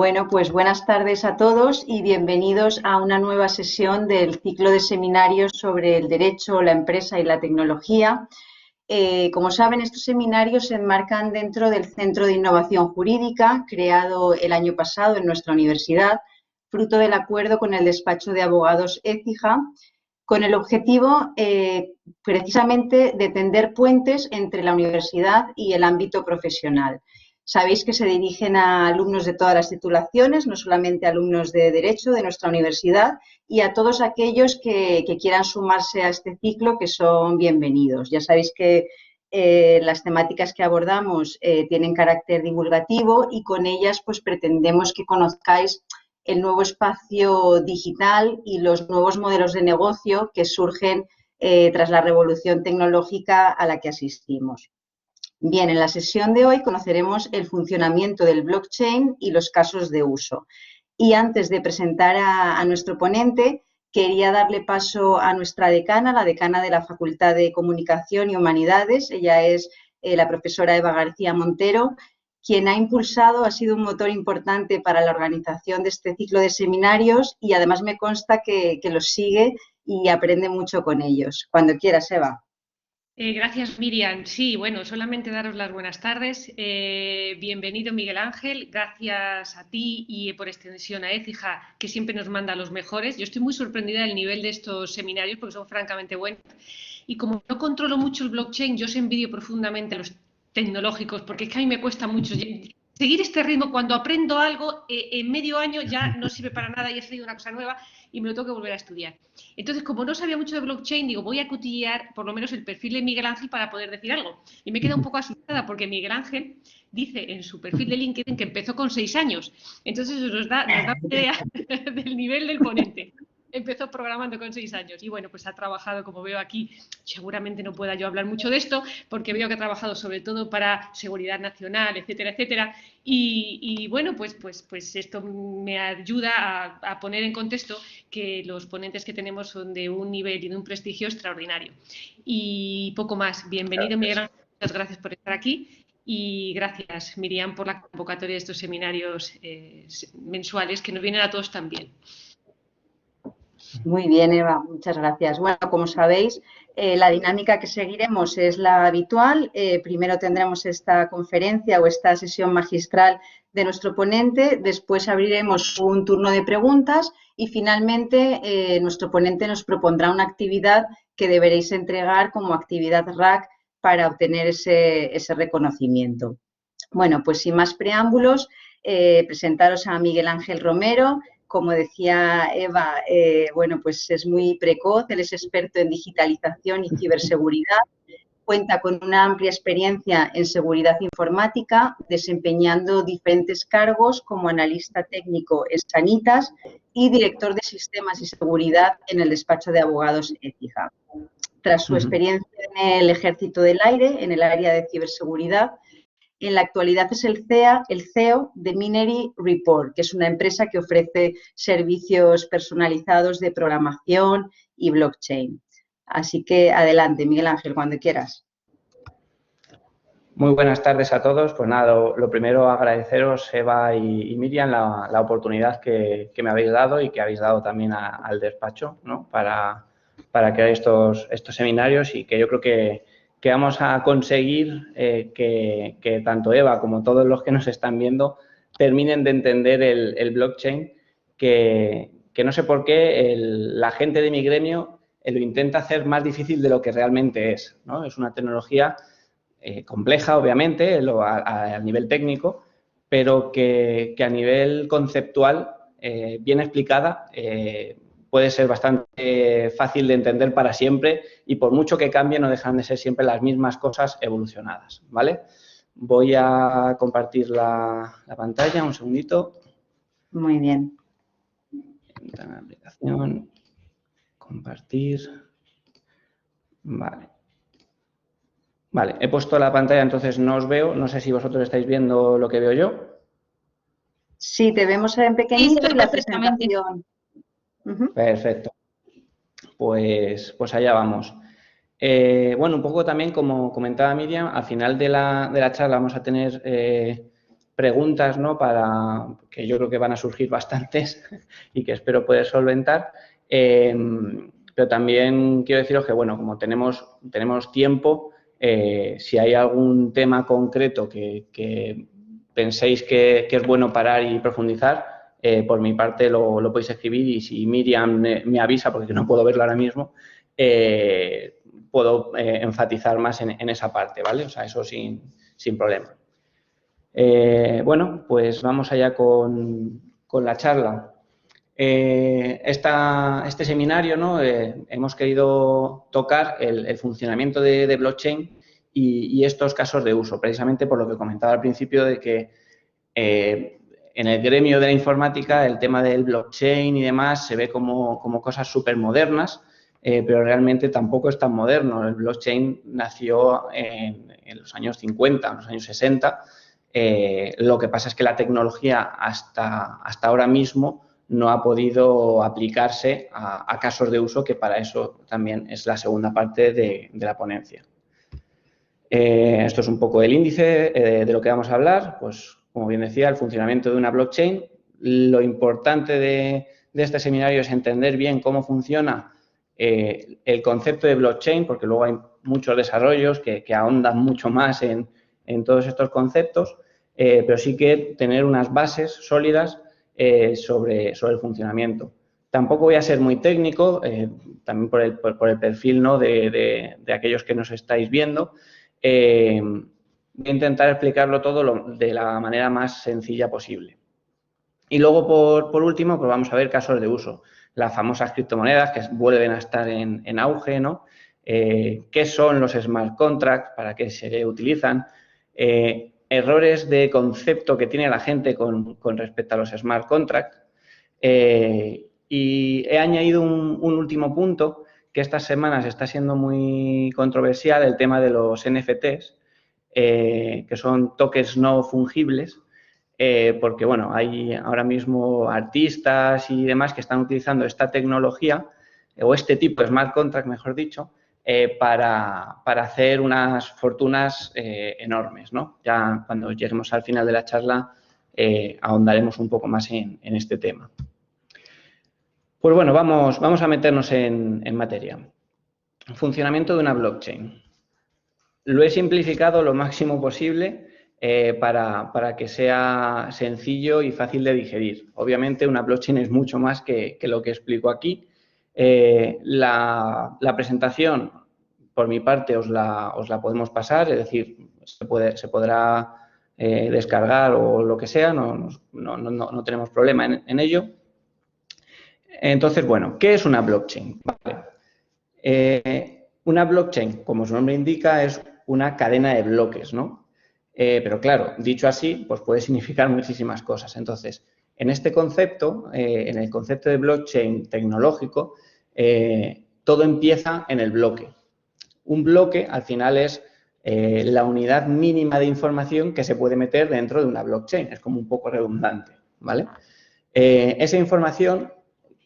Bueno, pues buenas tardes a todos y bienvenidos a una nueva sesión del ciclo de seminarios sobre el derecho, la empresa y la tecnología. Como saben, estos seminarios se enmarcan dentro del Centro de Innovación Jurídica, creado el año pasado en nuestra universidad, fruto del acuerdo con el despacho de abogados Écija, con el objetivo precisamente de tender puentes entre la universidad y el ámbito profesional. Sabéis que se dirigen a alumnos de todas las titulaciones, no solamente alumnos de Derecho de nuestra universidad, y a todos aquellos que quieran sumarse a este ciclo, que son bienvenidos. Ya sabéis que las temáticas que abordamos tienen carácter divulgativo y con ellas pues pretendemos que conozcáis el nuevo espacio digital y los nuevos modelos de negocio que surgen tras la revolución tecnológica a la que asistimos. Bien, en la sesión de hoy conoceremos el funcionamiento del blockchain y los casos de uso. Y antes de presentar a nuestro ponente, quería darle paso a nuestra decana, la decana de la Facultad de Comunicación y Humanidades. Ella es la profesora Eva García Montero, quien ha impulsado, ha sido un motor importante para la organización de este ciclo de seminarios y además me consta que los sigue y aprende mucho con ellos. Cuando quieras, Eva. Gracias, Miriam. Sí, bueno, solamente daros las buenas tardes. Bienvenido, Miguel Ángel. Gracias a ti y por extensión a Écija, que siempre nos manda a los mejores. Yo estoy muy sorprendida del nivel de estos seminarios porque son francamente buenos. Y como no controlo mucho el blockchain, yo os envidio profundamente a los tecnológicos porque es que a mí me cuesta mucho seguir este ritmo. Cuando aprendo algo, en medio año ya no sirve para nada y he salido una cosa nueva y me lo tengo que volver a estudiar. Entonces, como no sabía mucho de blockchain, digo, voy a cotillear por lo menos el perfil de Miguel Ángel para poder decir algo. Y me he quedado un poco asustada porque Miguel Ángel dice en su perfil de LinkedIn que empezó con 6 años. Entonces, nos da una idea del nivel del ponente. Empezó programando con 6 años y bueno, pues ha trabajado, como veo aquí, seguramente no pueda yo hablar mucho de esto porque veo que ha trabajado sobre todo para seguridad nacional, etcétera, etcétera. Y bueno, pues esto me ayuda a poner en contexto que los ponentes que tenemos son de un nivel y de un prestigio extraordinario. Y poco más. Bienvenido, Miguel Ángel. Muchas gracias por estar aquí. Y gracias, Miriam, por la convocatoria de estos seminarios mensuales que nos vienen a todos también. Muy bien, Eva, muchas gracias. Bueno, como sabéis, la dinámica que seguiremos es la habitual. Primero tendremos esta conferencia o esta sesión magistral de nuestro ponente, después abriremos un turno de preguntas y finalmente nuestro ponente nos propondrá una actividad que deberéis entregar como actividad RAC para obtener ese reconocimiento. Bueno, pues sin más preámbulos, presentaros a Miguel Ángel Romero. Como decía Eva, bueno, pues es muy precoz, él es experto en digitalización y ciberseguridad, cuenta con una amplia experiencia en seguridad informática, desempeñando diferentes cargos como analista técnico en Sanitas y director de sistemas y seguridad en el despacho de abogados Écija. Tras su experiencia en el Ejército del Aire, en el área de ciberseguridad, en la actualidad es el CEO de Minery Report, que es una empresa que ofrece servicios personalizados de programación y blockchain. Así que adelante, Miguel Ángel, cuando quieras. Muy buenas tardes a todos. Pues nada, lo primero agradeceros, Eva y Miriam, la oportunidad que me habéis dado y que habéis dado también al despacho, ¿no? para crear estos seminarios y que yo creo que vamos a conseguir que tanto Eva como todos los que nos están viendo terminen de entender el blockchain, que no sé por qué la gente de mi gremio lo intenta hacer más difícil de lo que realmente es, ¿no? Es una tecnología compleja, obviamente, a nivel técnico, pero que a nivel conceptual, bien explicada, puede ser bastante fácil de entender para siempre y por mucho que cambie no dejan de ser siempre las mismas cosas evolucionadas, ¿vale? Voy a compartir la pantalla, un segundito. Muy bien. Entrar en la aplicación, compartir, vale. Vale, he puesto la pantalla, entonces no os veo. No sé si vosotros estáis viendo lo que veo yo. Sí, te vemos en pequeñito y la presentación. Perfecto. Pues allá vamos. Bueno, un poco también, como comentaba Miriam, al final de la charla vamos a tener preguntas, ¿no? Que yo creo que van a surgir bastantes y que espero poder solventar. Pero también quiero deciros que, bueno, como tenemos tiempo, si hay algún tema concreto que penséis que es bueno parar y profundizar, por mi parte lo podéis escribir, y si Miriam me avisa, porque no puedo verlo ahora mismo, puedo enfatizar más en esa parte, ¿vale? O sea, eso sin problema. Bueno, pues vamos allá con la charla. Este seminario, ¿no? Hemos querido tocar el funcionamiento de blockchain y estos casos de uso, precisamente por lo que comentaba al principio de que en el gremio de la informática el tema del blockchain y demás se ve como cosas súper modernas, pero realmente tampoco es tan moderno. El blockchain nació en los años 50, en los años 60. Lo que pasa es que la tecnología hasta ahora mismo no ha podido aplicarse a casos de uso, que para eso también es la segunda parte de la ponencia. Esto es un poco el índice de lo que vamos a hablar. Pues, como bien decía, el funcionamiento de una blockchain. Lo importante de este seminario es entender bien cómo funciona el concepto de blockchain, porque luego hay muchos desarrollos que ahondan mucho más en todos estos conceptos, pero sí que tener unas bases sólidas sobre el funcionamiento. Tampoco voy a ser muy técnico, también por el perfil, ¿no? de aquellos que nos estáis viendo. Voy a intentar explicarlo todo de la manera más sencilla posible. Y luego, por último, pues vamos a ver casos de uso. Las famosas criptomonedas que vuelven a estar en auge, ¿no? ¿Qué son los smart contracts? ¿Para qué se utilizan? Errores de concepto que tiene la gente con respecto a los smart contracts. Y he añadido un último punto que estas semanas está siendo muy controversial, el tema de los NFTs, que son tokens no fungibles, porque, bueno, hay ahora mismo artistas y demás que están utilizando esta tecnología, o este tipo de smart contract, mejor dicho, para hacer unas fortunas enormes, ¿no? Ya cuando lleguemos al final de la charla ahondaremos un poco más en este tema. Pues bueno, vamos a meternos en materia. Funcionamiento de una blockchain. Lo he simplificado lo máximo posible para que sea sencillo y fácil de digerir. Obviamente, una blockchain es mucho más que lo que explico aquí. La presentación, por mi parte, os la podemos pasar, es decir, se podrá descargar o lo que sea, no tenemos problema en ello. Entonces, bueno, ¿qué es una blockchain? Vale. Una blockchain, como su nombre indica, es una cadena de bloques, ¿no? Pero claro, dicho así, pues puede significar muchísimas cosas. Entonces, en este concepto, en el concepto de blockchain tecnológico, todo empieza en el bloque. Un bloque, al final, es la unidad mínima de información que se puede meter dentro de una blockchain. Es como un poco redundante, ¿vale? Esa información,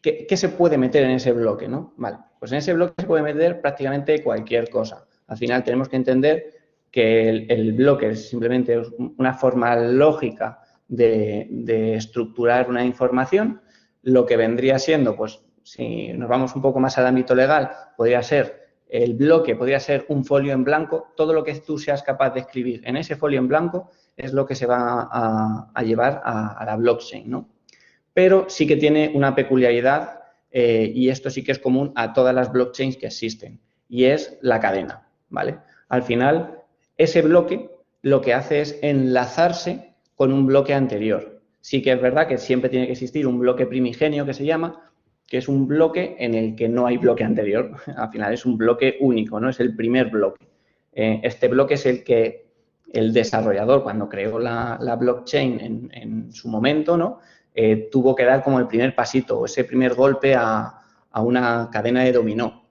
¿qué se puede meter en ese bloque, no? Vale, pues en ese bloque se puede meter prácticamente cualquier cosa. Al final tenemos que entender que el bloque es simplemente una forma lógica de estructurar una información. Lo que vendría siendo, pues, si nos vamos un poco más al ámbito legal, podría ser el bloque, podría ser un folio en blanco. Todo lo que tú seas capaz de escribir en ese folio en blanco es lo que se va a llevar a la blockchain, ¿no? Pero sí que tiene una peculiaridad y esto sí que es común a todas las blockchains que existen, y es la cadena, ¿vale? Al final, ese bloque lo que hace es enlazarse con un bloque anterior. Sí que es verdad que siempre tiene que existir un bloque primigenio, que se llama, que es un bloque en el que no hay bloque anterior. Al final es un bloque único, ¿no? Es el primer bloque. Este bloque es el que el desarrollador, cuando creó la blockchain en su momento, ¿no? Tuvo que dar como el primer pasito, ese primer golpe a una cadena de dominó.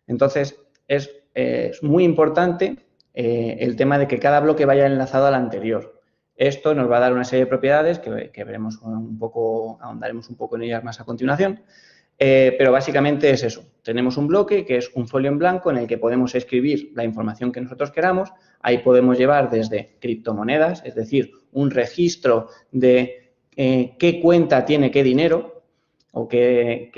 Entonces, es muy importante el tema de que cada bloque vaya enlazado al anterior. Esto nos va a dar una serie de propiedades que veremos un poco, ahondaremos un poco en ellas más a continuación. Pero básicamente es eso. Tenemos un bloque que es un folio en blanco en el que podemos escribir la información que nosotros queramos. Ahí podemos llevar desde criptomonedas, es decir, un registro de qué cuenta tiene qué dinero o qué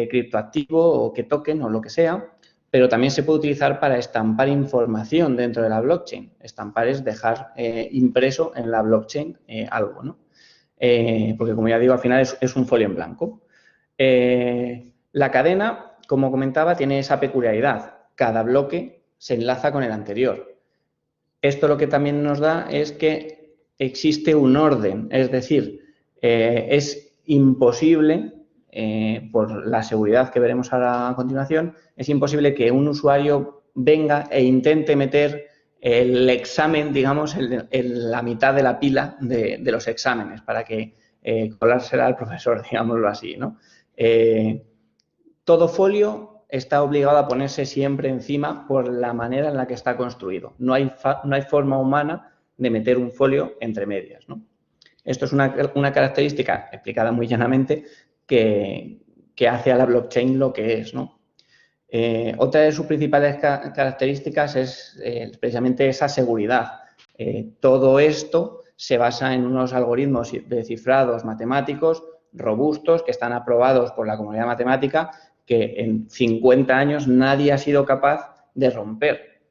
criptoactivo o qué token o lo que sea, pero también se puede utilizar para estampar información dentro de la blockchain. Estampar es dejar impreso en la blockchain algo, ¿no? Porque, como ya digo, al final es un folio en blanco. La cadena, como comentaba, tiene esa peculiaridad. Cada bloque se enlaza con el anterior. Esto lo que también nos da es que existe un orden, es decir, es imposible, por la seguridad que veremos ahora a continuación, es imposible que un usuario venga e intente meter el examen, digamos, en la mitad de la pila de los exámenes para que colársela al profesor, digámoslo así, ¿no? Todo folio está obligado a ponerse siempre encima por la manera en la que está construido. No hay forma humana de meter un folio entre medias, ¿no? Esto es una característica explicada muy llanamente que hace a la blockchain lo que es, ¿no? Otra de sus principales características es precisamente esa seguridad. Todo esto se basa en unos algoritmos de cifrados matemáticos robustos que están aprobados por la comunidad matemática que en 50 años nadie ha sido capaz de romper.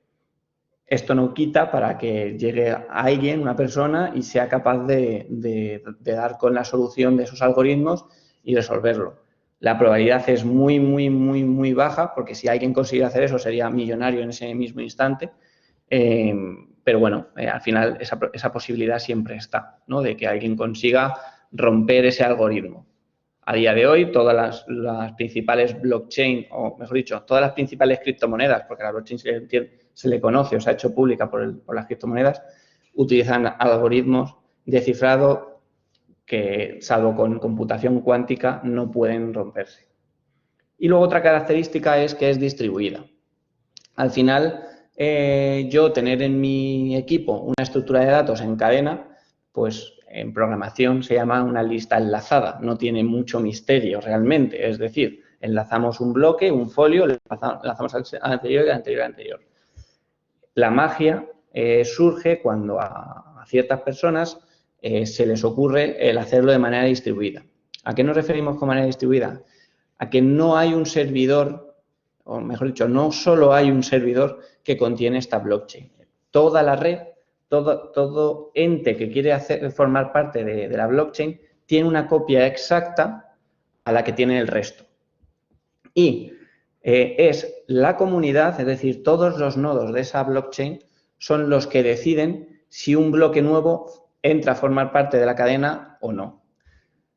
Esto no quita para que llegue alguien, una persona, y sea capaz de dar con la solución de esos algoritmos y resolverlo. La probabilidad es muy, muy, muy, muy baja, porque si alguien consiguiera hacer eso sería millonario en ese mismo instante. Pero bueno, al final esa posibilidad siempre está, ¿no? De que alguien consiga romper ese algoritmo. A día de hoy, todas las principales blockchain, o mejor dicho, todas las principales criptomonedas, porque la blockchain se le conoce o se ha hecho pública por las criptomonedas, utilizan algoritmos de cifrado que, salvo con computación cuántica, no pueden romperse. Y luego otra característica es que es distribuida. Al final, yo tener en mi equipo una estructura de datos en cadena, pues en programación se llama una lista enlazada, no tiene mucho misterio realmente, es decir, enlazamos un bloque, un folio, enlazamos al anterior y al anterior y al anterior. La magia surge cuando a ciertas personas se les ocurre el hacerlo de manera distribuida. ¿A qué nos referimos con manera distribuida? A que no hay un servidor, o mejor dicho, no solo hay un servidor que contiene esta blockchain. Toda la red, todo ente que quiere formar parte de la blockchain tiene una copia exacta a la que tiene el resto. Y es la comunidad, es decir, todos los nodos de esa blockchain son los que deciden si un bloque nuevo entra a formar parte de la cadena o no.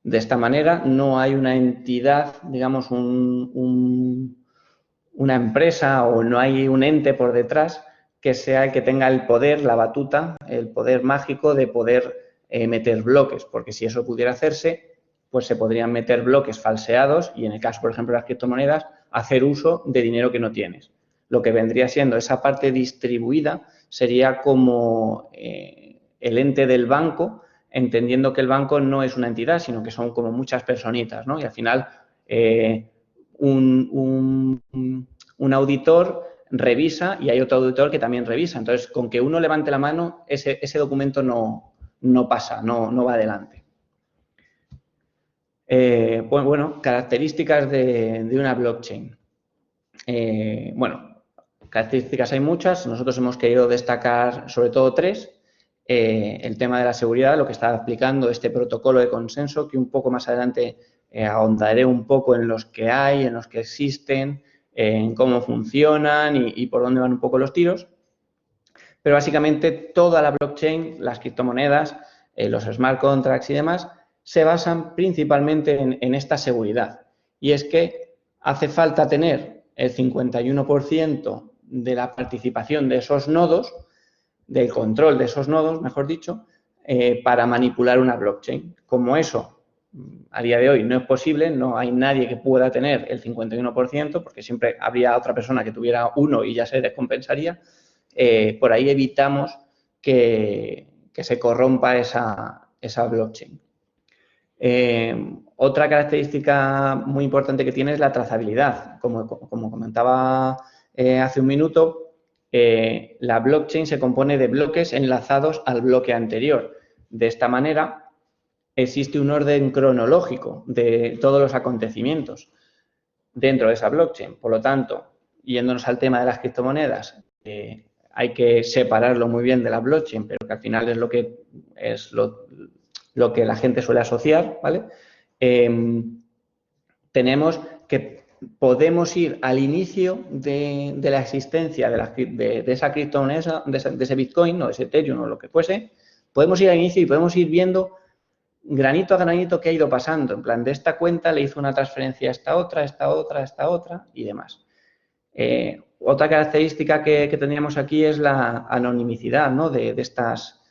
De esta manera no hay una entidad, digamos, una empresa o no hay un ente por detrás que sea el que tenga el poder, la batuta, el poder mágico de poder meter bloques, porque si eso pudiera hacerse, pues se podrían meter bloques falseados y en el caso, por ejemplo, de las criptomonedas, hacer uso de dinero que no tienes. Lo que vendría siendo esa parte distribuida sería como el ente del banco, entendiendo que el banco no es una entidad, sino que son como muchas personitas, ¿no? Y al final un auditor revisa y hay otro auditor que también revisa. Entonces, con que uno levante la mano, ese documento no pasa, no va adelante. Pues bueno, características de una blockchain. Bueno, características hay muchas. Nosotros hemos querido destacar sobre todo 3. El tema de la seguridad, lo que está explicando este protocolo de consenso, que un poco más adelante ahondaré un poco en los que hay, en los que existen, en cómo funcionan y por dónde van un poco los tiros. Pero básicamente toda la blockchain, las criptomonedas, los smart contracts y demás, se basan principalmente en esta seguridad. Y es que hace falta tener el 51% de la participación de esos nodos, del control de esos nodos, mejor dicho, para manipular una blockchain. Como eso a día de hoy no es posible, no hay nadie que pueda tener el 51%, porque siempre habría otra persona que tuviera uno y ya se descompensaría, por ahí evitamos que se corrompa esa blockchain. Otra característica muy importante que tiene es la trazabilidad. Como comentaba hace un minuto, la blockchain se compone de bloques enlazados al bloque anterior. De esta manera, existe un orden cronológico de todos los acontecimientos dentro de esa blockchain. Por lo tanto, yéndonos al tema de las criptomonedas, hay que separarlo muy bien de la blockchain, pero que al final es lo que la gente suele asociar, ¿vale? Tenemos que podemos ir al inicio de la existencia de esa criptomoneda, de ese Bitcoin o de ese Ethereum o lo que fuese, podemos ir al inicio y podemos ir viendo granito a granito qué ha ido pasando. En plan, de esta cuenta le hizo una transferencia a esta otra, a esta otra, a esta otra y demás. Otra característica que tendríamos aquí es la anonimicidad, ¿no? de estas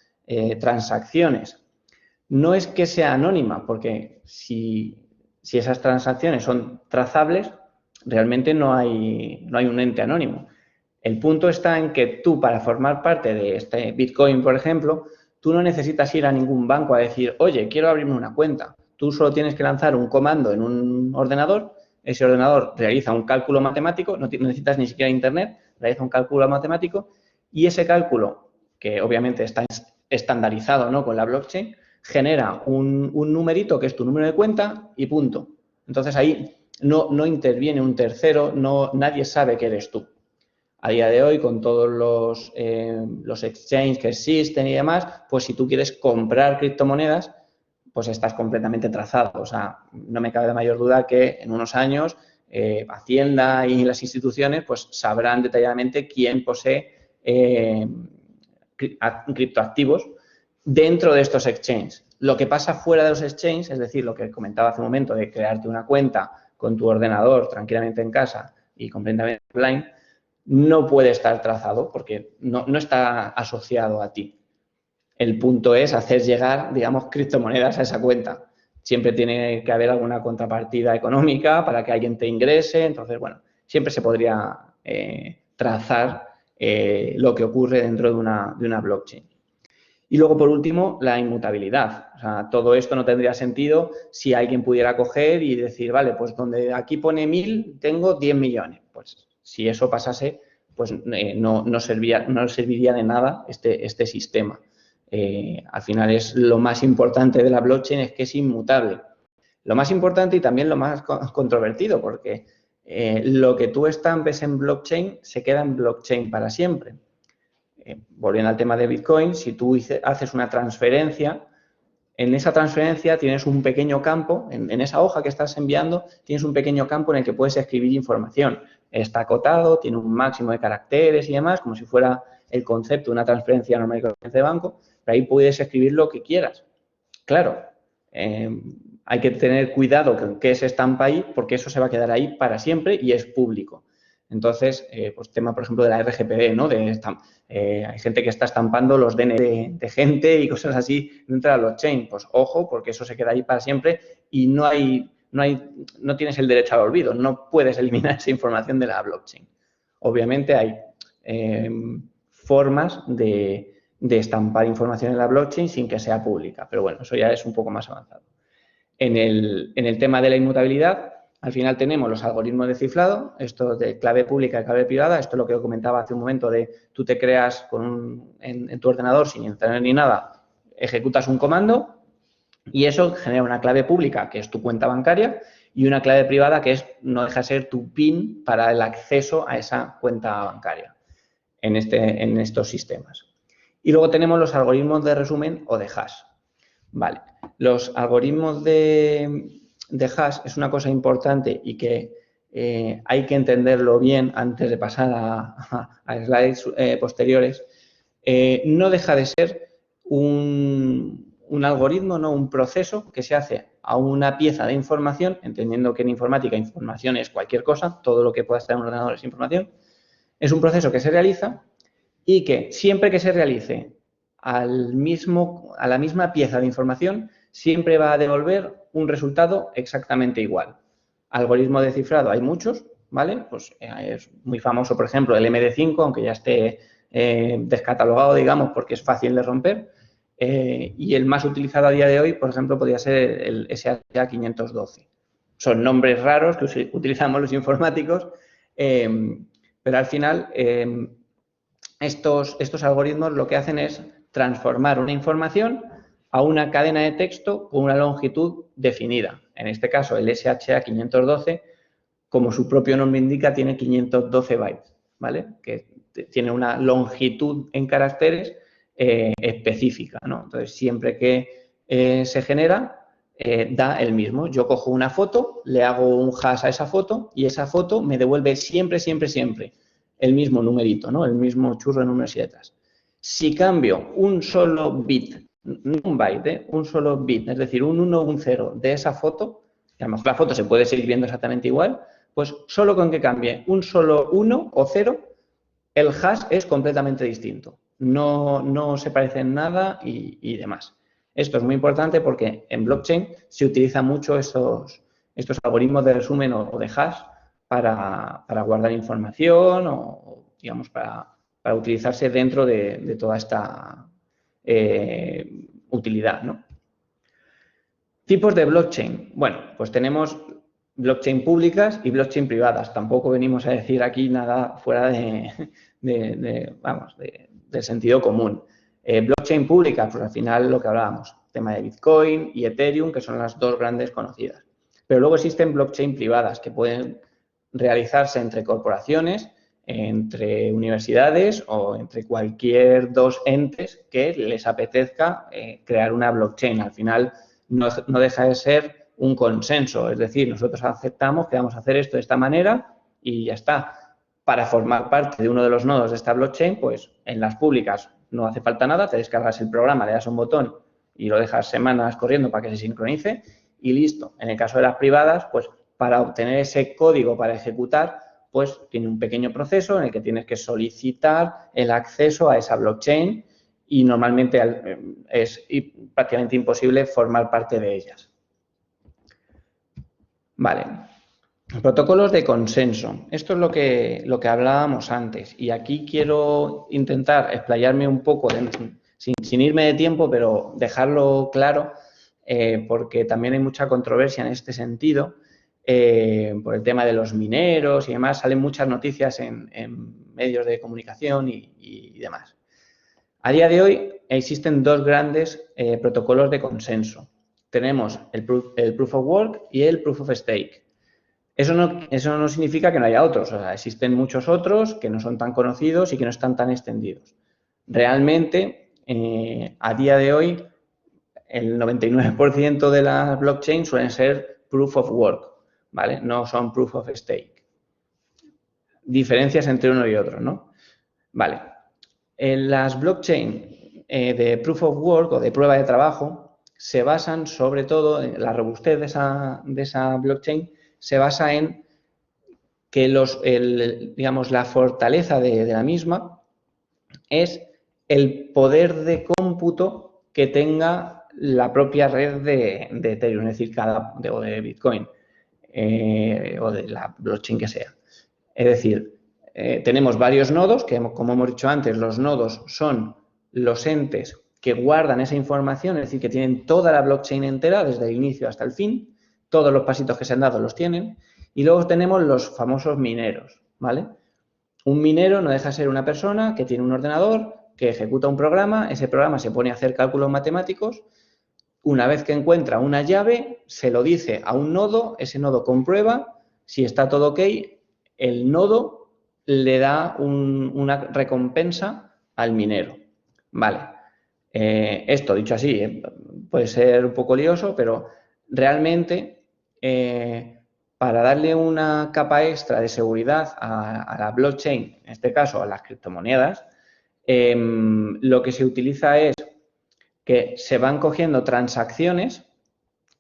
transacciones. No es que sea anónima, porque si esas transacciones son trazables, realmente no hay un ente anónimo. El punto está en que tú, para formar parte de este Bitcoin, por ejemplo, tú no necesitas ir a ningún banco a decir, oye, quiero abrirme una cuenta. Tú solo tienes que lanzar un comando en un ordenador, ese ordenador realiza un cálculo matemático, no necesitas ni siquiera internet, realiza un cálculo matemático y ese cálculo, que obviamente está estandarizado, ¿no?, con la blockchain, genera un numerito que es tu número de cuenta y punto. Entonces ahí no interviene un tercero, nadie sabe que eres tú. A día de hoy, con todos los exchanges que existen y demás, pues si tú quieres comprar criptomonedas, pues estás completamente trazado. O sea, no me cabe la mayor duda que en unos años Hacienda y las instituciones pues sabrán detalladamente quién posee criptoactivos dentro de estos exchanges. Lo que pasa fuera de los exchanges, es decir, lo que comentaba hace un momento de crearte una cuenta con tu ordenador tranquilamente en casa y completamente online, no puede estar trazado porque no está asociado a ti. El punto es hacer llegar, digamos, criptomonedas a esa cuenta. Siempre tiene que haber alguna contrapartida económica para que alguien te ingrese. Entonces, bueno, siempre se podría trazar lo que ocurre dentro de una blockchain. Y luego, por último, la inmutabilidad. O sea, todo esto no tendría sentido si alguien pudiera coger y decir, vale, pues donde aquí pone 1000, tengo 10 millones. Pues si eso pasase, pues no serviría de nada este sistema. Al final es lo más importante de la blockchain, es que es inmutable. Lo más importante y también lo más controvertido, porque lo que tú estampes en blockchain se queda en blockchain para siempre. Volviendo al tema de Bitcoin, si tú haces una transferencia, en esa transferencia tienes un pequeño campo, en esa hoja que estás enviando, tienes un pequeño campo en el que puedes escribir información. Está acotado, tiene un máximo de caracteres y demás, como si fuera el concepto de una transferencia normal y corriente de banco, pero ahí puedes escribir lo que quieras. Claro, hay que tener cuidado con qué se estampa ahí, porque eso se va a quedar ahí para siempre y es público. Entonces, pues tema, por ejemplo, de la RGPD, ¿no? Hay gente que está estampando los DNI de gente y cosas así dentro de la blockchain. Pues ojo, porque eso se queda ahí para siempre y no tienes el derecho al olvido. No puedes eliminar esa información de la blockchain. Obviamente hay formas de estampar información en la blockchain sin que sea pública, pero bueno, eso ya es un poco más avanzado. En el tema de la inmutabilidad, al final tenemos los algoritmos de cifrado, esto de clave pública y clave privada, esto es lo que yo comentaba hace un momento de tú te creas en tu ordenador sin internet ni nada, ejecutas un comando y eso genera una clave pública que es tu cuenta bancaria y una clave privada que no deja de ser tu PIN para el acceso a esa cuenta bancaria en estos sistemas. Y luego tenemos los algoritmos de resumen o de hash. Vale, los algoritmos de hash es una cosa importante y que hay que entenderlo bien antes de pasar a slides posteriores. No deja de ser un algoritmo, ¿no? Un proceso que se hace a una pieza de información, entendiendo que en informática información es cualquier cosa, todo lo que pueda estar en un ordenador es información. Es un proceso que se realiza y que siempre que se realice a la misma pieza de información, siempre va a devolver un resultado exactamente igual. Algoritmos de cifrado hay muchos, ¿vale? Pues es muy famoso, por ejemplo, el MD5, aunque ya esté descatalogado, digamos, porque es fácil de romper. y el más utilizado a día de hoy, por ejemplo, podría ser el SHA-512. Son nombres raros que utilizamos los informáticos, pero al final estos algoritmos lo que hacen es transformar una información a una cadena de texto con una longitud definida. En este caso, el SHA-512, como su propio nombre indica, tiene 512 bytes, ¿vale? Que tiene una longitud en caracteres específica, ¿no? Entonces, siempre que se genera, da el mismo. Yo cojo una foto, le hago un hash a esa foto y esa foto me devuelve siempre el mismo numerito, ¿no? El mismo churro de números y letras. Si cambio un solo bit, no un byte, un solo bit, es decir, un 1 o un 0 de esa foto, que a lo mejor la foto se puede seguir viendo exactamente igual, pues solo con que cambie un solo 1 o 0, el hash es completamente distinto. No se parece en nada y demás. Esto es muy importante porque en blockchain se utilizan mucho estos algoritmos de resumen o de hash para guardar información o, digamos, para utilizarse dentro de toda esta utilidad, ¿no? Tipos de blockchain. Bueno, pues tenemos blockchain públicas y blockchain privadas. Tampoco venimos a decir aquí nada fuera del sentido común. Blockchain pública, pues al final lo que hablábamos, tema de Bitcoin y Ethereum, que son las dos grandes conocidas. Pero luego existen blockchain privadas que pueden realizarse entre corporaciones, entre universidades o entre cualquier dos entes que les apetezca crear una blockchain. Al final no deja de ser un consenso, es decir, nosotros aceptamos que vamos a hacer esto de esta manera y ya está. Para formar parte de uno de los nodos de esta blockchain, pues en las públicas no hace falta nada, te descargas el programa, le das un botón y lo dejas semanas corriendo para que se sincronice y listo. En el caso de las privadas, pues para obtener ese código para ejecutar, pues tiene un pequeño proceso en el que tienes que solicitar el acceso a esa blockchain y normalmente es prácticamente imposible formar parte de ellas. Vale. Protocolos de consenso. Esto es lo que hablábamos antes y aquí quiero intentar explayarme un poco, sin irme de tiempo, pero dejarlo claro porque también hay mucha controversia en este sentido por el tema de los mineros y demás. Salen muchas noticias en medios de comunicación y demás. A día de hoy existen dos grandes protocolos de consenso. Tenemos el Proof of Work y el Proof of Stake. Eso no significa que no haya otros. O sea, existen muchos otros que no son tan conocidos y que no están tan extendidos. Realmente, a día de hoy, el 99% de las blockchains suelen ser Proof of Work, ¿vale? No son Proof of Stake. Diferencias entre uno y otro, ¿no? Vale. En las blockchain de Proof of Work o de prueba de trabajo se basan sobre todo en la robustez de esa blockchain, se basa en que digamos, la fortaleza de la misma es el poder de cómputo que tenga la propia red de Ethereum, es decir, o de Bitcoin o de la blockchain que sea. Es decir, tenemos varios nodos que, como hemos dicho antes, los nodos son los entes que guardan esa información, es decir, que tienen toda la blockchain entera desde el inicio hasta el fin, todos los pasitos que se han dado los tienen, y luego tenemos los famosos mineros, ¿vale? Un minero no deja de ser una persona que tiene un ordenador, que ejecuta un programa, ese programa se pone a hacer cálculos matemáticos, una vez que encuentra una llave, se lo dice a un nodo, ese nodo comprueba, si está todo ok, el nodo le da una recompensa al minero, ¿vale? Esto, dicho así, puede ser un poco lioso, pero realmente para darle una capa extra de seguridad a la blockchain, en este caso a las criptomonedas, lo que se utiliza es que se van cogiendo transacciones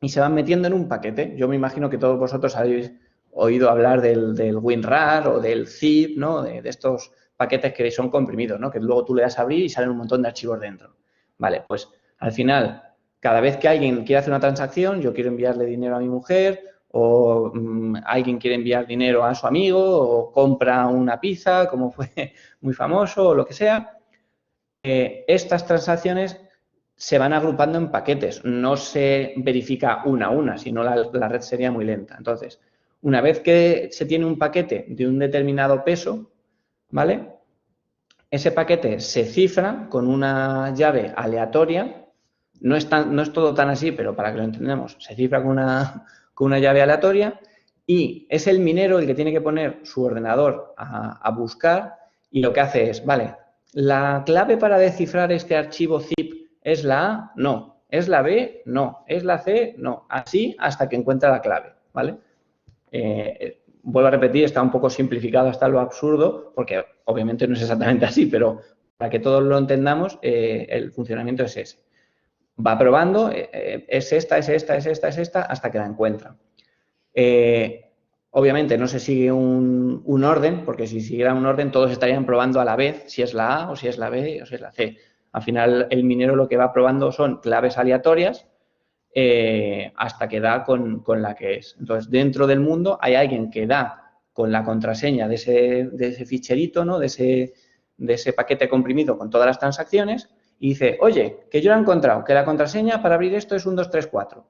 y se van metiendo en un paquete. Yo me imagino que todos vosotros habéis oído hablar del WinRAR o del zip, ¿no? De estos paquetes que son comprimidos, ¿no? Que luego tú le das a abrir y salen un montón de archivos dentro. Vale, pues al final, cada vez que alguien quiere hacer una transacción, yo quiero enviarle dinero a mi mujer o alguien quiere enviar dinero a su amigo o compra una pizza, como fue muy famoso o lo que sea, estas transacciones se van agrupando en paquetes, no se verifica una a una, sino la red sería muy lenta. Entonces, una vez que se tiene un paquete de un determinado peso, ¿vale? Ese paquete se cifra con una llave aleatoria, no es todo tan así, pero para que lo entendamos, se cifra con una llave aleatoria y es el minero el que tiene que poner su ordenador a buscar y lo que hace es, vale, ¿la clave para descifrar este archivo zip es la A? No. ¿Es la B? No. ¿Es la C? No. Así hasta que encuentra la clave, ¿vale? Vuelvo a repetir, está un poco simplificado hasta lo absurdo, porque obviamente no es exactamente así, pero para que todos lo entendamos, el funcionamiento es ese. Va probando, es esta, hasta que la encuentra. Obviamente no se sigue un orden, porque si siguiera un orden todos estarían probando a la vez si es la A o si es la B o si es la C. Al final el minero lo que va probando son claves aleatorias hasta que da con la que es. Entonces, dentro del mundo hay alguien que da con la contraseña de ese ficherito, ¿no? de ese paquete comprimido con todas las transacciones y dice, oye, que yo lo he encontrado, que la contraseña para abrir esto es 1, 2, 3, 4.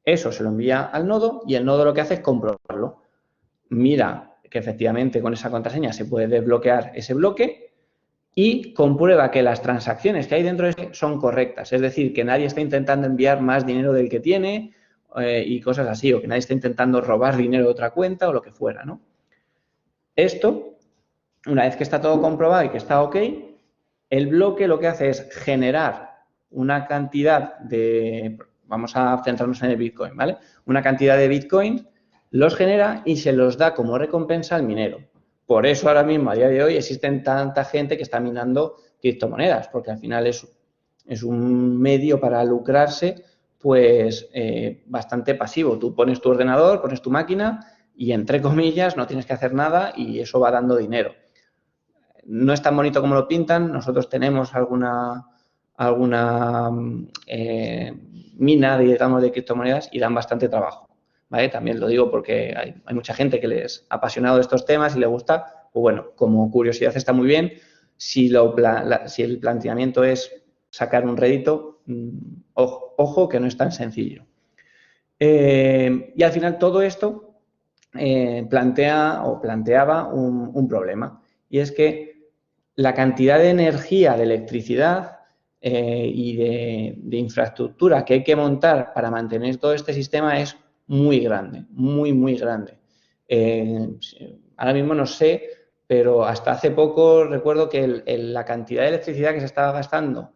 Eso se lo envía al nodo y el nodo lo que hace es comprobarlo. Mira que efectivamente con esa contraseña se puede desbloquear ese bloque y comprueba que las transacciones que hay dentro de ese son correctas. Es decir, que nadie está intentando enviar más dinero del que tiene y cosas así, o que nadie está intentando robar dinero de otra cuenta o lo que fuera, ¿no? Esto, una vez que está todo comprobado y que está ok, el bloque lo que hace es generar una cantidad de... Vamos a centrarnos en el Bitcoin, ¿vale? Una cantidad de Bitcoin, los genera y se los da como recompensa al minero. Por eso ahora mismo, a día de hoy, existen tanta gente que está minando criptomonedas, porque al final es un medio para lucrarse, pues, bastante pasivo. Tú pones tu ordenador, pones tu máquina y, entre comillas, no tienes que hacer nada y eso va dando dinero. No es tan bonito como lo pintan. Nosotros tenemos alguna mina, digamos, de criptomonedas y dan bastante trabajo. ¿Vale? También lo digo porque hay mucha gente que les ha apasionado de estos temas y le gusta. Pues bueno, como curiosidad está muy bien. Si el planteamiento es sacar un rédito, ojo que no es tan sencillo. Y al final todo esto planteaba un problema, y es que la cantidad de energía, de electricidad y de infraestructura que hay que montar para mantener todo este sistema es muy grande, muy grande. Ahora mismo no sé, pero hasta hace poco recuerdo que la cantidad de electricidad que se estaba gastando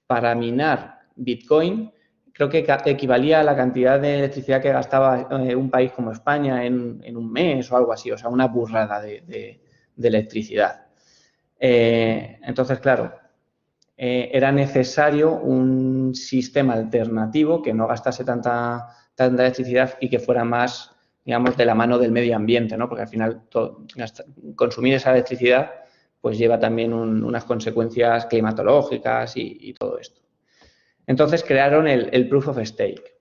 para minar Bitcoin creo que equivalía a la cantidad de electricidad que gastaba un país como España en un mes o algo así, o sea, una burrada de electricidad. Entonces, claro, era necesario un sistema alternativo que no gastase tanta electricidad y que fuera más, digamos, de la mano del medio ambiente, ¿no? Porque al final consumir esa electricidad pues lleva también unas consecuencias climatológicas y todo esto. Entonces crearon el Proof of Stake.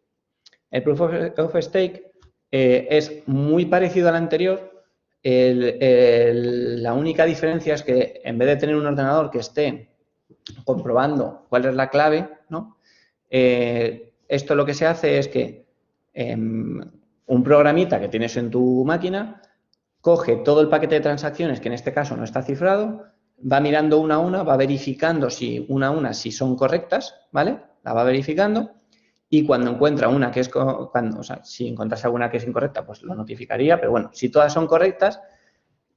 El Proof of Stake es muy parecido al anterior. La única diferencia es que en vez de tener un ordenador que esté comprobando cuál es la clave, ¿no? Esto lo que se hace es que un programita que tienes en tu máquina coge todo el paquete de transacciones, que en este caso no está cifrado, va mirando una a una, va verificando si una a una si son correctas, ¿vale? La va verificando y cuando encuentra una que es, si encontrase alguna que es incorrecta, pues lo notificaría, pero bueno, si todas son correctas,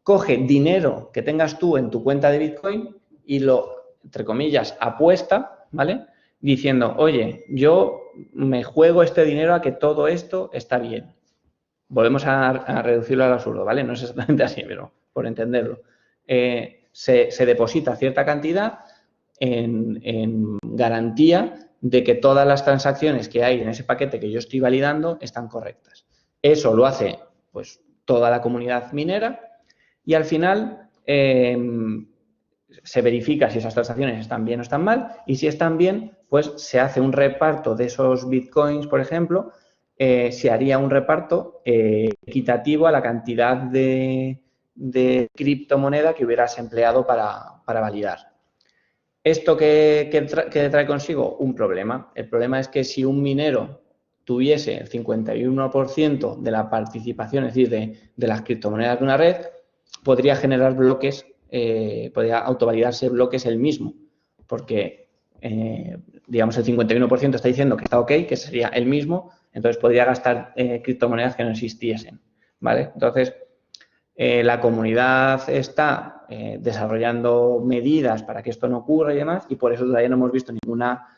coge dinero que tengas tú en tu cuenta de Bitcoin y lo, entre comillas, apuesta, ¿vale? Diciendo, oye, yo me juego este dinero a que todo esto está bien. Volvemos a reducirlo al absurdo, ¿vale? No es exactamente así, pero por entenderlo. Se deposita cierta cantidad en garantía de que todas las transacciones que hay en ese paquete que yo estoy validando están correctas. Eso lo hace, pues, toda la comunidad minera y al final se verifica si esas transacciones están bien o están mal y si están bien, pues se hace un reparto de esos bitcoins, por ejemplo, se haría un reparto equitativo a la cantidad de criptomoneda que hubieras empleado para validar. ¿Esto qué trae consigo? Un problema. El problema es que si un minero tuviese el 51% de la participación, es decir, de las criptomonedas de una red, podría generar bloques, podría autovalidarse bloques él mismo, porque, digamos, el 51% está diciendo que está ok, que sería él mismo, entonces podría gastar criptomonedas que no existiesen, ¿vale? Entonces, la comunidad está desarrollando medidas para que esto no ocurra y demás, y por eso todavía no hemos visto ninguna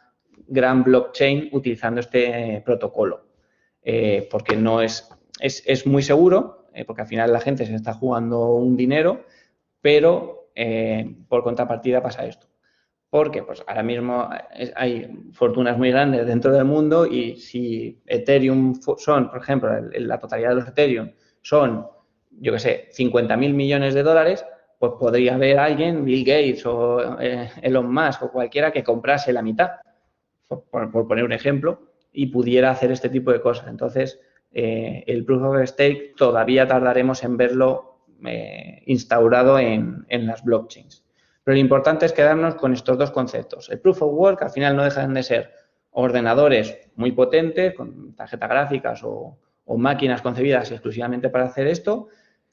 gran blockchain utilizando este protocolo, porque no es muy seguro, porque al final la gente se está jugando un dinero, pero por contrapartida pasa esto. Porque pues ahora mismo hay fortunas muy grandes dentro del mundo y si Ethereum son, por ejemplo, la totalidad de los Ethereum son, yo qué sé, 50.000 millones de dólares, pues podría haber alguien, Bill Gates o Elon Musk o cualquiera que comprase la mitad, por poner un ejemplo, y pudiera hacer este tipo de cosas. Entonces, el Proof of Stake todavía tardaremos en verlo instaurado en las blockchains. Pero lo importante es quedarnos con estos dos conceptos. El Proof of Work, al final no dejan de ser ordenadores muy potentes, con tarjetas gráficas o máquinas concebidas exclusivamente para hacer esto,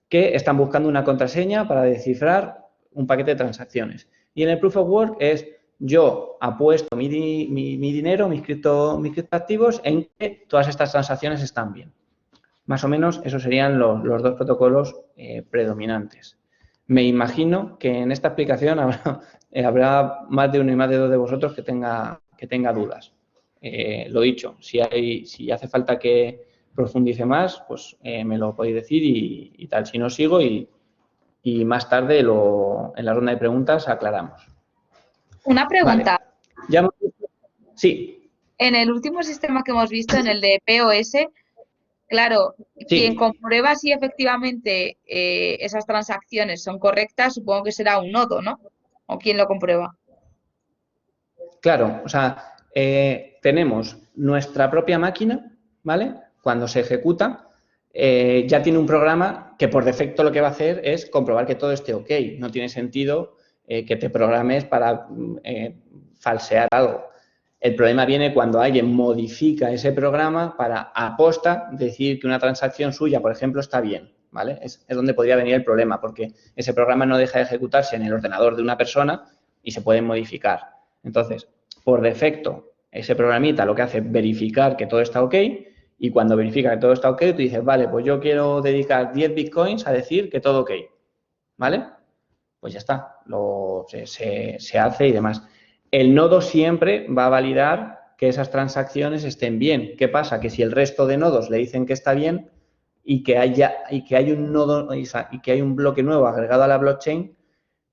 que están buscando una contraseña para descifrar un paquete de transacciones. Y en el Proof of Work es yo apuesto mi dinero, mis criptoactivos en que todas estas transacciones están bien. Más o menos esos serían los dos protocolos predominantes. Me imagino que en esta explicación habrá más de uno y más de dos de vosotros que tenga dudas. Lo dicho, si hace falta que profundice más, pues me lo podéis decir y tal. Si no, sigo y más tarde en la ronda de preguntas aclaramos. Una pregunta. Vale. Sí. En el último sistema que hemos visto, en el de POS, claro, Sí. Quien comprueba si efectivamente esas transacciones son correctas, supongo que será un nodo, ¿no? ¿O quién lo comprueba? Claro, o sea, tenemos nuestra propia máquina, ¿vale? Cuando se ejecuta, ya tiene un programa que por defecto lo que va a hacer es comprobar que todo esté ok. No tiene sentido que te programes para falsear algo. El problema viene cuando alguien modifica ese programa para aposta decir que una transacción suya, por ejemplo, está bien, ¿vale? Es donde podría venir el problema, porque ese programa no deja de ejecutarse en el ordenador de una persona y se puede modificar. Entonces, por defecto, ese programita lo que hace es verificar que todo está ok y cuando verifica que todo está ok, tú dices, vale, pues yo quiero dedicar 10 bitcoins a decir que todo ok, ¿vale? Pues ya está, se hace y demás. El nodo siempre va a validar que esas transacciones estén bien. ¿Qué pasa? Que si el resto de nodos le dicen que está bien y que hay un nodo y que hay un bloque nuevo agregado a la blockchain,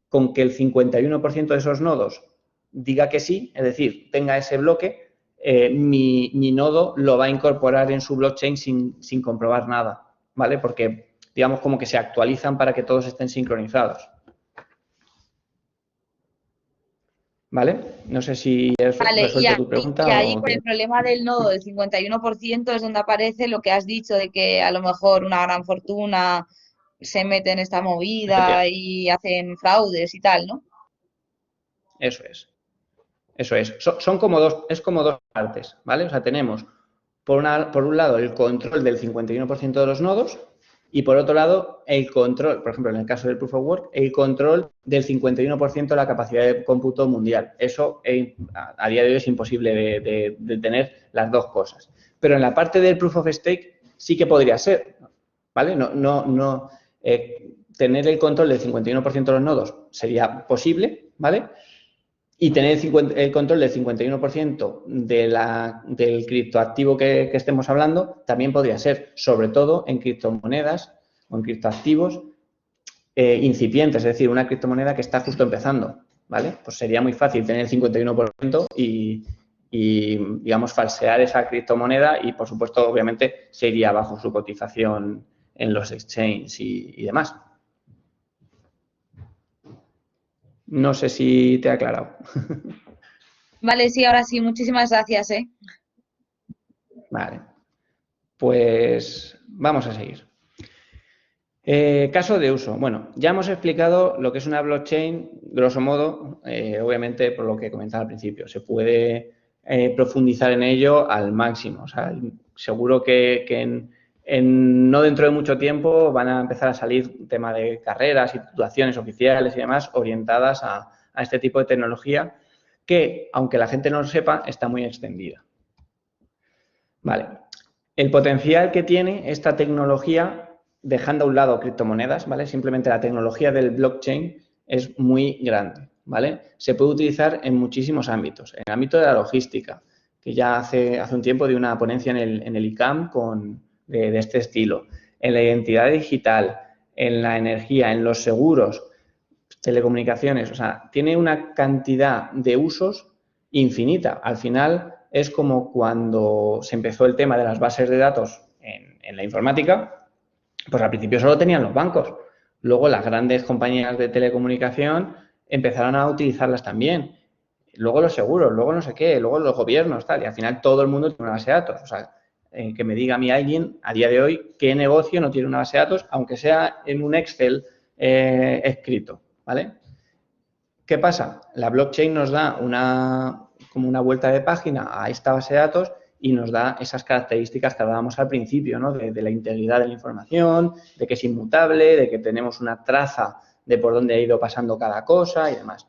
con que el 51% de esos nodos diga que sí, es decir, tenga ese bloque, mi nodo lo va a incorporar en su blockchain sin comprobar nada, ¿vale? Porque, digamos, como que se actualizan para que todos estén sincronizados. ¿Vale? No sé si has resuelto tu pregunta. Y ahí con el problema del nodo del 51% es donde aparece lo que has dicho de que a lo mejor una gran fortuna se mete en esta movida y hacen fraudes y tal, ¿no? Eso es. Eso es. Son como dos partes, ¿vale? O sea, tenemos por un lado el control del 51% de los nodos y por otro lado el control, por ejemplo, en el caso del Proof of Work, el control del 51% de la capacidad de cómputo mundial. Eso a día de hoy es imposible de tener las dos cosas. Pero en la parte del Proof of Stake sí que podría ser, ¿vale? Tener el control del 51% de los nodos sería posible, ¿vale? Y tener el control del 51% del criptoactivo que estemos hablando también podría ser, sobre todo en criptomonedas o en criptoactivos incipientes, es decir, una criptomoneda que está justo empezando, ¿vale? Pues sería muy fácil tener el 51% y digamos, falsear esa criptomoneda y, por supuesto, obviamente, se iría bajo su cotización en los exchanges y demás. No sé si te ha aclarado. Vale, sí, ahora sí. Muchísimas gracias, ¿eh? Vale. Pues vamos a seguir. Caso de uso. Bueno, ya hemos explicado lo que es una blockchain, grosso modo, obviamente por lo que comentaba al principio. Se puede profundizar en ello al máximo. O sea, seguro que no dentro de mucho tiempo van a empezar a salir tema de carreras y titulaciones oficiales y demás orientadas a este tipo de tecnología que, aunque la gente no lo sepa, está muy extendida. Vale. El potencial que tiene esta tecnología, dejando a un lado criptomonedas, ¿vale? Simplemente la tecnología del blockchain es muy grande, ¿vale? Se puede utilizar en muchísimos ámbitos. En el ámbito de la logística, que ya hace un tiempo di una ponencia en el ICAM de este estilo. En la identidad digital, en la energía, en los seguros, telecomunicaciones. O sea, tiene una cantidad de usos infinita. Al final es como cuando se empezó el tema de las bases de datos en la informática, pues al principio solo tenían los bancos. Luego las grandes compañías de telecomunicación empezaron a utilizarlas también. Luego los seguros, luego no sé qué, luego los gobiernos, tal. Y al final todo el mundo tiene una base de datos. O sea, que me diga a mí alguien a día de hoy qué negocio no tiene una base de datos, aunque sea en un Excel escrito, ¿vale? ¿Qué pasa? La blockchain nos da como una vuelta de página a esta base de datos y nos da esas características que hablábamos al principio, ¿no? De la integridad de la información, de que es inmutable, de que tenemos una traza de por dónde ha ido pasando cada cosa y demás.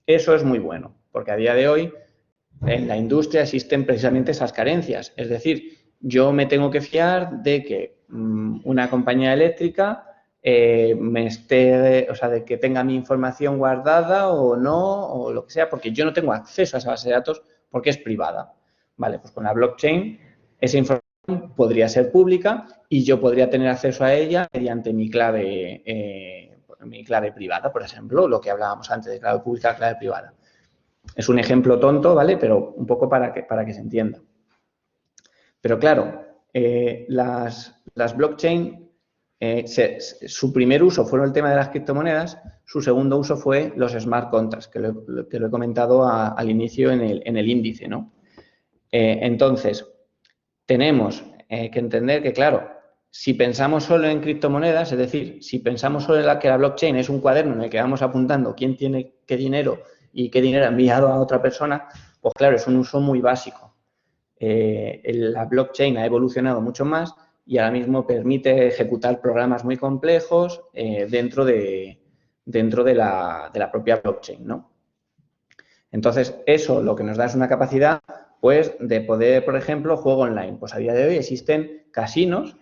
Eso es muy bueno, porque a día de hoy en la industria existen precisamente esas carencias. Es decir, yo me tengo que fiar de que una compañía eléctrica de que tenga mi información guardada o no, o lo que sea, porque yo no tengo acceso a esa base de datos porque es privada. Vale, pues con la blockchain esa información podría ser pública y yo podría tener acceso a ella mediante mi clave privada, por ejemplo, lo que hablábamos antes de clave pública, clave privada. Es un ejemplo tonto, ¿vale? Pero un poco para que se entienda. Pero claro, las blockchain, su primer uso fue el tema de las criptomonedas, su segundo uso fue los smart contracts, que lo he comentado al inicio en el índice, ¿no? Entonces, tenemos que entender que, claro, si pensamos solo en criptomonedas, es decir, si pensamos solo en que la blockchain es un cuaderno en el que vamos apuntando quién tiene qué dinero y qué dinero ha enviado a otra persona, pues claro, es un uso muy básico. La blockchain ha evolucionado mucho más y ahora mismo permite ejecutar programas muy complejos dentro de la propia blockchain, ¿no? Entonces, eso lo que nos da es una capacidad, pues, de poder, por ejemplo, juego online. Pues a día de hoy existen casinos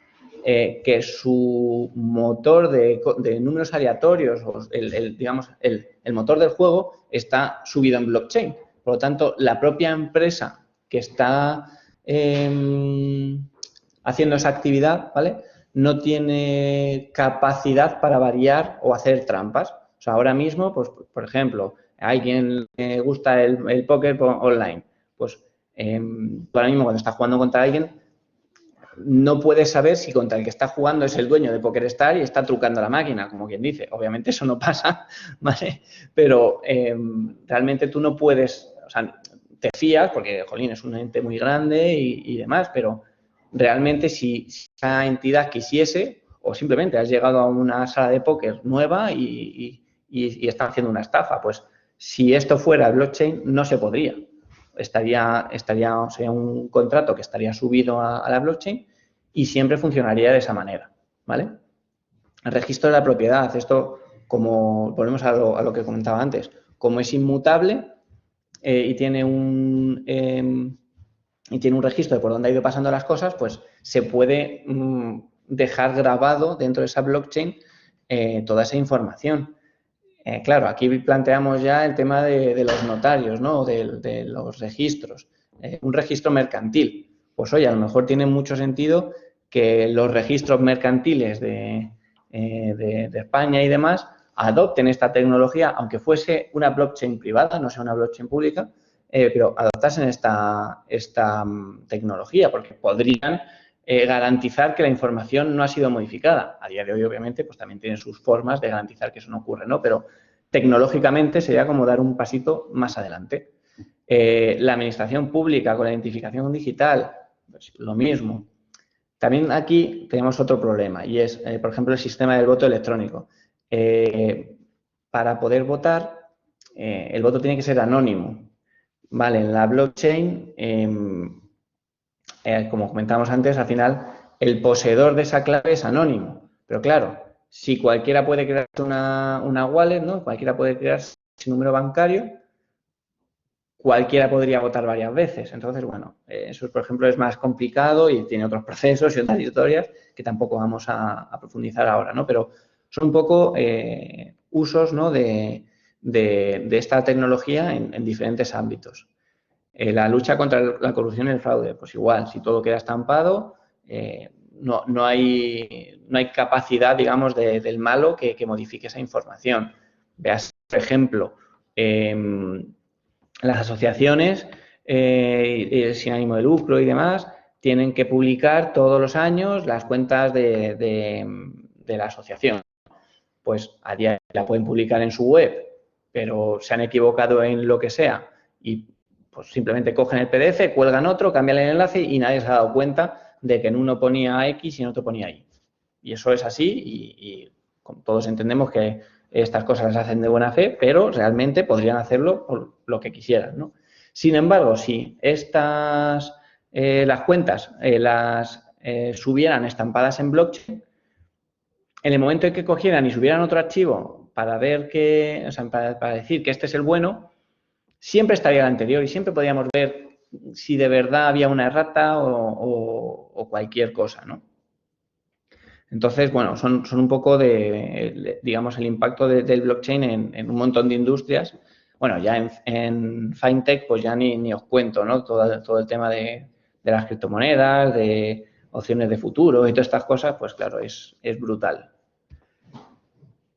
que su motor de números aleatorios, o el motor del juego, está subido en blockchain. Por lo tanto, la propia empresa que está haciendo esa actividad, ¿vale?, no tiene capacidad para variar o hacer trampas. O sea, ahora mismo, pues, por ejemplo, a alguien le gusta el póker online, pues ahora mismo cuando está jugando contra alguien, no puede saber si contra el que está jugando es el dueño de PokerStars y está trucando la máquina, como quien dice. Obviamente eso no pasa, ¿vale? Pero realmente tú no puedes, o sea, te fías porque, jolín, es un ente muy grande y demás, pero realmente si esa entidad quisiese, o simplemente has llegado a una sala de póker nueva y está haciendo una estafa, pues si esto fuera blockchain no se podría. Sería un contrato que estaría subido a la blockchain y siempre funcionaría de esa manera, ¿vale? El registro de la propiedad, esto, como volvemos a lo que comentaba antes, como es inmutable y tiene un registro de por dónde ha ido pasando las cosas, pues se puede dejar grabado dentro de esa blockchain toda esa información. Claro, aquí planteamos ya el tema de los notarios, ¿no? De los registros. Un registro mercantil. Pues oye, a lo mejor tiene mucho sentido que los registros mercantiles de España y demás adopten esta tecnología, aunque fuese una blockchain privada, no sea una blockchain pública, pero adoptasen esta tecnología, porque podrían garantizar que la información no ha sido modificada. A día de hoy, obviamente, pues también tienen sus formas de garantizar que eso no ocurre, ¿no? Pero tecnológicamente sería como dar un pasito más adelante. La administración pública con la identificación digital, pues lo mismo. También aquí tenemos otro problema y es, por ejemplo, el sistema del voto electrónico. Para poder votar, el voto tiene que ser anónimo. Vale, en la blockchain, como comentábamos antes, al final el poseedor de esa clave es anónimo. Pero claro, si cualquiera puede crear una wallet, ¿no? Cualquiera puede crear su número bancario, cualquiera podría votar varias veces. Entonces, bueno, eso, por ejemplo, es más complicado y tiene otros procesos y otras historias que tampoco vamos a profundizar ahora, ¿no? Pero son un poco usos, ¿no? de esta tecnología en diferentes ámbitos. La lucha contra la corrupción y el fraude, pues igual, si todo queda estampado, no hay capacidad, digamos, del malo que modifique esa información. Veas, por ejemplo, las asociaciones sin ánimo de lucro y demás tienen que publicar todos los años las cuentas de la asociación. Pues a día de hoy la pueden publicar en su web, pero se han equivocado en lo que sea y pues simplemente cogen el PDF, cuelgan otro, cambian el enlace y nadie se ha dado cuenta de que en uno ponía X y en otro ponía Y. Y eso es así y como todos entendemos que estas cosas las hacen de buena fe, pero realmente podrían hacerlo por lo que quisieran, ¿no? Sin embargo, si las cuentas las subieran estampadas en blockchain, en el momento en que cogieran y subieran otro archivo para ver que, o sea, para decir que este es el bueno, siempre estaría el anterior y siempre podíamos ver si de verdad había una errata o cualquier cosa, ¿no? Entonces, bueno, son un poco digamos, el impacto del blockchain en un montón de industrias. Bueno, ya en FinTech, pues ya ni os cuento, ¿no? Todo el tema de las criptomonedas, de opciones de futuro y todas estas cosas, pues claro, es brutal.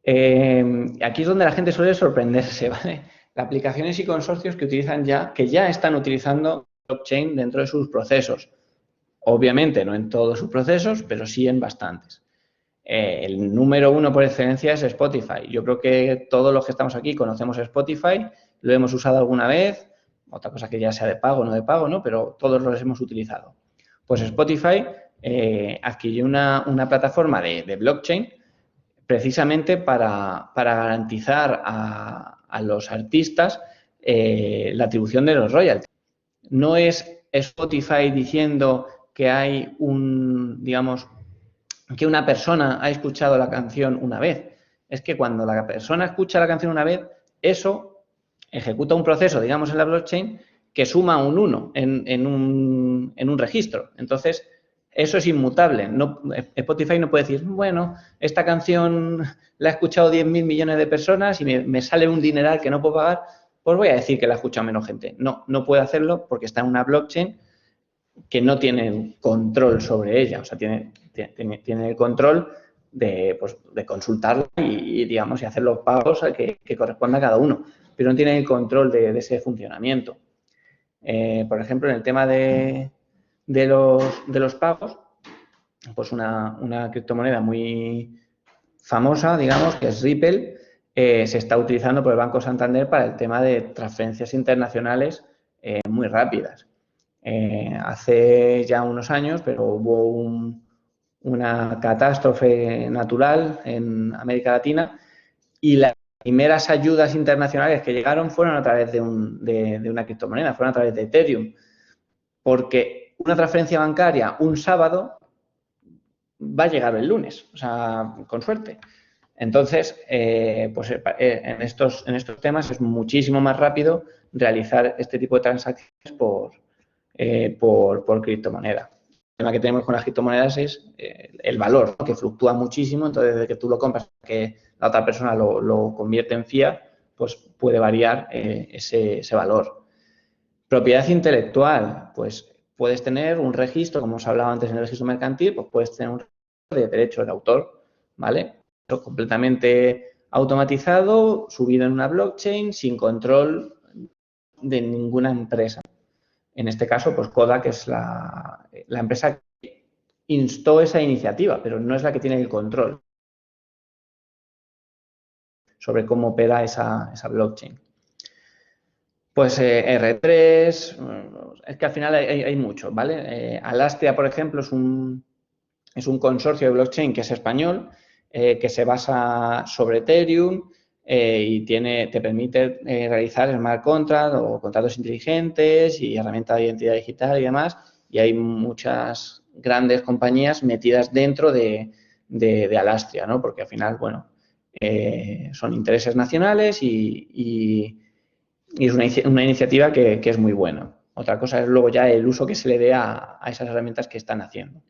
Aquí es donde la gente suele sorprenderse, ¿vale? Aplicaciones y consorcios que ya están utilizando blockchain dentro de sus procesos. Obviamente no en todos sus procesos, pero sí en bastantes. El número uno por excelencia es Spotify. Yo creo que todos los que estamos aquí conocemos Spotify, lo hemos usado alguna vez, otra cosa que ya sea de pago o no de pago, ¿no? Pero todos los hemos utilizado. Pues Spotify adquirió una plataforma de blockchain precisamente para garantizar a los artistas la atribución de los royalties. No es Spotify diciendo que hay digamos, que una persona ha escuchado la canción una vez. Es que cuando la persona escucha la canción una vez, eso ejecuta un proceso, digamos, en la blockchain que suma un 1 en un registro. Entonces, eso es inmutable. Spotify no puede decir, bueno, esta canción la ha escuchado 10.000 millones de personas y me sale un dineral que no puedo pagar, pues voy a decir que la ha escuchado menos gente. No puede hacerlo porque está en una blockchain que no tiene control sobre ella. O sea, tiene el control de consultarla y, digamos, y hacer los pagos que corresponda a cada uno, pero no tiene el control de ese funcionamiento. Por ejemplo, en el tema de los pagos, pues una criptomoneda muy famosa, digamos, que es Ripple, se está utilizando por el Banco Santander para el tema de transferencias internacionales muy rápidas. Hace ya unos años, pero hubo una catástrofe natural en América Latina y las primeras ayudas internacionales que llegaron fueron a través de una criptomoneda, fueron a través de Ethereum, porque una transferencia bancaria un sábado va a llegar el lunes, o sea, con suerte. Entonces, pues en estos temas es muchísimo más rápido realizar este tipo de transacciones por criptomoneda. El tema que tenemos con las criptomonedas es el valor, ¿no? Que fluctúa muchísimo, entonces desde que tú lo compras, que la otra persona lo convierte en fiat, pues puede variar ese valor. Propiedad intelectual, pues puedes tener un registro, como os hablaba antes en el registro mercantil, pues puedes tener un registro de derechos de autor, ¿vale? Pero completamente automatizado, subido en una blockchain, sin control de ninguna empresa. En este caso, pues Kodak es la empresa que instó esa iniciativa, pero no es la que tiene el control sobre cómo opera esa blockchain. Pues R3, es que al final hay mucho, ¿vale? Alastria, por ejemplo, es un es un consorcio de blockchain que es español, que se basa sobre Ethereum y te permite realizar smart contracts o contratos inteligentes y herramientas de identidad digital y demás. Y hay muchas grandes compañías metidas dentro de Alastria, ¿no? Porque al final, bueno, son intereses nacionales y es una iniciativa que es muy buena. Otra cosa es luego ya el uso que se le dé a esas herramientas que están haciendo.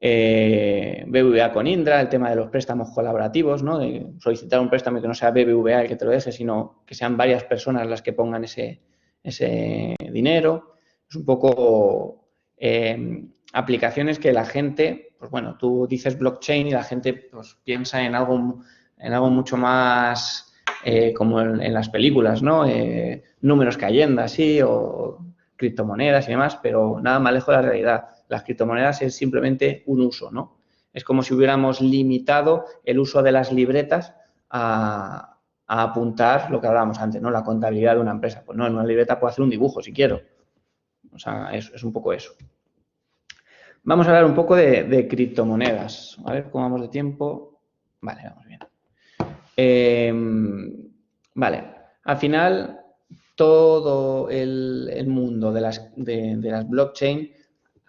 BBVA con Indra, el tema de los préstamos colaborativos, ¿no? De solicitar un préstamo que no sea BBVA el que te lo deje, sino que sean varias personas las que pongan ese dinero. Es un poco aplicaciones que la gente, pues bueno, tú dices blockchain y la gente pues piensa en algo mucho más como en las películas, ¿no? Números cayendo así o criptomonedas y demás, pero nada más lejos de la realidad. Las criptomonedas es simplemente un uso, ¿no? Es como si hubiéramos limitado el uso de las libretas a apuntar lo que hablábamos antes, ¿no? La contabilidad de una empresa. Pues no, en una libreta puedo hacer un dibujo si quiero. O sea, es un poco eso. Vamos a hablar un poco de criptomonedas. A ver cómo vamos de tiempo. Vale, vamos bien. Vale, al final todo el mundo de las blockchain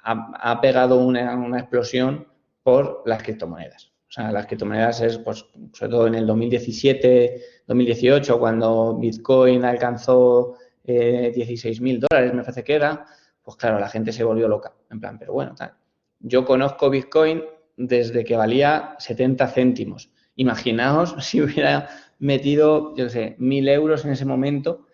ha pegado una explosión por las criptomonedas. O sea, las criptomonedas es, pues, sobre todo en el 2017, 2018, cuando Bitcoin alcanzó $16.000, me parece que era, pues claro, la gente se volvió loca. En plan, pero bueno, tal. Yo conozco Bitcoin desde que valía 70 céntimos. Imaginaos si hubiera metido, yo no sé, 1.000 euros en ese momento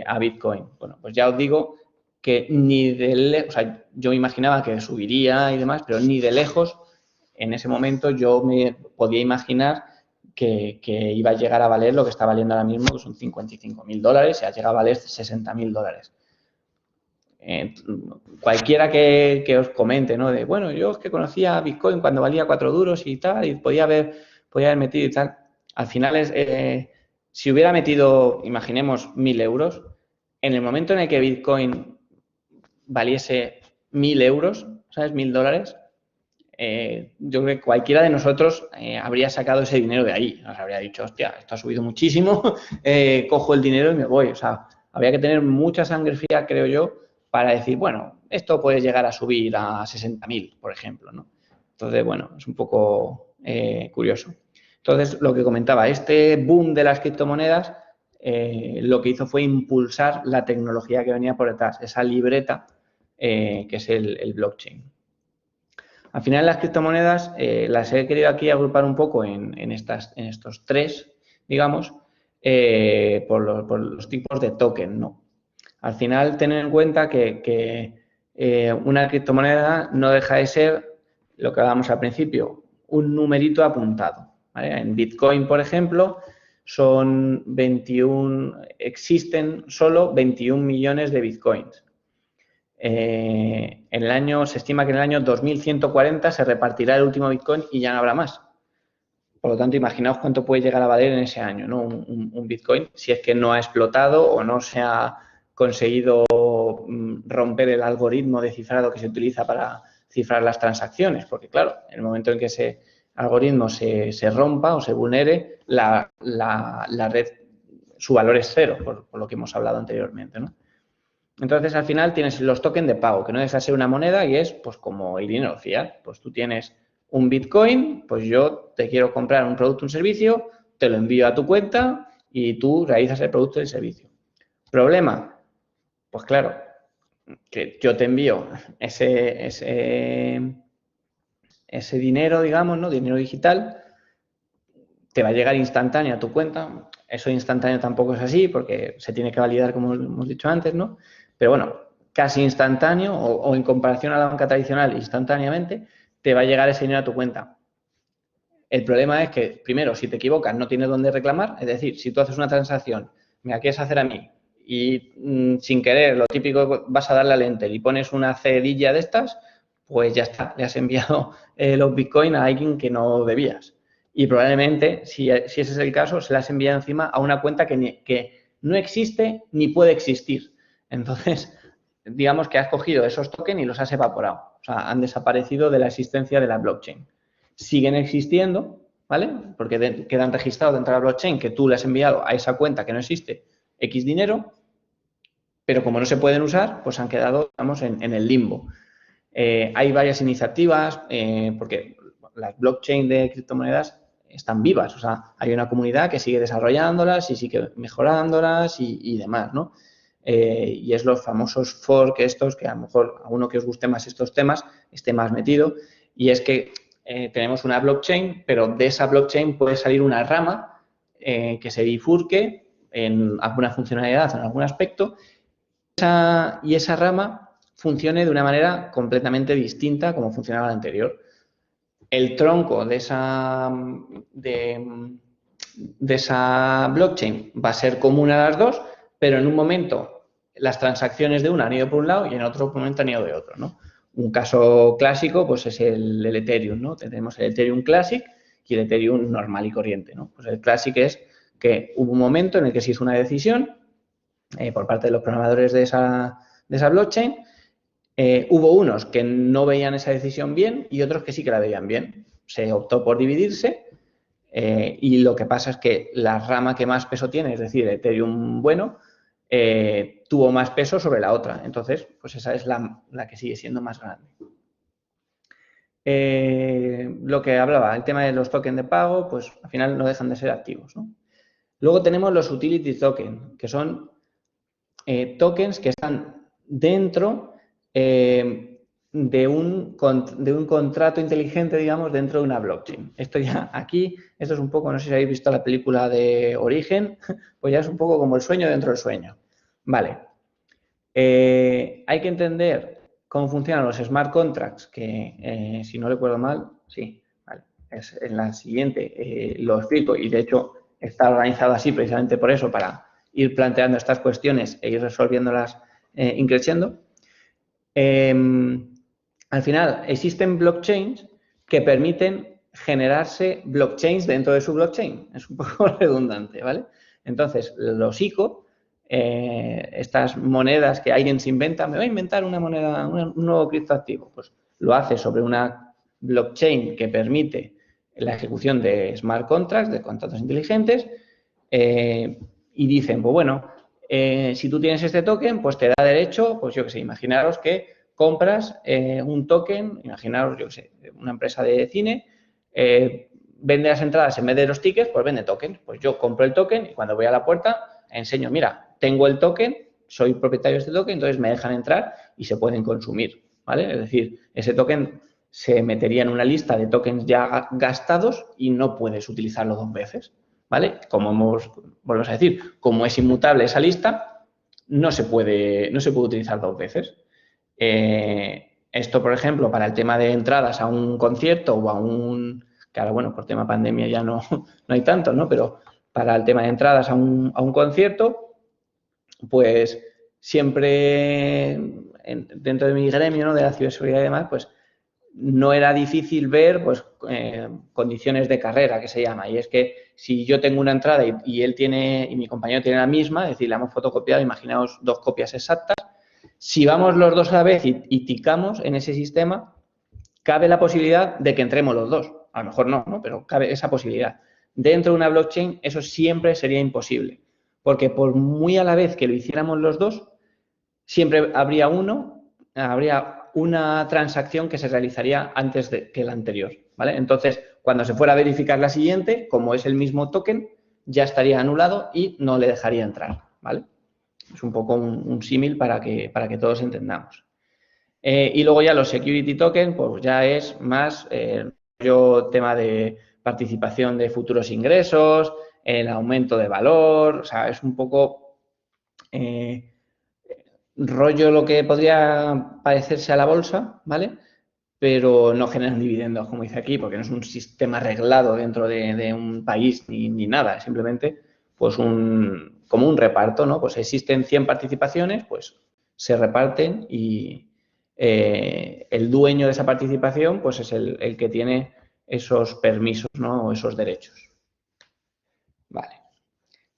a Bitcoin. Bueno, pues ya os digo que ni de lejos, o sea, yo imaginaba que subiría y demás, pero ni de lejos en ese momento yo me podía imaginar que iba a llegar a valer lo que está valiendo ahora mismo, que son $55.000, y ha llegado a valer $60.000. Cualquiera que os comente, ¿no? De, bueno, yo es que conocía Bitcoin cuando valía 4 duros y tal, y podía haber metido y tal. Al final, si hubiera metido, imaginemos, 1.000 euros, en el momento en el que Bitcoin valiese 1.000 euros, ¿sabes? $1.000, yo creo que cualquiera de nosotros habría sacado ese dinero de ahí. Nos habría dicho, hostia, esto ha subido muchísimo, cojo el dinero y me voy. O sea, habría que tener mucha sangre fría, creo yo, para decir, bueno, esto puede llegar a subir a 60.000, por ejemplo, ¿no? Entonces, bueno, es un poco curioso. Entonces, lo que comentaba, este boom de las criptomonedas lo que hizo fue impulsar la tecnología que venía por detrás, esa libreta que es el blockchain. Al final, las criptomonedas las he querido aquí agrupar un poco en estos tres, digamos, por los tipos de token, ¿no? Al final, tener en cuenta que una criptomoneda no deja de ser, lo que hablábamos al principio, un numerito apuntado, ¿vale? En Bitcoin, por ejemplo, existen solo 21 millones de Bitcoins. Se estima que en el año 2140 se repartirá el último Bitcoin y ya no habrá más. Por lo tanto, imaginaos cuánto puede llegar a valer en ese año, ¿no? Un Bitcoin, si es que no ha explotado o no se ha conseguido romper el algoritmo de cifrado que se utiliza para cifrar las transacciones. Porque, claro, en el momento en que ese algoritmo se rompa o se vulnere, la red, su valor es cero, por lo que hemos hablado anteriormente, ¿no? Entonces, al final tienes los tokens de pago, que no deja de ser una moneda y es pues como el dinero fiat. Pues tú tienes un Bitcoin, pues yo te quiero comprar un producto o un servicio, te lo envío a tu cuenta y tú realizas el producto y el servicio. ¿Problema? Pues claro, que yo te envío ese dinero, digamos, ¿no? Dinero digital, te va a llegar instantáneo a tu cuenta. Eso instantáneo tampoco es así porque se tiene que validar, como hemos dicho antes, ¿no? Pero bueno, casi instantáneo o en comparación a la banca tradicional, instantáneamente, te va a llegar ese dinero a tu cuenta. El problema es que, primero, si te equivocas, no tienes dónde reclamar. Es decir, si tú haces una transacción, me la quieres hacer a mí y sin querer, lo típico, vas a darle al enter y pones una cedilla de estas, pues ya está, le has enviado los Bitcoin a alguien que no debías. Y probablemente, si ese es el caso, se las envía encima a una cuenta que no existe ni puede existir. Entonces, digamos que has cogido esos tokens y los has evaporado. O sea, han desaparecido de la existencia de la blockchain. Siguen existiendo, ¿vale? Porque quedan registrados dentro de la blockchain que tú le has enviado a esa cuenta que no existe X dinero, pero como no se pueden usar, pues han quedado, digamos, en el limbo. Hay varias iniciativas, porque las blockchain de criptomonedas están vivas, o sea, hay una comunidad que sigue desarrollándolas y sigue mejorándolas y demás, ¿no? Y es los famosos fork estos, que a lo mejor a uno que os guste más estos temas, esté más metido, y es que tenemos una blockchain, pero de esa blockchain puede salir una rama que se bifurque en alguna funcionalidad, en algún aspecto, y esa rama funcione de una manera completamente distinta como funcionaba la anterior. El tronco de esa blockchain va a ser común a las dos, pero en un momento las transacciones de una han ido por un lado y en otro momento han ido de otro, ¿no? Un caso clásico pues es el Ethereum, ¿no? Tenemos el Ethereum Classic y el Ethereum normal y corriente, ¿no? Pues el Classic es que hubo un momento en el que se hizo una decisión por parte de los programadores de esa blockchain. Hubo unos que no veían esa decisión bien y otros que sí que la veían bien. Se optó por dividirse y lo que pasa es que la rama que más peso tiene, es decir, el Ethereum bueno, tuvo más peso sobre la otra. Entonces, pues esa es la que sigue siendo más grande. Lo que hablaba, el tema de los tokens de pago, pues al final no dejan de ser activos, ¿no? Luego tenemos los utility tokens, que son tokens que están dentro de un contrato inteligente, digamos, dentro de una blockchain. Esto ya aquí, esto es un poco, no sé si habéis visto la película de Origen, pues ya es un poco como el sueño dentro del sueño. Vale. Hay que entender cómo funcionan los smart contracts, que si no recuerdo mal, sí, vale, es en la siguiente lo explico y de hecho está organizado así precisamente por eso, para ir planteando estas cuestiones e ir resolviéndolas increciendo. Al final, existen blockchains que permiten generarse blockchains dentro de su blockchain. Es un poco redundante, ¿vale? Entonces, los ICO, estas monedas que alguien se inventa, me voy a inventar una moneda, un nuevo criptoactivo, pues lo hace sobre una blockchain que permite la ejecución de smart contracts, de contratos inteligentes, y dicen, pues bueno, si tú tienes este token, pues te da derecho, pues yo qué sé, imaginaros que compras un token, imaginaros, yo qué sé, una empresa de cine, vende las entradas en vez de los tickets, pues vende tokens. Pues yo compro el token y cuando voy a la puerta enseño, mira, tengo el token, soy propietario de este token, entonces me dejan entrar y se pueden consumir, ¿vale? Es decir, ese token se metería en una lista de tokens ya gastados y no puedes utilizarlo dos veces, ¿vale? Volvemos a decir, como es inmutable esa lista, no se puede utilizar dos veces. Esto, por ejemplo, para el tema de entradas a un concierto o a un... que ahora, bueno, por tema pandemia ya no hay tanto, ¿no? Pero para el tema de entradas a un concierto, pues siempre dentro de mi gremio, ¿no?, de la ciberseguridad y demás, pues no era difícil ver pues condiciones de carrera, que se llama, y es que si yo tengo una entrada y él tiene y mi compañero tiene la misma, es decir, la hemos fotocopiado, imaginaos dos copias exactas, si vamos los dos a la vez y ticamos en ese sistema, cabe la posibilidad de que entremos los dos. A lo mejor no, pero cabe esa posibilidad. Dentro de una blockchain eso siempre sería imposible, porque por muy a la vez que lo hiciéramos los dos, siempre habría una transacción que se realizaría antes que la anterior, ¿vale? Entonces, cuando se fuera a verificar la siguiente, como es el mismo token, ya estaría anulado y no le dejaría entrar, ¿vale? Es un poco un símil para que todos entendamos. Y luego ya los security tokens, pues ya es más tema de participación de futuros ingresos, el aumento de valor, o sea, es un poco rollo lo que podría parecerse a la bolsa, ¿vale? Pero no generan dividendos, como dice aquí, porque no es un sistema reglado dentro de un país ni nada, es simplemente pues como un reparto, ¿no? Pues existen 100 participaciones, pues se reparten y el dueño de esa participación pues es el que tiene esos permisos, ¿no?, o esos derechos. Vale.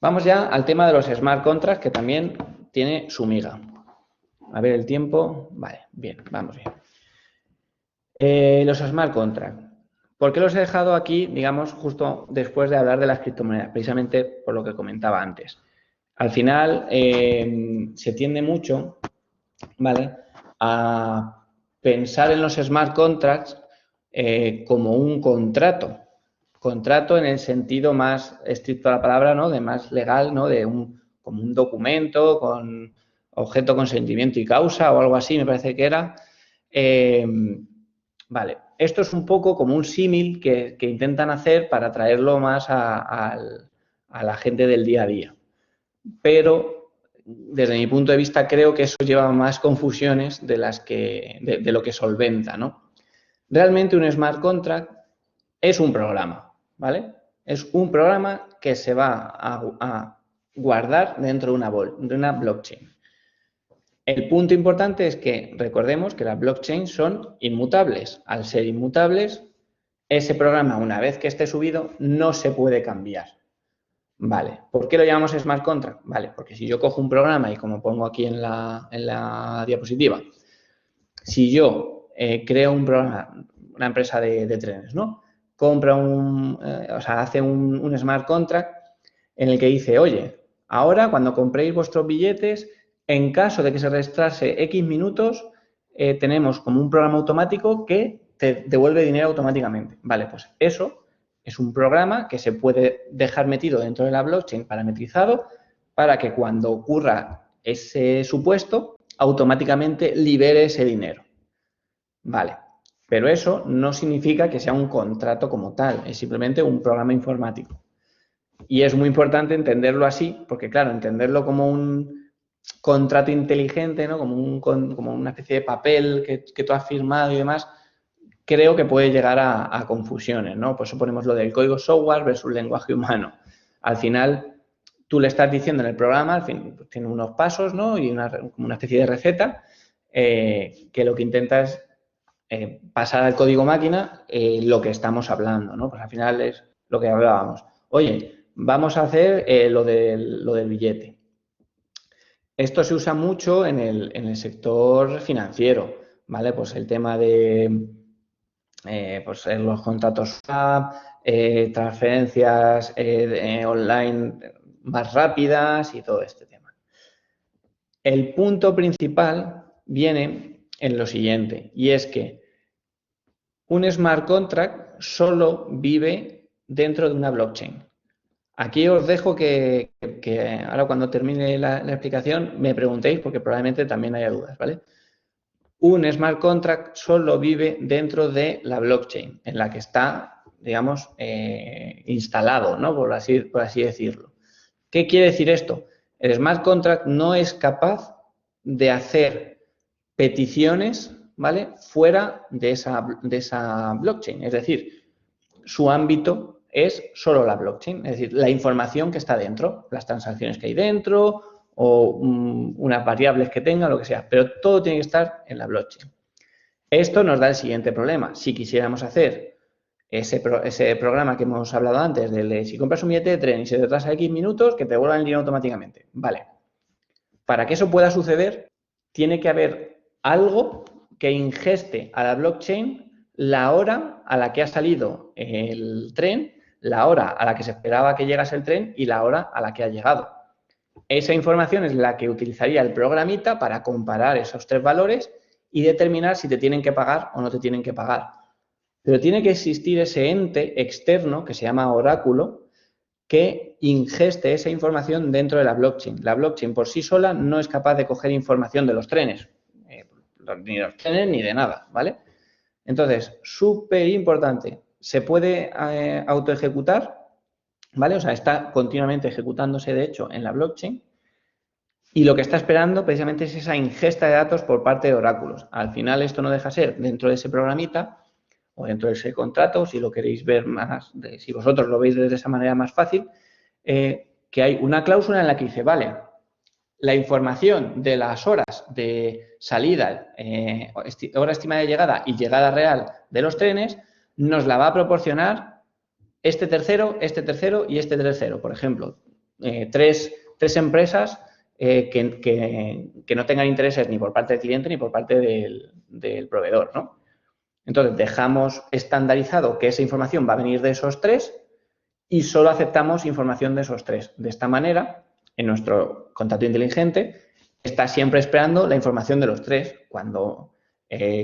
Vamos ya al tema de los smart contracts, que también tiene su miga. A ver el tiempo. Vale, bien, vamos bien. Los smart contracts. ¿Por qué los he dejado aquí, digamos, justo después de hablar de las criptomonedas? Precisamente por lo que comentaba antes. Al final, se tiende mucho, ¿vale?, a pensar en los smart contracts como un contrato. Contrato en el sentido más estricto de la palabra, ¿no?, de más legal, ¿no?, como un documento con objeto, consentimiento y causa o algo así, me parece que era. Vale, esto es un poco como un símil que intentan hacer para traerlo más a la gente del día a día. Pero, desde mi punto de vista, creo que eso lleva más confusiones de lo que solventa, ¿no? Realmente un smart contract es un programa, ¿vale? Es un programa que se va a guardar dentro de una blockchain. El punto importante es que recordemos que las blockchains son inmutables. Al ser inmutables, ese programa, una vez que esté subido, no se puede cambiar. Vale, ¿por qué lo llamamos smart contract? Vale, porque si yo cojo un programa y como pongo aquí en la diapositiva, si yo creo un programa, una empresa de trenes, ¿no?, compra hace un smart contract en el que dice, oye, ahora cuando compréis vuestros billetes, en caso de que se retrase X minutos, tenemos como un programa automático que te devuelve dinero automáticamente. Vale, pues eso es un programa que se puede dejar metido dentro de la blockchain parametrizado para que cuando ocurra ese supuesto, automáticamente libere ese dinero. Vale, pero eso no significa que sea un contrato como tal, es simplemente un programa informático. Y es muy importante entenderlo así, porque claro, entenderlo como un contrato inteligente, ¿no?, como una especie de papel que tú has firmado y demás, creo que puede llegar a confusiones, ¿no? Por eso ponemos lo del código software versus lenguaje humano. Al final, tú le estás diciendo en el programa, al fin, tiene unos pasos, ¿no?, y como una especie de receta, que lo que intenta es pasar al código máquina lo que estamos hablando, ¿no? Pues al final es lo que hablábamos. Oye, vamos a hacer lo del billete. Esto se usa mucho en el sector financiero, ¿vale? Pues el tema de pues los contratos swap, transferencias online más rápidas y todo este tema. El punto principal viene en lo siguiente, y es que un smart contract solo vive dentro de una blockchain. Aquí os dejo que ahora cuando termine la explicación me preguntéis porque probablemente también haya dudas, ¿vale? Un smart contract solo vive dentro de la blockchain en la que está, digamos, instalado, ¿no?, por así decirlo. ¿Qué quiere decir esto? El smart contract no es capaz de hacer peticiones, ¿vale?, fuera de esa blockchain. Es decir, su ámbito es solo la blockchain, es decir, la información que está dentro, las transacciones que hay dentro o unas variables que tenga, lo que sea, pero todo tiene que estar en la blockchain. Esto nos da el siguiente problema. Si quisiéramos hacer ese programa que hemos hablado antes, de si compras un billete de tren y se retrasa X minutos, que te devuelvan el dinero automáticamente. Vale. Para que eso pueda suceder, tiene que haber algo que ingeste a la blockchain la hora a la que ha salido el tren, la hora a la que se esperaba que llegase el tren y la hora a la que ha llegado. Esa información es la que utilizaría el programita para comparar esos tres valores y determinar si te tienen que pagar o no te tienen que pagar. Pero tiene que existir ese ente externo que se llama oráculo que ingeste esa información dentro de la blockchain. La blockchain por sí sola no es capaz de coger información de los trenes, ni de los trenes ni de nada, ¿vale? Entonces, súper importante, se puede autoejecutar, ¿vale? O sea, está continuamente ejecutándose, de hecho, en la blockchain y lo que está esperando precisamente es esa ingesta de datos por parte de oráculos. Al final, esto no deja de ser dentro de ese programita o dentro de ese contrato, si lo queréis ver más, si vosotros lo veis de esa manera más fácil, que hay una cláusula en la que dice, vale, la información de las horas de salida, hora estimada de llegada y llegada real de los trenes, nos la va a proporcionar este tercero y este tercero. Por ejemplo, tres empresas que no tengan intereses ni por parte del cliente ni por parte del proveedor, ¿no? Entonces, dejamos estandarizado que esa información va a venir de esos 3 y solo aceptamos información de esos 3. De esta manera, en nuestro contrato inteligente, está siempre esperando la información de los 3. Cuando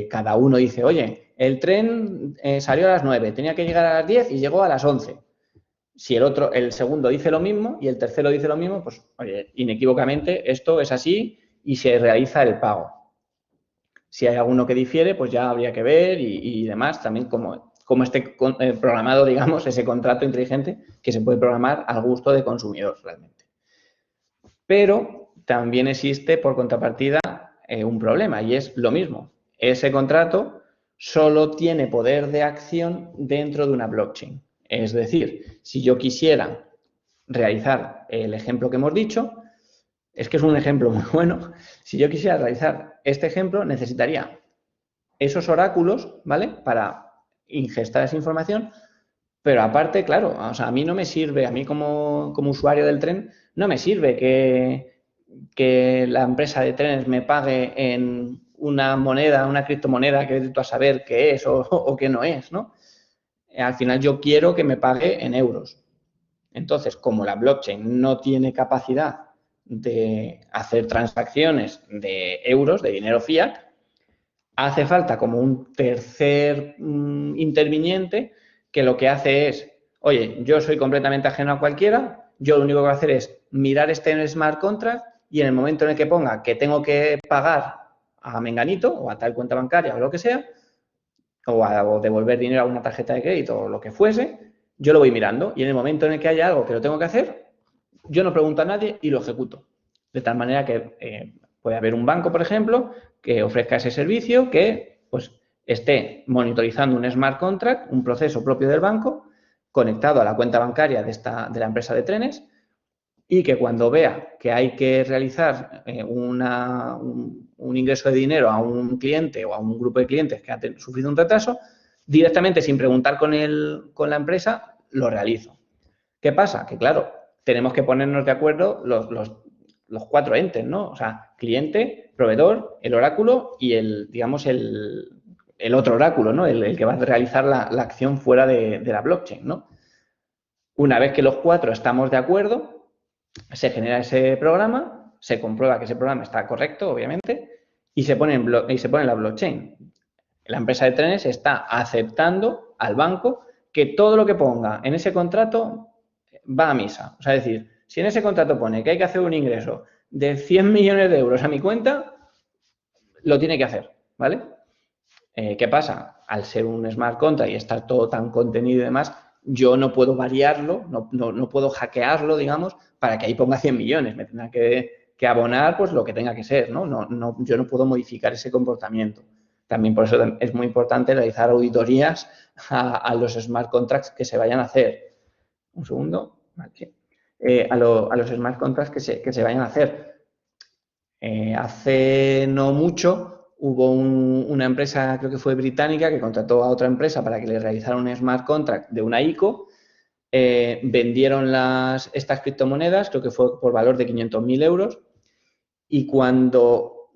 cada uno dice, oye, el tren salió a las 9, tenía que llegar a las 10 y llegó a las 11. Si el segundo dice lo mismo y el tercero dice lo mismo, pues, oye, inequívocamente esto es así y se realiza el pago. Si hay alguno que difiere, pues ya habría que ver y demás, también como esté programado, digamos, ese contrato inteligente que se puede programar al gusto del consumidor realmente. Pero también existe, por contrapartida, un problema y es lo mismo. Ese contrato solo tiene poder de acción dentro de una blockchain. Es decir, si yo quisiera realizar el ejemplo que hemos dicho, es que es un ejemplo muy bueno. Si yo quisiera realizar este ejemplo, necesitaría esos oráculos, ¿vale? Para ingestar esa información, pero aparte, claro, o sea, a mí no me sirve, a mí como usuario del tren, no me sirve que la empresa de trenes me pague en una moneda, una criptomoneda, que tú a saber qué es o qué no es, ¿no? Al final yo quiero que me pague en euros. Entonces, como la blockchain no tiene capacidad de hacer transacciones de euros, de dinero fiat, hace falta como un tercer interviniente que lo que hace es, oye, yo soy completamente ajeno a cualquiera, yo lo único que voy a hacer es mirar este smart contract y en el momento en el que ponga que tengo que pagar a Menganito o a tal cuenta bancaria o lo que sea, o devolver dinero a una tarjeta de crédito o lo que fuese, yo lo voy mirando y en el momento en el que haya algo que lo tengo que hacer, yo no pregunto a nadie y lo ejecuto. De tal manera que puede haber un banco, por ejemplo, que ofrezca ese servicio, que pues esté monitorizando un smart contract, un proceso propio del banco, conectado a la cuenta bancaria de la empresa de trenes, y que cuando vea que hay que realizar un ingreso de dinero a un cliente o a un grupo de clientes que ha sufrido un retraso, directamente, sin preguntar con la empresa, lo realizo. ¿Qué pasa? Que, claro, tenemos que ponernos de acuerdo los 4 entes, ¿no? O sea, cliente, proveedor, el oráculo y digamos, el otro oráculo, ¿no? El que va a realizar la acción fuera de la blockchain, ¿no? Una vez que los 4 estamos de acuerdo, se genera ese programa, se comprueba que ese programa está correcto, obviamente, y se pone en la blockchain. La empresa de trenes está aceptando al banco que todo lo que ponga en ese contrato va a misa. O sea, es decir, si en ese contrato pone que hay que hacer un ingreso de 100 millones de euros a mi cuenta, lo tiene que hacer, ¿vale? ¿Qué pasa? Al ser un smart contract y estar todo tan contenido y demás, yo no puedo variarlo, no puedo hackearlo, digamos, para que ahí ponga 100 millones. Me tendrá que abonar pues lo que tenga que ser, ¿no? Yo no puedo modificar ese comportamiento. También por eso es muy importante realizar auditorías a los smart contracts que se vayan a hacer. Un segundo. Vale. A los smart contracts que se vayan a hacer. Hace no mucho hubo una empresa, creo que fue británica, que contrató a otra empresa para que le realizara un smart contract de una ICO. Vendieron estas criptomonedas, creo que fue por valor de 500.000 euros, y cuando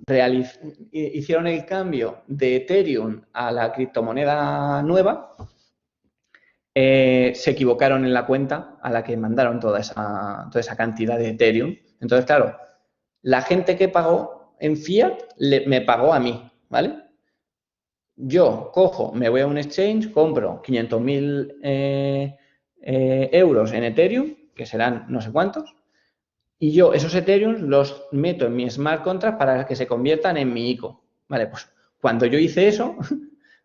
hicieron el cambio de Ethereum a la criptomoneda nueva, se equivocaron en la cuenta a la que mandaron toda esa cantidad de Ethereum. Entonces, claro, la gente que pagó en fiat me pagó a mí, ¿vale? Yo cojo, me voy a un exchange, compro 500.000 euros en Ethereum, que serán no sé cuántos, y yo esos Ethereum los meto en mi smart contract para que se conviertan en mi ICO. Vale, pues cuando yo hice eso,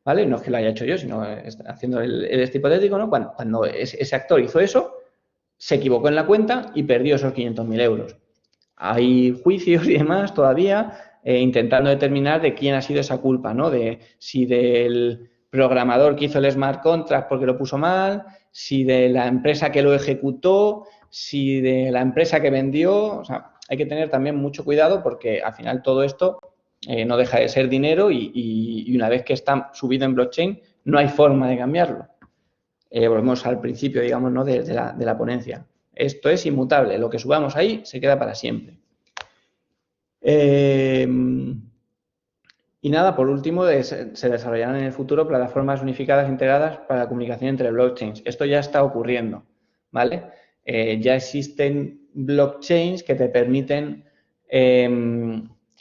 ¿vale? No es que lo haya hecho yo, sino haciendo el hipotético, ¿no? Cuando ese actor hizo eso, se equivocó en la cuenta y perdió esos 500.000 euros. Hay juicios y demás todavía intentando determinar de quién ha sido esa culpa, ¿no? De si del programador que hizo el smart contract porque lo puso mal, si de la empresa que lo ejecutó, si de la empresa que vendió. O sea, hay que tener también mucho cuidado porque al final todo esto no deja de ser dinero y una vez que está subido en blockchain no hay forma de cambiarlo. Volvemos al principio, digamos, ¿no? de la ponencia. Esto es inmutable. Lo que subamos ahí se queda para siempre. Y nada, por último, se desarrollarán en el futuro plataformas unificadas integradas para la comunicación entre blockchains. Esto ya está ocurriendo, ¿vale? Ya existen blockchains que te permiten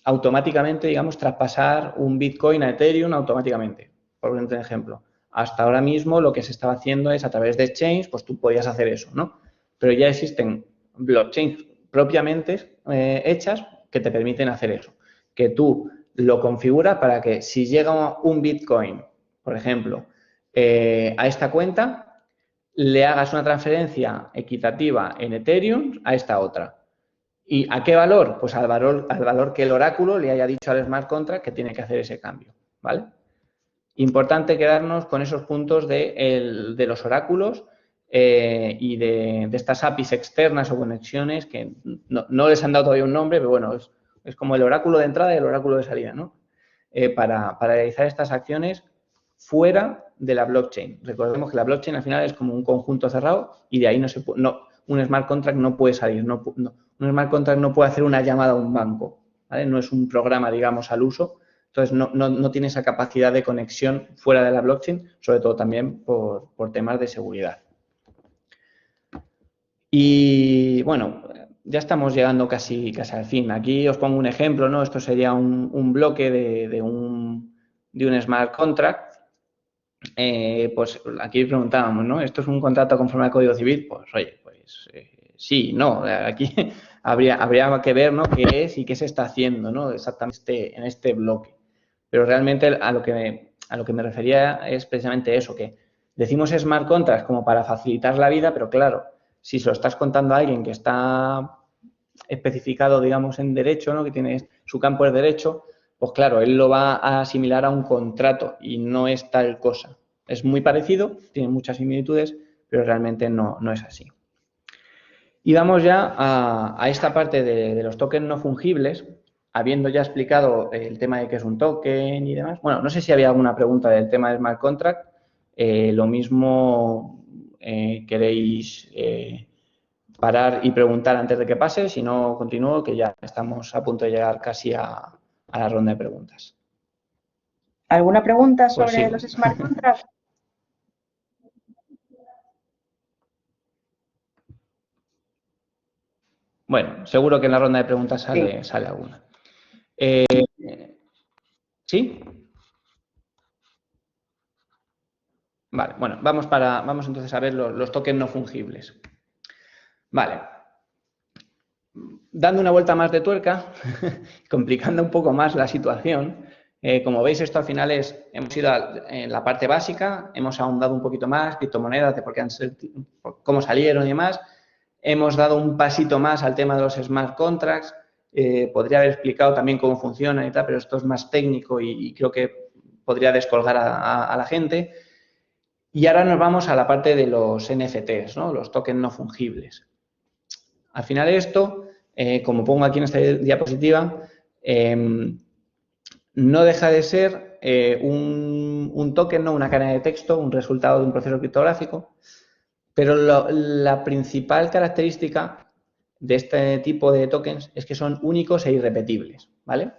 automáticamente, digamos, traspasar un Bitcoin a Ethereum automáticamente, por ejemplo. Hasta ahora mismo lo que se estaba haciendo es a través de exchange, pues tú podías hacer eso, ¿no? Pero ya existen blockchains propiamente hechas que te permiten hacer eso. Que tú lo configuras para que si llega un Bitcoin, por ejemplo, a esta cuenta, le hagas una transferencia equitativa en Ethereum a esta otra. ¿Y a qué valor? Pues al valor que el oráculo le haya dicho al smart contract que tiene que hacer ese cambio, ¿vale? Importante quedarnos con esos puntos de los oráculos y de estas APIs externas o conexiones que no les han dado todavía un nombre, pero bueno, es como el oráculo de entrada y el oráculo de salida, ¿no? Para realizar estas acciones fuera de la blockchain. Recordemos que la blockchain al final es como un conjunto cerrado y de ahí un smart contract no puede salir. Un smart contract no puede hacer una llamada a un banco, ¿vale? No es un programa, digamos, al uso. Entonces, no tiene esa capacidad de conexión fuera de la blockchain, sobre todo también por temas de seguridad. Y, bueno, ya estamos llegando casi al fin. Aquí os pongo un ejemplo, ¿no? Esto sería un bloque de un smart contract. Pues aquí preguntábamos, ¿no? ¿Esto es un contrato conforme al Código Civil? Pues, oye, pues sí, no. Aquí habría que ver, ¿no? Qué es y qué se está haciendo, ¿no? Exactamente en este bloque. Pero realmente a lo que me refería es precisamente eso, que decimos smart contracts como para facilitar la vida, pero claro, si se lo estás contando a alguien que está especificado, digamos, en derecho, ¿no? Que tiene su campo de derecho, pues claro, él lo va a asimilar a un contrato y no es tal cosa. Es muy parecido, tiene muchas similitudes, pero realmente no es así. Y vamos ya a esta parte de los tokens no fungibles, habiendo ya explicado el tema de qué es un token y demás. Bueno, no sé si había alguna pregunta del tema del smart contract. Lo mismo queréis parar y preguntar antes de que pase, si no continúo, que ya estamos a punto de llegar casi a la ronda de preguntas. ¿Alguna pregunta Pues sobre sí. los smart contracts? Bueno, seguro que en la ronda de preguntas sale alguna. ¿Sí? Vale, bueno, vamos entonces a ver los tokens no fungibles. Vale. Dando una vuelta más de tuerca, complicando un poco más la situación, como veis, esto al final hemos ido en la parte básica, hemos ahondado un poquito más, criptomonedas, de cómo salieron y demás. Hemos dado un pasito más al tema de los smart contracts. Podría haber explicado también cómo funcionan y tal, pero esto es más técnico y creo que podría descolgar a la gente. Y ahora nos vamos a la parte de los NFTs, ¿no? Los tokens no fungibles. Al final esto, como pongo aquí en esta diapositiva, no deja de ser un token, ¿no? Una cadena de texto, un resultado de un proceso criptográfico, pero la principal característica de este tipo de tokens es que son únicos e irrepetibles, ¿vale?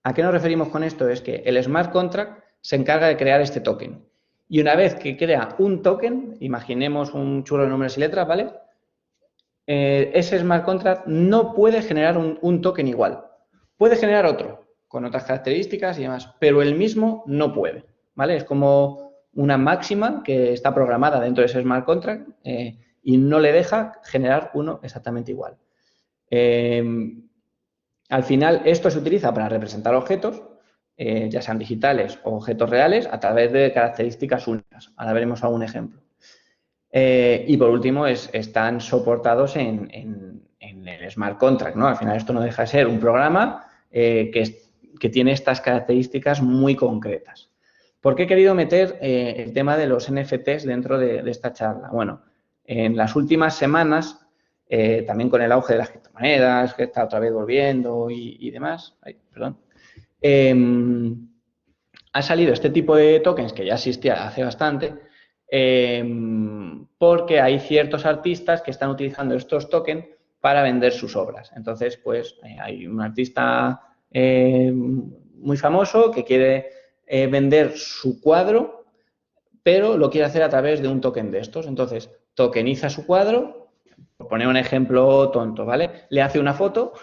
¿A qué nos referimos con esto? Es que el smart contract se encarga de crear este token. Y una vez que crea un token, imaginemos un churro de números y letras, ¿vale? Ese smart contract no puede generar un token igual. Puede generar otro, con otras características y demás, pero el mismo no puede, ¿vale? Es como una máxima que está programada dentro de ese smart contract y no le deja generar uno exactamente igual. Al final, esto se utiliza para representar objetos, ya sean digitales o objetos reales, a través de características únicas. Ahora veremos algún ejemplo. Y por último, están soportados en el smart contract, ¿no? Al final, esto no deja de ser un programa que tiene estas características muy concretas. ¿Por qué he querido meter el tema de los NFTs dentro de esta charla? Bueno, en las últimas semanas, también con el auge de las criptomonedas, que está otra vez volviendo y demás, ha salido este tipo de tokens que ya existía hace bastante, porque hay ciertos artistas que están utilizando estos tokens para vender sus obras. Entonces, pues, hay un artista muy famoso que quiere vender su cuadro, pero lo quiere hacer a través de un token de estos. Entonces, tokeniza su cuadro, por poner un ejemplo tonto, ¿vale? Le hace una foto,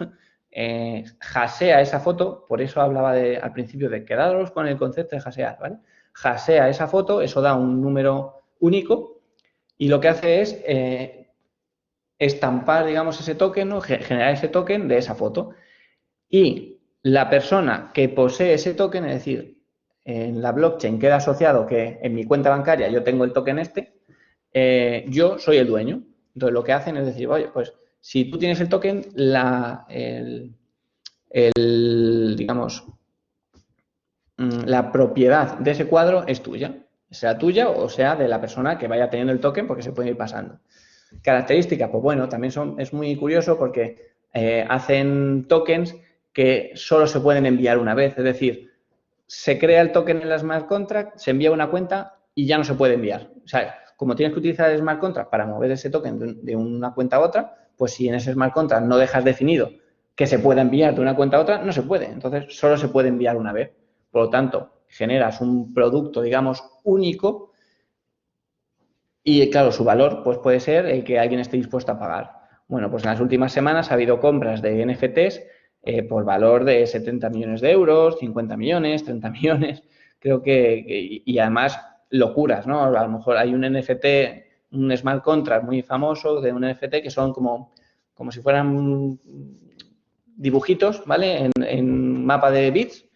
hasea esa foto, por eso hablaba al principio de quedaros con el concepto de hasear, ¿vale? Hasea esa foto, eso da un número único y lo que hace es estampar, digamos, ese token, ¿no? Generar ese token de esa foto. Y la persona que posee ese token, es decir, en la blockchain queda asociado que en mi cuenta bancaria yo tengo el token yo soy el dueño. Entonces, lo que hacen es decir, oye, pues si tú tienes el token, digamos, la propiedad de ese cuadro es tuya. Sea tuya o sea de la persona que vaya teniendo el token porque se puede ir pasando. Características, pues bueno, también es muy curioso porque hacen tokens que solo se pueden enviar una vez. Es decir, se crea el token en la smart contract, se envía una cuenta y ya no se puede enviar. O sea, como tienes que utilizar el smart contract para mover ese token de una cuenta a otra, pues si en ese smart contract no dejas definido que se pueda enviar de una cuenta a otra, no se puede. Entonces, solo se puede enviar una vez. Por lo tanto, generas un producto, digamos, único y, claro, su valor pues puede ser el que alguien esté dispuesto a pagar. Bueno, pues en las últimas semanas ha habido compras de NFTs por valor de 70 millones de euros, 50 millones, 30 millones, creo que, y además locuras, ¿no? A lo mejor hay un NFT, un smart contract muy famoso de un NFT que son como si fueran dibujitos, ¿vale? En mapa de bits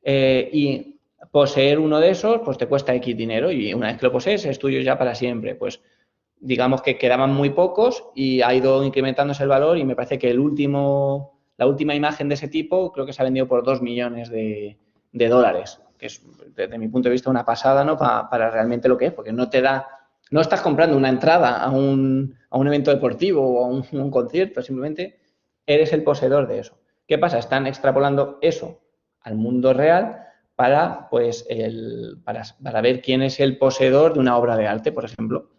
y poseer uno de esos, pues te cuesta X dinero y una vez que lo posees es tuyo ya para siempre. Pues digamos que quedaban muy pocos y ha ido incrementándose el valor y me parece que la última imagen de ese tipo creo que se ha vendido por 2 millones de dólares, que es desde mi punto de vista una pasada, ¿no? Para realmente lo que es, porque no estás comprando una entrada a un evento deportivo o a un concierto, simplemente eres el poseedor de eso. ¿Qué pasa? Están extrapolando eso al mundo real para ver quién es el poseedor de una obra de arte, por ejemplo.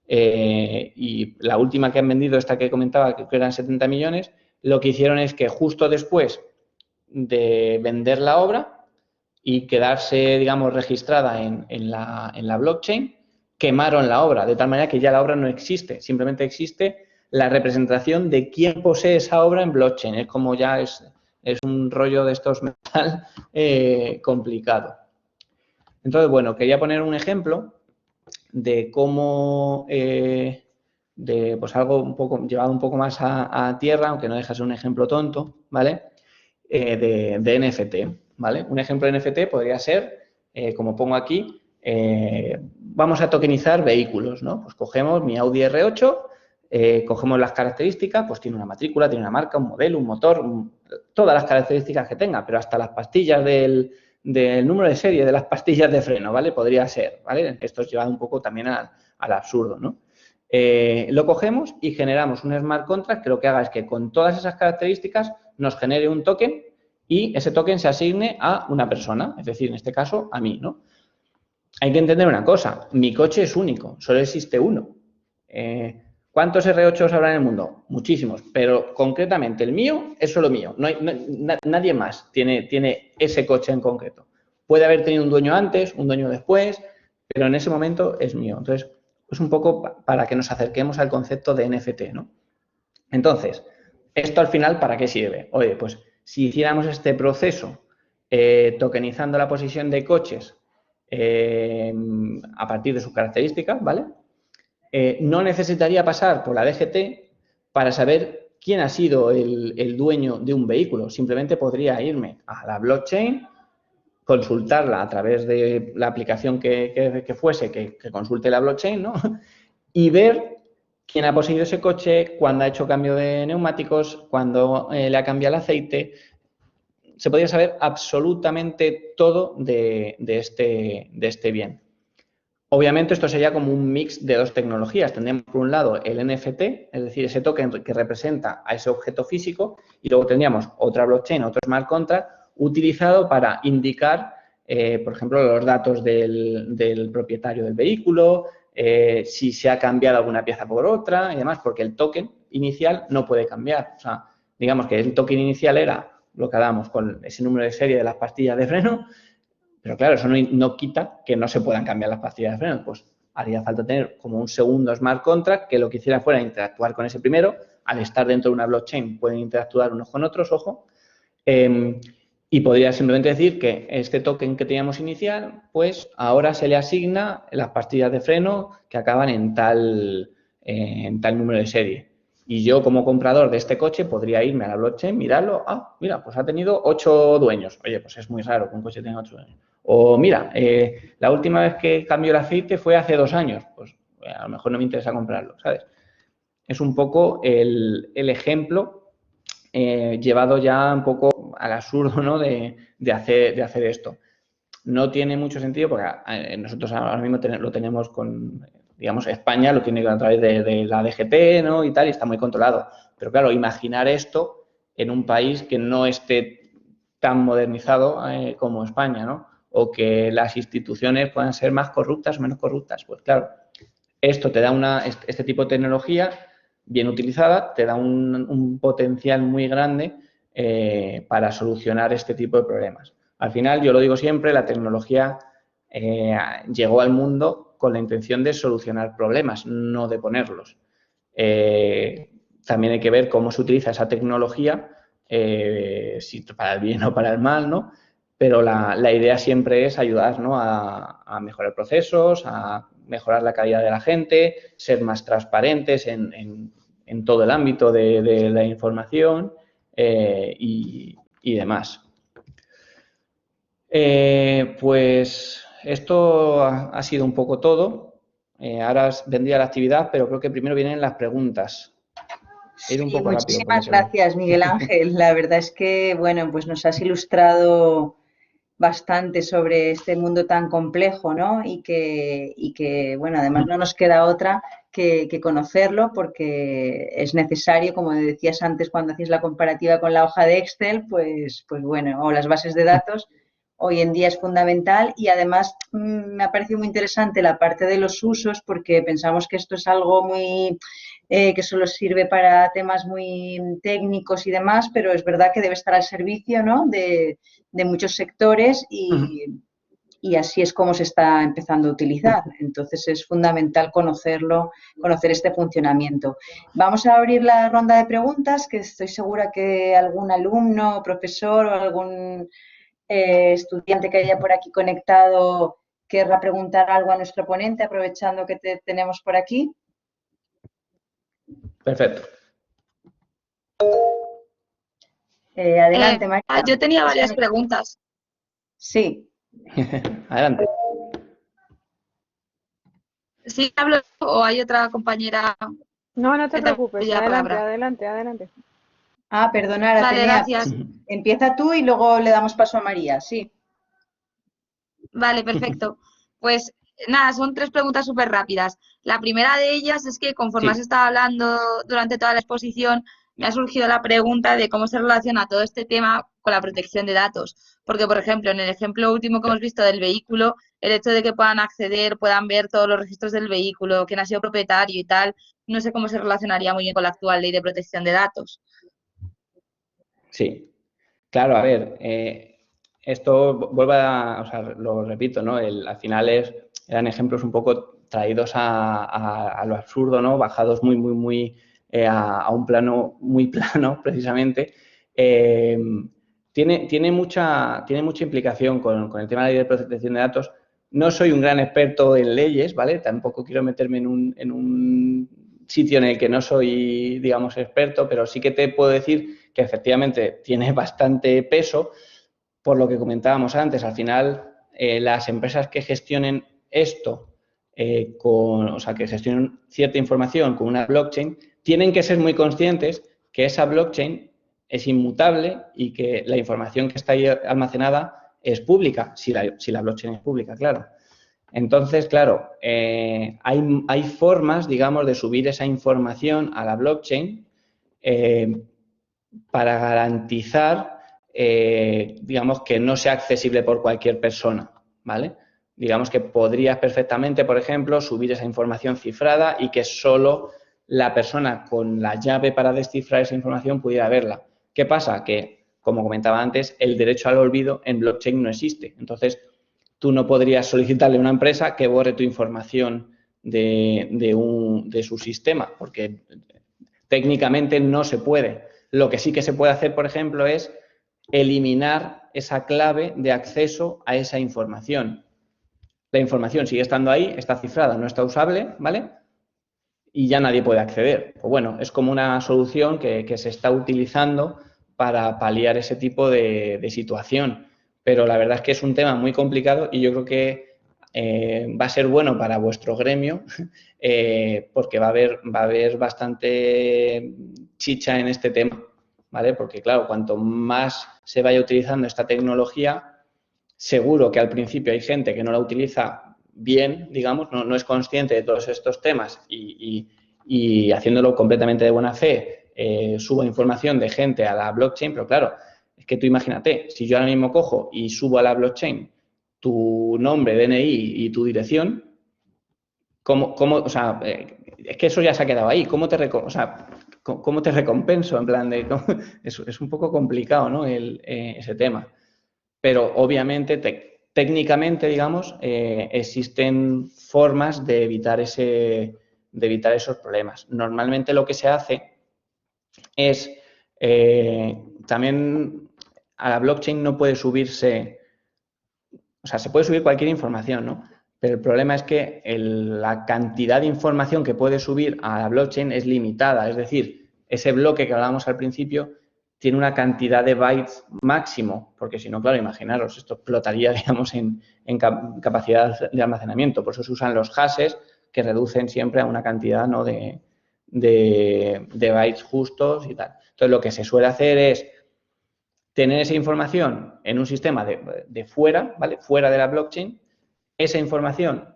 Y la última que han vendido, esta que comentaba, que eran 70 millones, lo que hicieron es que justo después de vender la obra y quedarse, digamos, registrada en la blockchain, quemaron la obra, de tal manera que ya la obra no existe, simplemente existe la representación de quién posee esa obra en blockchain. Es como ya es un rollo de estos mental complicado. Entonces, bueno, quería poner un ejemplo de cómo, pues algo llevado un poco más a tierra, aunque no deja de ser un ejemplo tonto, ¿vale? De NFT, ¿vale? Un ejemplo de NFT podría ser, como pongo aquí, vamos a tokenizar vehículos, ¿no? Pues cogemos mi Audi R8, cogemos las características, pues tiene una matrícula, tiene una marca, un modelo, un motor, todas las características que tenga, pero hasta las pastillas del número de serie de las pastillas de freno, ¿vale? Podría ser, ¿vale? Esto es llevado un poco también al absurdo, ¿no? Lo cogemos y generamos un smart contract que lo que haga es que con todas esas características nos genere un token y ese token se asigne a una persona, es decir, en este caso, a mí, ¿no? Hay que entender una cosa, mi coche es único, solo existe uno. ¿Cuántos R8s habrá en el mundo? Muchísimos, pero concretamente el mío es solo mío. Nadie más tiene ese coche en concreto. Puede haber tenido un dueño antes, un dueño después, pero en ese momento es mío. Entonces, es un poco para que nos acerquemos al concepto de NFT, ¿no? Entonces, ¿esto al final para qué sirve? Oye, pues si hiciéramos este proceso tokenizando la posición de coches a partir de sus características, ¿vale? No necesitaría pasar por la DGT para saber quién ha sido el dueño de un vehículo. Simplemente podría irme a la blockchain, consultarla a través de la aplicación que fuese, que consulte la blockchain, ¿no? Y ver quién ha poseído ese coche, cuándo ha hecho cambio de neumáticos, cuándo le ha cambiado el aceite. Se podría saber absolutamente todo de este bien. Obviamente esto sería como un mix de dos tecnologías. Tendríamos por un lado el NFT, es decir, ese token que representa a ese objeto físico, y luego tendríamos otra blockchain, otro smart contract, utilizado para indicar, por ejemplo, los datos del propietario del vehículo, si se ha cambiado alguna pieza por otra y demás, porque el token inicial no puede cambiar. O sea, digamos que el token inicial era lo que hagamos con ese número de serie de las pastillas de freno, pero claro, eso no quita que no se puedan cambiar las pastillas de freno. Pues haría falta tener como un segundo smart contract que lo que hiciera fuera interactuar con ese primero. Al estar dentro de una blockchain pueden interactuar unos con otros, ojo. Y podría simplemente decir que este token que teníamos inicial, pues ahora se le asigna las pastillas de freno que acaban en tal número de serie. Y yo, como comprador de este coche, podría irme a la blockchain, mirarlo. Ah, mira, pues ha tenido 8 dueños. Oye, pues es muy raro que un coche tenga 8 dueños. O mira, la última vez que cambió el aceite fue hace 2 años. Pues a lo mejor no me interesa comprarlo, ¿sabes? Es un poco el ejemplo llevado ya un poco al absurdo, ¿no? de hacer esto. No tiene mucho sentido porque nosotros ahora mismo lo tenemos con, digamos, España lo tiene a través de la DGT, ¿no? Y tal, y está muy controlado. Pero claro, imaginar esto en un país que no esté tan modernizado como España, ¿no? O que las instituciones puedan ser más corruptas o menos corruptas. Pues claro, esto te da este tipo de tecnología bien utilizada, te da un potencial muy grande para solucionar este tipo de problemas. Al final, yo lo digo siempre, la tecnología llegó al mundo con la intención de solucionar problemas, no de ponerlos. También hay que ver cómo se utiliza esa tecnología, si para el bien o para el mal, ¿no? Pero la idea siempre es ayudar, ¿no? a mejorar procesos, a mejorar la calidad de la gente, ser más transparentes en todo el ámbito de la información y demás. Pues esto ha sido un poco todo. Ahora vendría la actividad, pero creo que primero vienen las preguntas. Sí, un poco muchísimas gracias, Miguel Ángel. La verdad es que, bueno, pues nos has ilustrado bastante sobre este mundo tan complejo, ¿no? Y que, bueno, además no nos queda otra que conocerlo porque es necesario, como decías antes cuando hacías la comparativa con la hoja de Excel, pues bueno, o las bases de datos, hoy en día es fundamental y además me ha parecido muy interesante la parte de los usos porque pensamos que esto es algo muy... que solo sirve para temas muy técnicos y demás, pero es verdad que debe estar al servicio, ¿no? de muchos sectores y así es como se está empezando a utilizar. Entonces es fundamental conocerlo, conocer este funcionamiento. Vamos a abrir la ronda de preguntas, que estoy segura que algún alumno, profesor o algún estudiante que haya por aquí conectado querrá preguntar algo a nuestro ponente, aprovechando que te tenemos por aquí. Perfecto. Adelante, María. Yo tenía varias preguntas. Sí. Adelante. ¿Sí hablo o hay otra compañera? No te preocupes. Adelante. Ah, perdona, vale, gracias. Empieza tú y luego le damos paso a María, sí. Vale, perfecto. Pues nada, son 3 preguntas súper rápidas. La primera de ellas es que conforme has estado hablando durante toda la exposición, me ha surgido la pregunta de cómo se relaciona todo este tema con la protección de datos. Porque, por ejemplo, en el ejemplo último que hemos visto del vehículo, el hecho de que puedan acceder, puedan ver todos los registros del vehículo, quién ha sido propietario y tal, no sé cómo se relacionaría muy bien con la actual ley de protección de datos. Sí, claro, a ver, esto o sea, lo repito, ¿no? Al final eran ejemplos un poco traídos a lo absurdo, ¿no? Bajados muy a un plano muy plano, precisamente. Tiene mucha implicación con el tema de la ley de protección de datos. No soy un gran experto en leyes, ¿vale? Tampoco quiero meterme en un sitio en el que no soy, digamos, experto, pero sí que te puedo decir que efectivamente tiene bastante peso por lo que comentábamos antes. Al final, las empresas que gestionen esto, o sea, que gestionen cierta información con una blockchain, tienen que ser muy conscientes que esa blockchain es inmutable y que la información que está ahí almacenada es pública, si la blockchain es pública, claro. Entonces, claro, hay formas, digamos, de subir esa información a la blockchain para garantizar, digamos, que no sea accesible por cualquier persona, ¿vale? Digamos que podrías perfectamente, por ejemplo, subir esa información cifrada y que solo la persona con la llave para descifrar esa información pudiera verla. ¿Qué pasa? Que como comentaba antes, el derecho al olvido en blockchain no existe. Entonces, tú no podrías solicitarle a una empresa que borre tu información de su sistema, porque técnicamente no se puede. Lo que sí que se puede hacer, por ejemplo, es eliminar esa clave de acceso a esa información. La información sigue estando ahí, está cifrada, no está usable, ¿vale? Y ya nadie puede acceder. Pues bueno, es como una solución que se está utilizando para paliar ese tipo de situación. Pero la verdad es que es un tema muy complicado y yo creo que va a ser bueno para vuestro gremio porque va a haber bastante chicha en este tema, ¿vale? Porque, claro, cuanto más se vaya utilizando esta tecnología, seguro que al principio hay gente que no la utiliza bien, digamos, no es consciente de todos estos temas y haciéndolo completamente de buena fe, subo información de gente a la blockchain, pero claro, es que tú imagínate, si yo ahora mismo cojo y subo a la blockchain tu nombre, DNI y tu dirección, o sea, es que eso ya se ha quedado ahí, ¿cómo te recompenso? En plan de, es un poco complicado, ¿no? Ese tema. Pero obviamente, técnicamente, digamos, existen formas de evitar esos problemas. Normalmente lo que se hace es, también a la blockchain no puede subirse, o sea, se puede subir cualquier información, ¿no? Pero el problema es que la cantidad de información que puede subir a la blockchain es limitada. Es decir, ese bloque que hablábamos al principio tiene una cantidad de bytes máximo, porque si no, claro, imaginaros, esto explotaría, digamos, en capacidad de almacenamiento. Por eso se usan los hashes, que reducen siempre a una cantidad, ¿no?, de bytes justos y tal. Entonces, lo que se suele hacer es tener esa información en un sistema de fuera, ¿vale?, fuera de la blockchain. Esa información,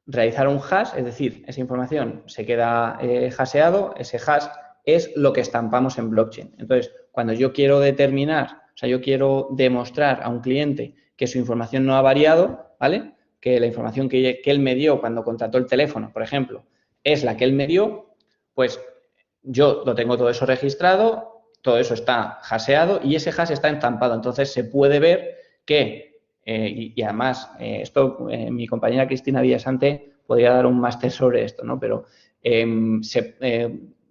realizar un hash, es decir, esa información se queda hasheado, ese hash es lo que estampamos en blockchain. Entonces, cuando yo quiero determinar, o sea, yo quiero demostrar a un cliente que su información no ha variado, ¿vale?, que la información que él me dio cuando contrató el teléfono, por ejemplo, es la que él me dio, pues yo lo tengo todo eso registrado, todo eso está hasheado y ese hash está estampado. Entonces, se puede ver que, y además, mi compañera Cristina Villasante podría dar un máster sobre esto, ¿no? Pero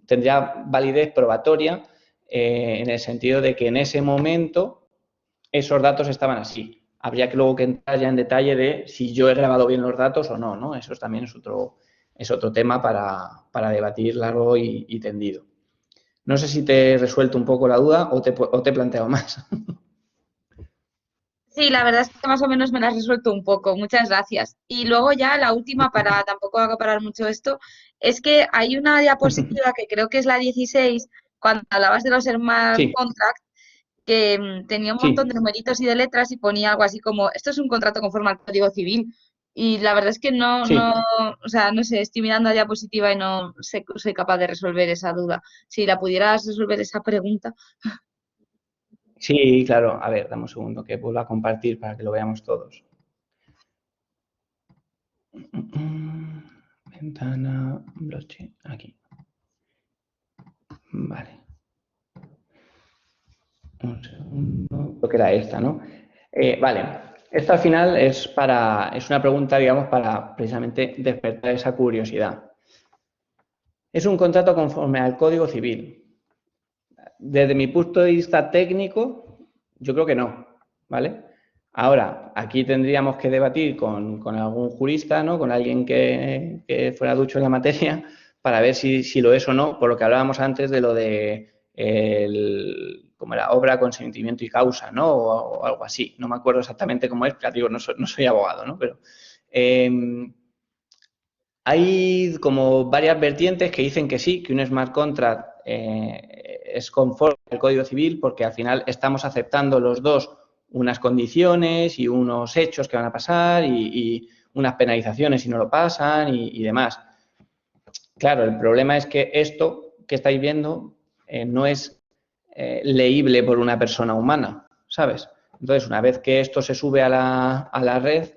tendría validez probatoria en el sentido de que en ese momento esos datos estaban así. Habría que luego que entrar ya en detalle de si yo he grabado bien los datos o no, ¿no? Eso también es otro tema para debatir largo y tendido. No sé si te he resuelto un poco la duda o te he planteado más. Sí, la verdad es que más o menos me la has resuelto un poco. Muchas gracias. Y luego ya la última, para tampoco acaparar mucho esto, es que hay una diapositiva que creo que es la 16, cuando hablabas de los smart Sí. contracts, que tenía un montón de numeritos y de letras y ponía algo así como, esto es un contrato conforme al Código Civil. Y la verdad es que Sí. o sea, no sé, estoy mirando la diapositiva y no soy capaz de resolver esa duda. Si la pudieras resolver esa pregunta. Sí, claro. A ver, dame un segundo que vuelva a compartir para que lo veamos todos. Ventana, blockchain, aquí. Vale. Un segundo. Creo que era esta, ¿no? Vale. Esto al final es una pregunta, digamos, para precisamente despertar esa curiosidad. ¿Es un contrato conforme al Código Civil? Desde mi punto de vista técnico, yo creo que no, ¿vale? Ahora, aquí tendríamos que debatir con algún jurista, ¿no?, con alguien que fuera ducho en la materia, para ver si lo es o no, por lo que hablábamos antes de lo de como era, obra, consentimiento y causa, ¿no?, o algo así. No me acuerdo exactamente cómo es, porque digo, no soy abogado, ¿no? Pero hay como varias vertientes que dicen que sí, que un smart contract es conforme al Código Civil porque al final estamos aceptando los dos unas condiciones y unos hechos que van a pasar y unas penalizaciones si no lo pasan y demás. Claro, el problema es que esto que estáis viendo no es leíble por una persona humana, ¿sabes? Entonces, una vez que esto se sube a la red,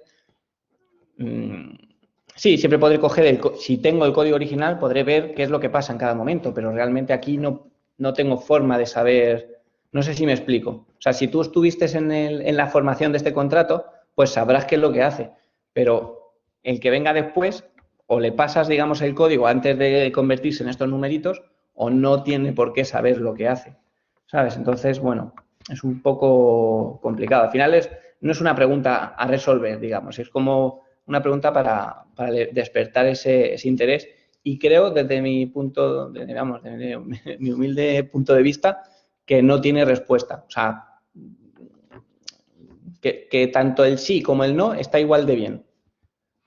sí, siempre podré coger, si tengo el código original, podré ver qué es lo que pasa en cada momento, pero realmente aquí no tengo forma de saber No sé si me explico. O sea, si tú estuviste en la formación de este contrato, pues sabrás qué es lo que hace. Pero el que venga después, o le pasas, digamos, el código antes de convertirse en estos numeritos, o no tiene por qué saber lo que hace, ¿sabes? Entonces, bueno, es un poco complicado. Al final no es una pregunta a resolver, digamos, es como una pregunta para despertar ese interés. Y creo, desde mi punto, digamos, desde mi humilde punto de vista, que no tiene respuesta. O sea, que tanto el sí como el no está igual de bien.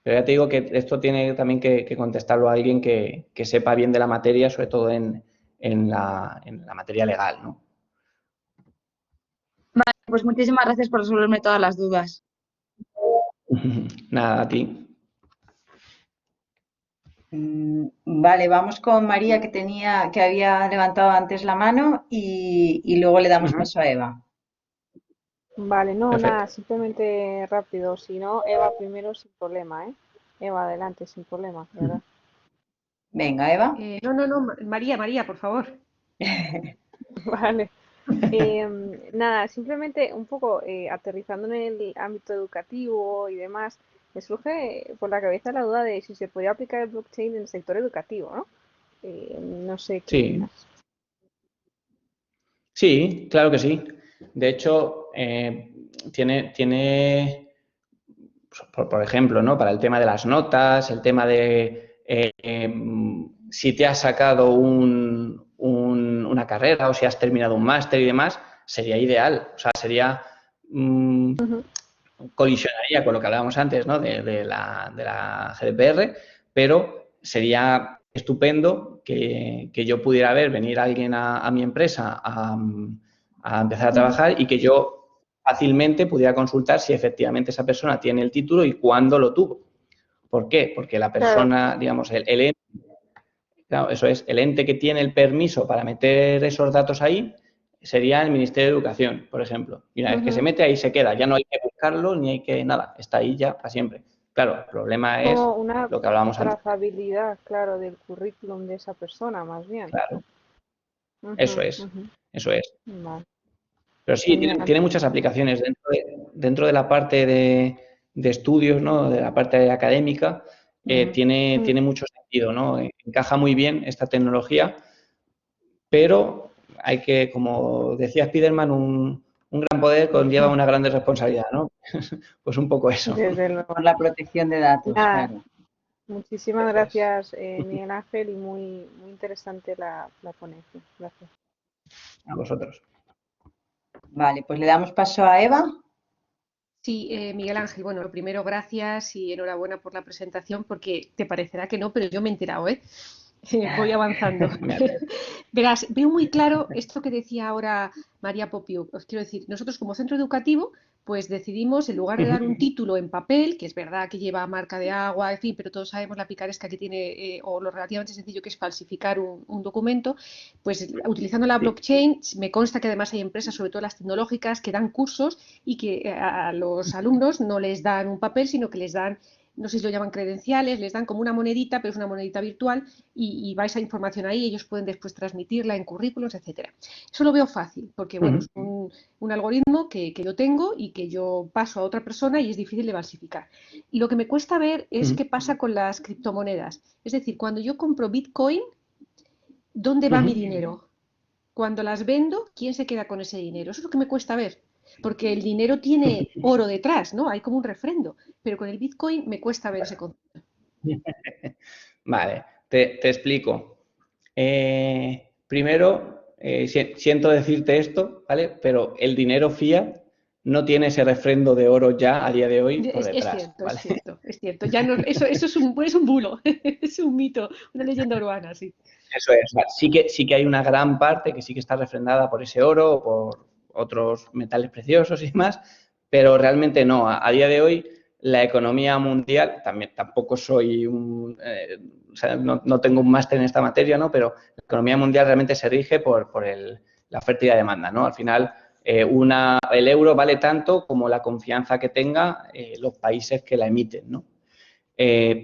Pero ya te digo que esto tiene también que contestarlo a alguien que sepa bien de la materia, sobre todo en la materia legal, ¿no? Vale, pues muchísimas gracias por resolverme todas las dudas. Nada, a ti. Vale, vamos con María, que había levantado antes la mano, y luego le damos paso a Eva. Vale, no, Perfecto. nada, simplemente rápido. Si no, Eva primero sin problema, ¿eh? Eva, adelante, sin problema, de verdad. Venga, Eva. No, María, por favor. Vale. Nada, simplemente un poco aterrizando en el ámbito educativo y demás, me surge por la cabeza la duda de si se podría aplicar el blockchain en el sector educativo, ¿no? No sé qué Sí. opinas. Sí, claro que sí. De hecho, tiene por ejemplo, ¿no? Para el tema de las notas, el tema de si te has sacado una carrera o si has terminado un máster y demás, sería ideal. O sea, sería colisionaría con lo que hablábamos antes, ¿no? de la GDPR, pero sería estupendo que yo pudiera venir alguien a mi empresa a empezar a trabajar y que yo fácilmente pudiera consultar si efectivamente esa persona tiene el título y cuándo lo tuvo. ¿Por qué? Porque la persona, digamos, el ente, claro, eso es, el ente que tiene el permiso para meter esos datos ahí sería el Ministerio de Educación, por ejemplo. Y una vez que se mete, ahí se queda. Ya no hay que buscarlo ni hay que nada. Está ahí ya para siempre. Claro, el problema es Como una lo que hablábamos antes. trazabilidad, claro, del currículum de esa persona, más bien. Claro, Ujú, eso es. ujú. Eso es. Vale, Pero sí, genial. tiene muchas aplicaciones dentro de la parte de estudios, ¿no? De la parte académica, tiene mucho sentido, ¿no? Encaja muy bien esta tecnología, pero hay que, como decía Spiderman, un gran poder conlleva una grande responsabilidad, ¿no? Pues un poco eso. Desde luego. Por la protección de datos, Nada, claro. muchísimas gracias, Miguel Ángel, y muy, muy interesante la ponencia. Gracias. A vosotros. Vale, pues le damos paso a Eva. Sí, Miguel Ángel, bueno, lo primero, gracias y enhorabuena por la presentación, porque te parecerá que no, pero yo me he enterado, ¿eh? Voy avanzando. Verás, veo muy claro esto que decía ahora María Popiu. Os quiero decir, nosotros como centro educativo, pues decidimos, en lugar de dar un título en papel, que es verdad que lleva marca de agua, en fin, pero todos sabemos la picaresca que tiene, o lo relativamente sencillo que es falsificar un documento, pues utilizando la blockchain, me consta que además hay empresas, sobre todo las tecnológicas, que dan cursos y que a los alumnos no les dan un papel, sino que les dan, no sé si lo llaman credenciales, les dan como una monedita, pero es una monedita virtual y va esa información ahí, ellos pueden después transmitirla en currículos, etcétera. Eso lo veo fácil, porque bueno, es un algoritmo que yo tengo y que yo paso a otra persona y es difícil de falsificar. Y lo que me cuesta ver es qué pasa con las criptomonedas. Es decir, cuando yo compro Bitcoin, ¿dónde va mi dinero? Cuando las vendo, ¿quién se queda con ese dinero? Eso es lo que me cuesta ver, porque el dinero tiene oro detrás, ¿no? Hay como un refrendo, pero con el Bitcoin me cuesta ver ese concepto. Vale, te explico. Primero, siento decirte esto, ¿vale? Pero el dinero fiat no tiene ese refrendo de oro ya a día de hoy por detrás, ¿vale? Es cierto. Ya no, eso es un bulo, es un mito, una leyenda urbana, sí. Eso es. O sea, sí que hay una gran parte que sí que está refrendada por ese oro o por otros metales preciosos y demás, pero realmente no. A día de hoy, la economía mundial, tampoco soy o sea, no tengo un máster en esta materia, ¿no? Pero la economía mundial realmente se rige por la oferta y la demanda, ¿no? Al final, el euro vale tanto como la confianza que tenga los países que la emiten, ¿no?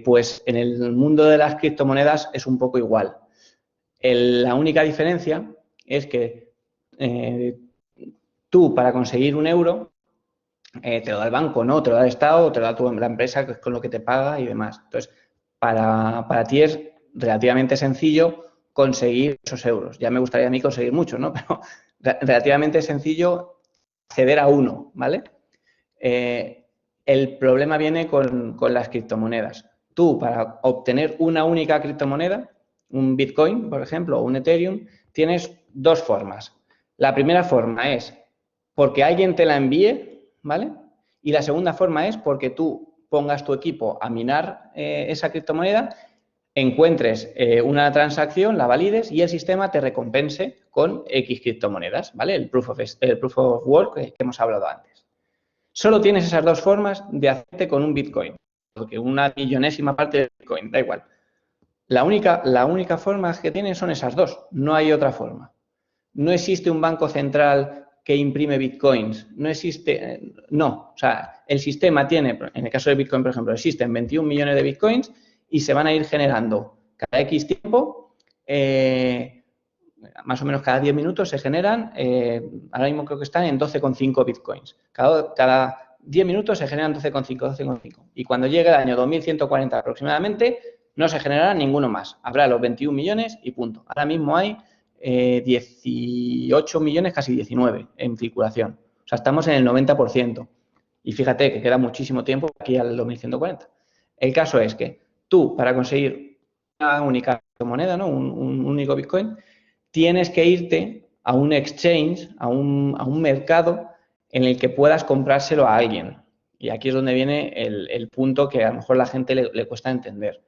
Pues en el mundo de las criptomonedas es un poco igual. La única diferencia es que Tú, para conseguir 1 euro, te lo da el banco, ¿no? Te lo da el Estado, o te lo da la empresa que es con lo que te paga y demás. Entonces, para ti es relativamente sencillo conseguir esos euros. Ya me gustaría a mí conseguir muchos, ¿no? Pero relativamente sencillo acceder a uno, ¿vale? El problema viene con las criptomonedas. Tú, para obtener una única criptomoneda, un Bitcoin, por ejemplo, o un Ethereum, tienes 2 formas. La primera forma es porque alguien te la envíe, ¿vale? Y la segunda forma es porque tú pongas tu equipo a minar esa criptomoneda, encuentres una transacción, la valides y el sistema te recompense con X criptomonedas, ¿vale? El proof of work que hemos hablado antes. Solo tienes esas 2 formas de hacerte con un Bitcoin, porque una millonésima parte del Bitcoin, da igual. La única forma que tienes son esas 2, no hay otra forma. No existe un banco central que imprime Bitcoins, no existe, no, o sea, el sistema tiene, en el caso de Bitcoin, por ejemplo, existen 21 millones de Bitcoins y se van a ir generando cada X tiempo, más o menos cada 10 minutos se generan, ahora mismo creo que están en 12,5 Bitcoins. Cada 10 minutos se generan 12,5. Y cuando llegue el año 2140 aproximadamente, no se generará ninguno más. Habrá los 21 millones y punto. Ahora mismo hay 18 millones, casi 19 en circulación. O sea, estamos en el 90%. Y fíjate que queda muchísimo tiempo aquí al 2140. El caso es que tú, para conseguir una única moneda, ¿no? un único Bitcoin, tienes que irte a un exchange, a un mercado en el que puedas comprárselo a alguien. Y aquí es donde viene el punto que a lo mejor a la gente le cuesta entender.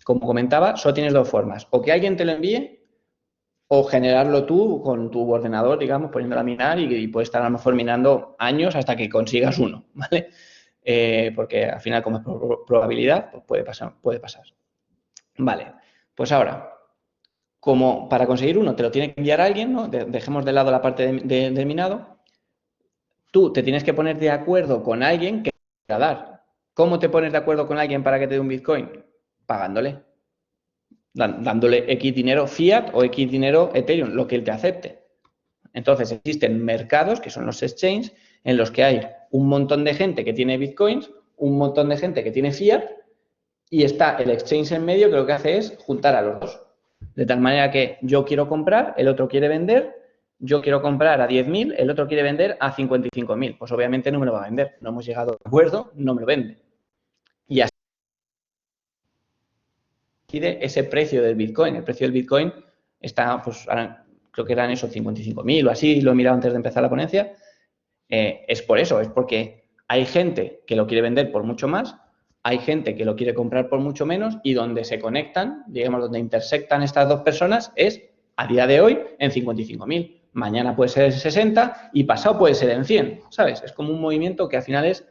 Como comentaba, solo tienes 2 formas. O que alguien te lo envíe o generarlo tú con tu ordenador, digamos, poniéndolo a minar y puedes estar a lo mejor minando años hasta que consigas uno, ¿vale? Porque al final, como es probabilidad, pues puede pasar. Vale, pues ahora, como para conseguir uno te lo tiene que enviar alguien, ¿no? Dejemos de lado la parte del minado. Tú te tienes que poner de acuerdo con alguien que te va a dar. ¿Cómo te pones de acuerdo con alguien para que te dé un Bitcoin? Pagándole. Dándole X dinero fiat o X dinero Ethereum, lo que él te acepte. Entonces existen mercados, que son los exchanges, en los que hay un montón de gente que tiene Bitcoins, un montón de gente que tiene fiat, y está el exchange en medio que lo que hace es juntar a los dos. De tal manera que yo quiero comprar, el otro quiere vender, yo quiero comprar a 10.000, el otro quiere vender a 55.000. Pues obviamente no me lo va a vender. No hemos llegado a acuerdo, no me lo vende. Y así decide ese precio del Bitcoin. El precio del Bitcoin está, pues ahora creo que eran esos 55.000 o así, lo he mirado antes de empezar la ponencia. Es por eso, es porque hay gente que lo quiere vender por mucho más, hay gente que lo quiere comprar por mucho menos y donde se conectan, digamos, donde intersectan estas 2 personas es, a día de hoy, en 55.000. Mañana puede ser en 60 y pasado puede ser en 100, ¿sabes? Es como un movimiento que al final es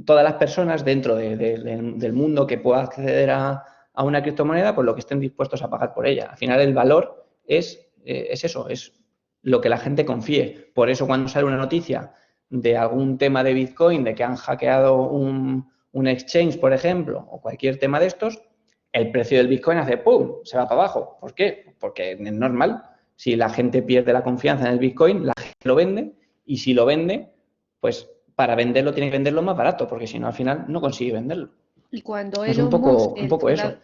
todas las personas dentro del mundo que pueda acceder a una criptomoneda, pues lo que estén dispuestos a pagar por ella. Al final el valor es eso, es lo que la gente confíe. Por eso cuando sale una noticia de algún tema de Bitcoin, de que han hackeado un exchange, por ejemplo, o cualquier tema de estos, el precio del Bitcoin hace ¡pum!, se va para abajo. ¿Por qué? Porque es normal. Si la gente pierde la confianza en el Bitcoin, la gente lo vende, y si lo vende, pues para venderlo tiene que venderlo más barato, porque si no, al final no consigue venderlo. Y cuando Es Elon Musk, un poco eso.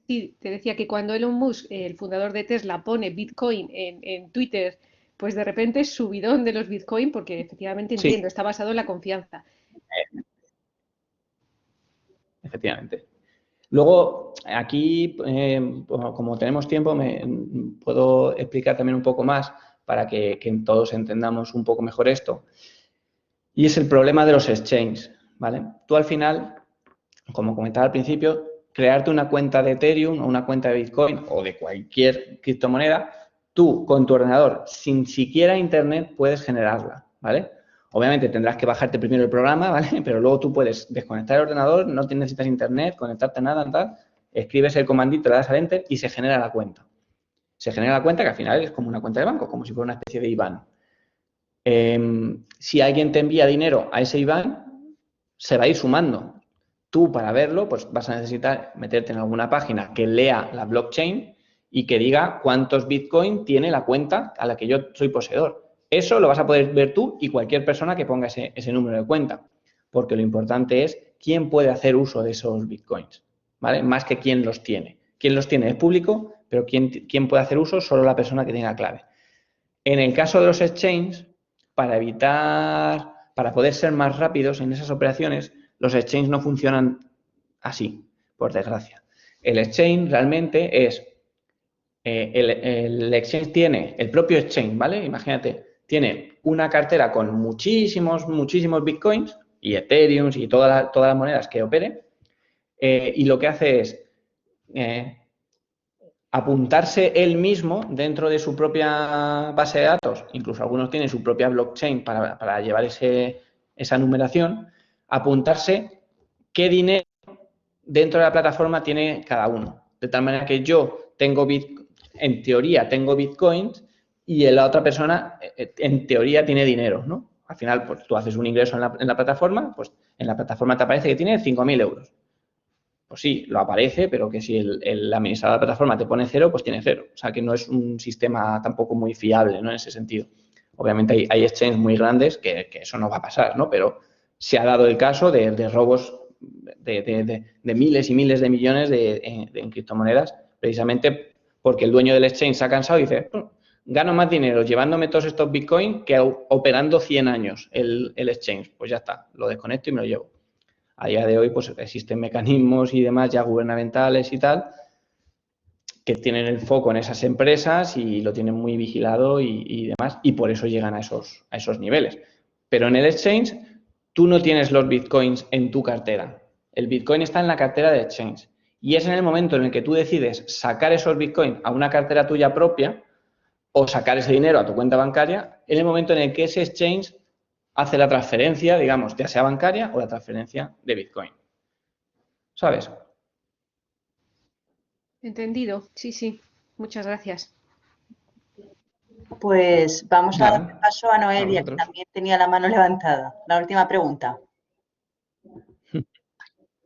Sí, te decía que cuando Elon Musk, el fundador de Tesla, pone Bitcoin en Twitter, pues de repente es subidón de los Bitcoin, porque efectivamente Sí. entiendo, está basado en la confianza. Efectivamente. Luego, aquí, como tenemos tiempo, puedo explicar también un poco más para que todos entendamos un poco mejor esto. Y es el problema de los exchanges, ¿vale? Tú al final, como comentaba al principio, crearte una cuenta de Ethereum o una cuenta de Bitcoin o de cualquier criptomoneda, tú con tu ordenador, sin siquiera internet, puedes generarla, ¿vale? Obviamente tendrás que bajarte primero el programa, ¿vale? Pero luego tú puedes desconectar el ordenador, no necesitas internet, conectarte a nada, tal, escribes el comandito, le das al enter y se genera la cuenta. Se genera la cuenta que al final es como una cuenta de banco, como si fuera una especie de IBAN. Si alguien te envía dinero a ese IBAN, se va a ir sumando. Tú, para verlo, pues vas a necesitar meterte en alguna página que lea la blockchain y que diga cuántos Bitcoin tiene la cuenta a la que yo soy poseedor. Eso lo vas a poder ver tú y cualquier persona que ponga ese número de cuenta, porque lo importante es quién puede hacer uso de esos Bitcoins, ¿vale? Más que quién los tiene. Quién los tiene es público, pero quién puede hacer uso, solo la persona que tenga clave. En el caso de los exchanges, para poder ser más rápidos en esas operaciones, los exchanges no funcionan así, por desgracia. El exchange realmente es, el exchange tiene, el propio exchange, ¿vale? Imagínate, tiene una cartera con muchísimos Bitcoins y Ethereum y todas las monedas que opere, y lo que hace es apuntarse él mismo dentro de su propia base de datos, incluso algunos tienen su propia blockchain para llevar esa numeración, apuntarse qué dinero dentro de la plataforma tiene cada uno. De tal manera que yo tengo en teoría tengo Bitcoins y la otra persona en teoría tiene dinero, ¿no? Al final, pues tú haces un ingreso en la plataforma, pues en la plataforma te aparece que tiene 5.000 euros. Pues sí, lo aparece, pero que si el administrador de la plataforma te pone 0, pues tiene 0. O sea, que no es un sistema tampoco muy fiable, ¿no? En ese sentido. Obviamente hay exchanges muy grandes que eso no va a pasar, ¿no? Pero se ha dado el caso de robos de miles y miles de millones en criptomonedas, precisamente porque el dueño del exchange se ha cansado y dice, gano más dinero llevándome todos estos Bitcoin que operando 100 años el exchange. Pues ya está, lo desconecto y me lo llevo. A día de hoy, pues existen mecanismos y demás ya gubernamentales y tal que tienen el foco en esas empresas y lo tienen muy vigilado y demás, y por eso llegan a esos niveles. Pero en el exchange, tú no tienes los Bitcoins en tu cartera. El Bitcoin está en la cartera de exchange. Y es en el momento en el que tú decides sacar esos Bitcoins a una cartera tuya propia o sacar ese dinero a tu cuenta bancaria, en el momento en el que ese exchange hace la transferencia, digamos, ya sea bancaria o la transferencia de Bitcoin. ¿Sabes? Entendido, sí. Muchas gracias. Pues vamos a Nada, dar paso a a Noelia, que vosotros. también tenía la mano levantada. La última pregunta. Hola,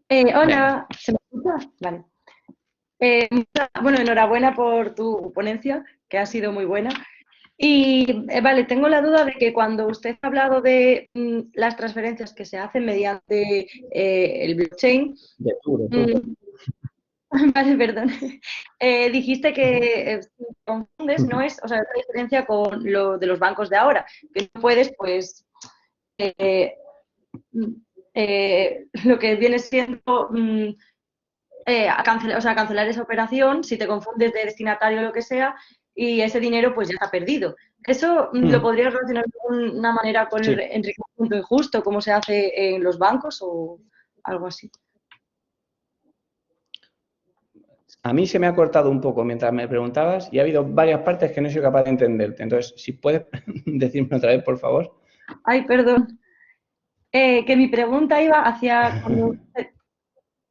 Venga. ¿se me escucha? Vale. Bueno, enhorabuena por tu ponencia, que ha sido muy buena. Y vale, tengo la duda de que cuando usted ha hablado de las transferencias que se hacen mediante el blockchain, De tú. vale, perdón, dijiste que si te confundes, no es, o sea, la diferencia con lo de los bancos de ahora, que no puedes, pues, lo que viene siendo cancelar esa operación si te confundes de destinatario o lo que sea y ese dinero pues ya está perdido. ¿Eso lo podrías relacionar de alguna manera con Sí. el enriquecimiento injusto, como se hace en los bancos o algo así? A mí se me ha cortado un poco mientras me preguntabas y ha habido varias partes que no soy capaz de entenderte. Entonces, si puedes decirme otra vez, por favor. Ay, perdón. Que mi pregunta iba hacia...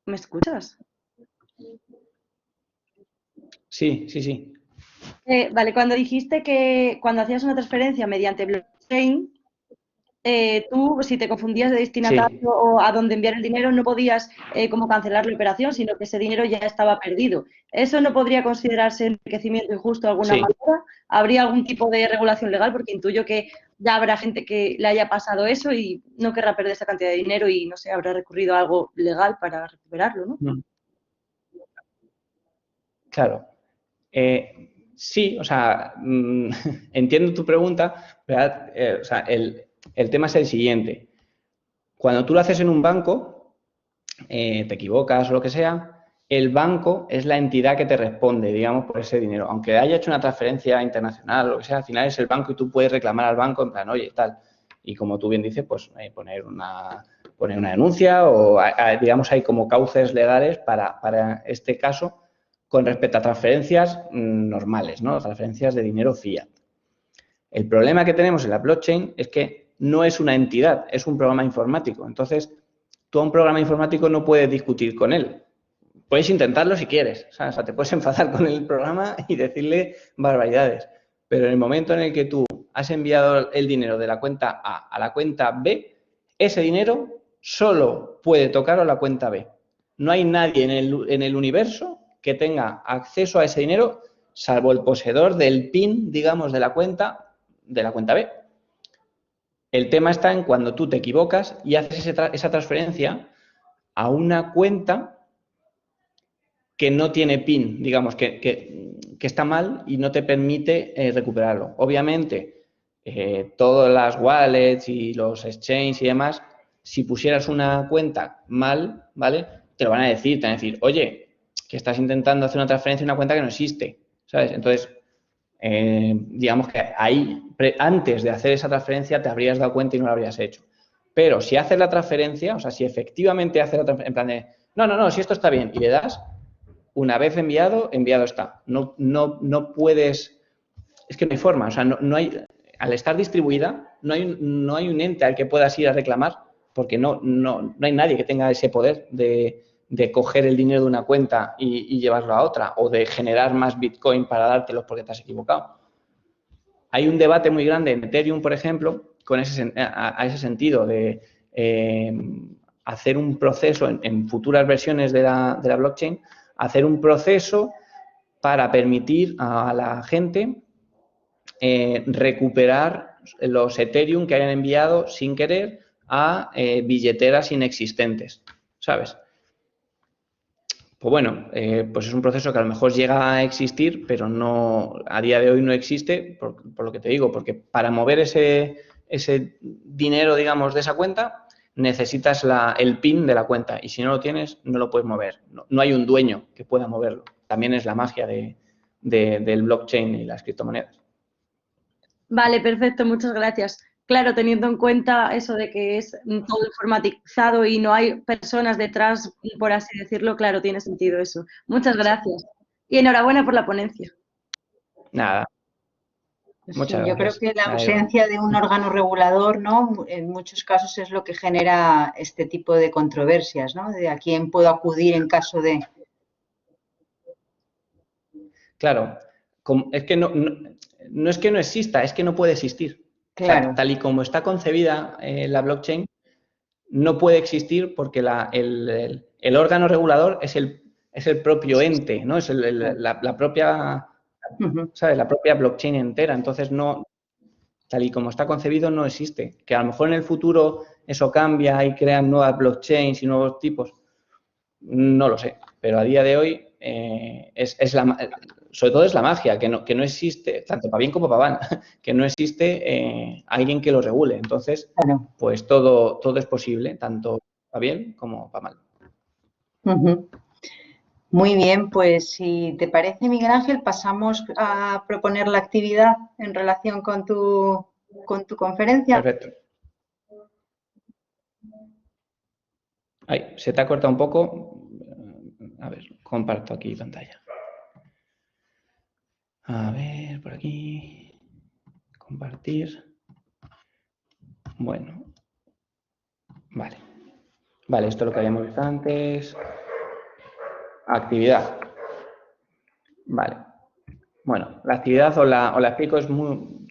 ¿Me escuchas? Sí. Vale, cuando dijiste que cuando hacías una transferencia mediante blockchain, tú, si te confundías de destinatario Sí. o a dónde enviar el dinero, no podías como cancelar la operación, sino que ese dinero ya estaba perdido. ¿Eso no podría considerarse enriquecimiento injusto de alguna Sí. manera? ¿Habría algún tipo de regulación legal? Porque intuyo que ya habrá gente que le haya pasado eso y no querrá perder esa cantidad de dinero y, no sé, habrá recurrido a algo legal para recuperarlo, ¿no? Claro. Sí, o sea, entiendo tu pregunta, pero o sea, el tema es el siguiente. Cuando tú lo haces en un banco, te equivocas o lo que sea, el banco es la entidad que te responde, digamos, por ese dinero. Aunque haya hecho una transferencia internacional o lo que sea, al final es el banco y tú puedes reclamar al banco en plan, oye, tal. Y como tú bien dices, pues poner una denuncia o, digamos, hay como cauces legales para este caso con respecto a transferencias normales, ¿no? Transferencias de dinero fiat. El problema que tenemos en la blockchain es que no es una entidad, es un programa informático. Entonces, tú a un programa informático no puedes discutir con él. Puedes intentarlo si quieres, o sea, te puedes enfadar con el programa y decirle barbaridades. Pero en el momento en el que tú has enviado el dinero de la cuenta A a la cuenta B, ese dinero solo puede tocar a la cuenta B. No hay nadie en el universo que tenga acceso a ese dinero salvo el poseedor del PIN, digamos, de la cuenta B. El tema está en cuando tú te equivocas y haces esa transferencia a una cuenta que no tiene PIN, digamos, que está mal y no te permite recuperarlo. Obviamente, todas las wallets y los exchanges y demás, si pusieras una cuenta mal, ¿vale? Te lo van a decir, te van a decir, oye, que estás intentando hacer una transferencia a una cuenta que no existe, ¿sabes? Entonces, digamos que ahí, antes de hacer esa transferencia, te habrías dado cuenta y no lo habrías hecho. Pero si haces la transferencia, o sea, si efectivamente haces la transferencia, en plan de, no, si esto está bien, y le das, una vez enviado, enviado está. No puedes, es que no hay forma, o sea, no hay, al estar distribuida, no hay un ente al que puedas ir a reclamar, porque no hay nadie que tenga ese poder de coger el dinero de una cuenta y llevarlo a otra, o de generar más Bitcoin para dártelos porque te has equivocado. Hay un debate muy grande en Ethereum, por ejemplo, a ese sentido de hacer un proceso en futuras versiones de la blockchain, hacer un proceso para permitir a la gente recuperar los Ethereum que hayan enviado sin querer a billeteras inexistentes, ¿sabes? Pues bueno, pues es un proceso que a lo mejor llega a existir, pero no, a día de hoy no existe, por lo que te digo, porque para mover ese dinero, digamos, de esa cuenta, necesitas el PIN de la cuenta y si no lo tienes, no lo puedes mover. No hay un dueño que pueda moverlo. También es la magia del blockchain y las criptomonedas. Vale, perfecto, muchas gracias. Claro, teniendo en cuenta eso de que es todo informatizado y no hay personas detrás, por así decirlo, claro, tiene sentido eso. Muchas gracias. Y enhorabuena por la ponencia. Nada. Sí, yo creo que la ausencia de un órgano regulador, ¿no? En muchos casos es lo que genera este tipo de controversias, ¿no? De a quién puedo acudir en caso de... Claro, es que no es que no exista, es que no puede existir. Claro. O sea, tal y como está concebida la blockchain, no puede existir porque el órgano regulador es el propio ente, ¿no? Es la propia, ¿sabes? La propia blockchain entera. Entonces, no, tal y como está concebido, no existe. Que a lo mejor en el futuro eso cambia y crean nuevas blockchains y nuevos tipos, no lo sé. Pero a día de hoy sobre todo es la magia, que no existe, tanto para bien como para mal, que no existe alguien que lo regule. Entonces, pues todo es posible, tanto para bien como para mal. Muy bien, pues si te parece, Miguel Ángel, pasamos a proponer la actividad en relación con tu conferencia. Perfecto. Ay, se te ha cortado un poco. A ver, comparto aquí pantalla. A ver, por aquí. Compartir. Bueno. Vale. Vale, esto es lo que habíamos visto antes. Actividad. Vale. Bueno, la actividad os la explico,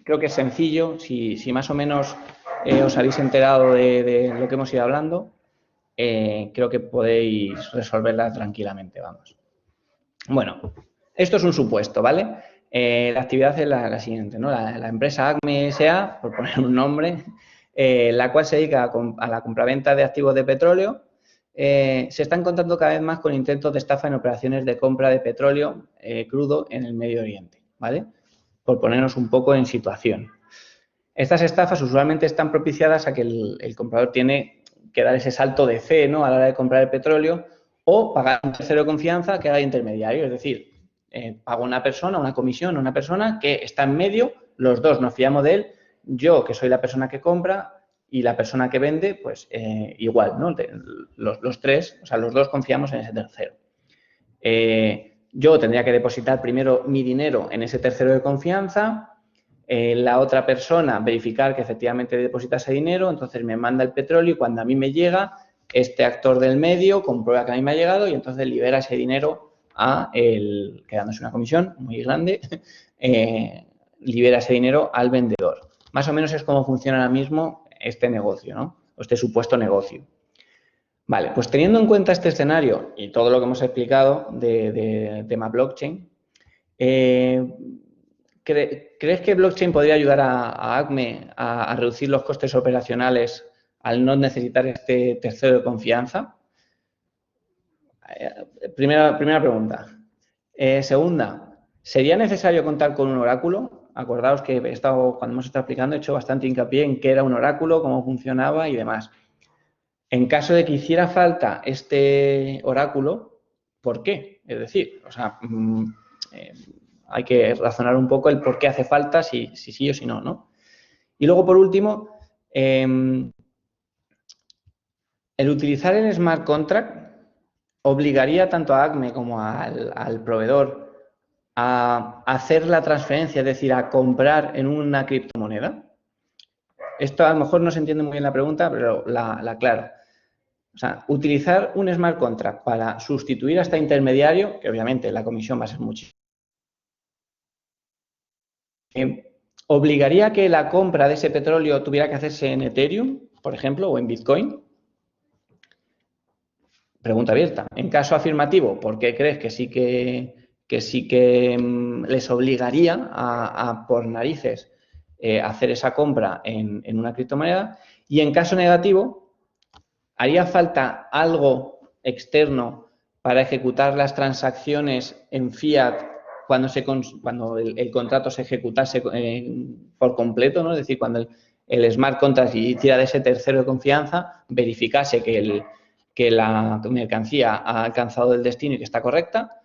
creo que es sencillo. Si más o menos os habéis enterado de lo que hemos ido hablando, creo que podéis resolverla tranquilamente, vamos. Bueno, esto es un supuesto, ¿vale? La actividad es la siguiente, ¿no? La empresa ACME S.A., por poner un nombre, la cual se dedica a la compraventa de activos de petróleo, se está encontrando cada vez más con intentos de estafa en operaciones de compra de petróleo crudo en el Medio Oriente, ¿vale? Por ponernos un poco en situación. Estas estafas usualmente están propiciadas a que el comprador tiene que dar ese salto de fe, ¿no? A la hora de comprar el petróleo o pagar un tercero de confianza que haga de intermediario, es decir, pago una comisión a una persona que está en medio, los dos nos fiamos de él, yo que soy la persona que compra y la persona que vende, pues igual, ¿no? Los tres, o sea, los dos confiamos en ese tercero. Yo tendría que depositar primero mi dinero en ese tercero de confianza, la otra persona verificar que efectivamente deposita ese dinero, entonces me manda el petróleo y cuando a mí me llega, este actor del medio comprueba que a mí me ha llegado y entonces libera ese dinero quedándose una comisión muy grande, libera ese dinero al vendedor. Más o menos es como funciona ahora mismo este negocio, ¿no? O este supuesto negocio. Vale, pues teniendo en cuenta este escenario y todo lo que hemos explicado de tema blockchain, ¿Crees que blockchain podría ayudar a ACME a reducir los costes operacionales al no necesitar este tercero de confianza? Primera pregunta. Segunda, ¿sería necesario contar con un oráculo? Acordaos que cuando hemos estado explicando, he hecho bastante hincapié en qué era un oráculo, cómo funcionaba y demás. En caso de que hiciera falta este oráculo, ¿por qué? Es decir, o sea, hay que razonar un poco el por qué hace falta, si sí o si no, ¿no? Y luego, por último, el utilizar el smart contract obligaría tanto a ACME como al proveedor a hacer la transferencia, es decir, a comprar en una criptomoneda. Esto a lo mejor no se entiende muy bien la pregunta, pero la aclaro. O sea, utilizar un smart contract para sustituir a este intermediario, que obviamente la comisión va a ser muchísimo, ¿obligaría a que la compra de ese petróleo tuviera que hacerse en Ethereum, por ejemplo, o en Bitcoin? Pregunta abierta. En caso afirmativo, ¿por qué crees que sí que les obligaría a por narices hacer esa compra en una criptomoneda? Y en caso negativo, ¿haría falta algo externo para ejecutar las transacciones en fiat cuando el contrato se ejecutase por completo, ¿no? Es decir, cuando el smart contract hiciera de ese tercero de confianza, verificase que la mercancía ha alcanzado el destino y que está correcta?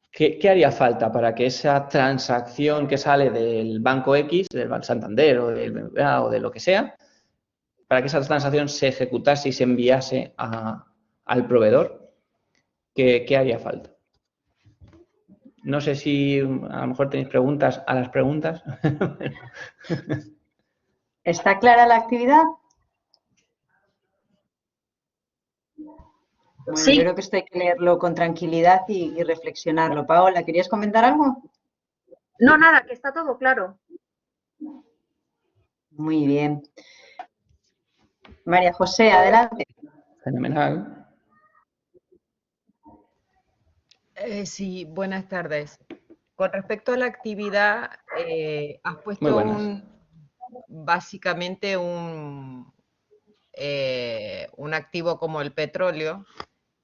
¿Qué haría falta para que esa transacción que sale del banco X, del Banco Santander o del BBVA o de lo que sea, para que esa transacción se ejecutase y se enviase al proveedor? ¿Qué haría falta? No sé si a lo mejor tenéis preguntas a las preguntas. ¿Está clara la actividad? Bueno, Sí. yo creo que esto hay que leerlo con tranquilidad y reflexionarlo. Paola, ¿querías comentar algo? No, nada, que está todo claro. Muy bien. María José, adelante. Fenomenal. Sí, buenas tardes. Con respecto a la actividad, has Muy puesto buenas. básicamente un activo como el petróleo,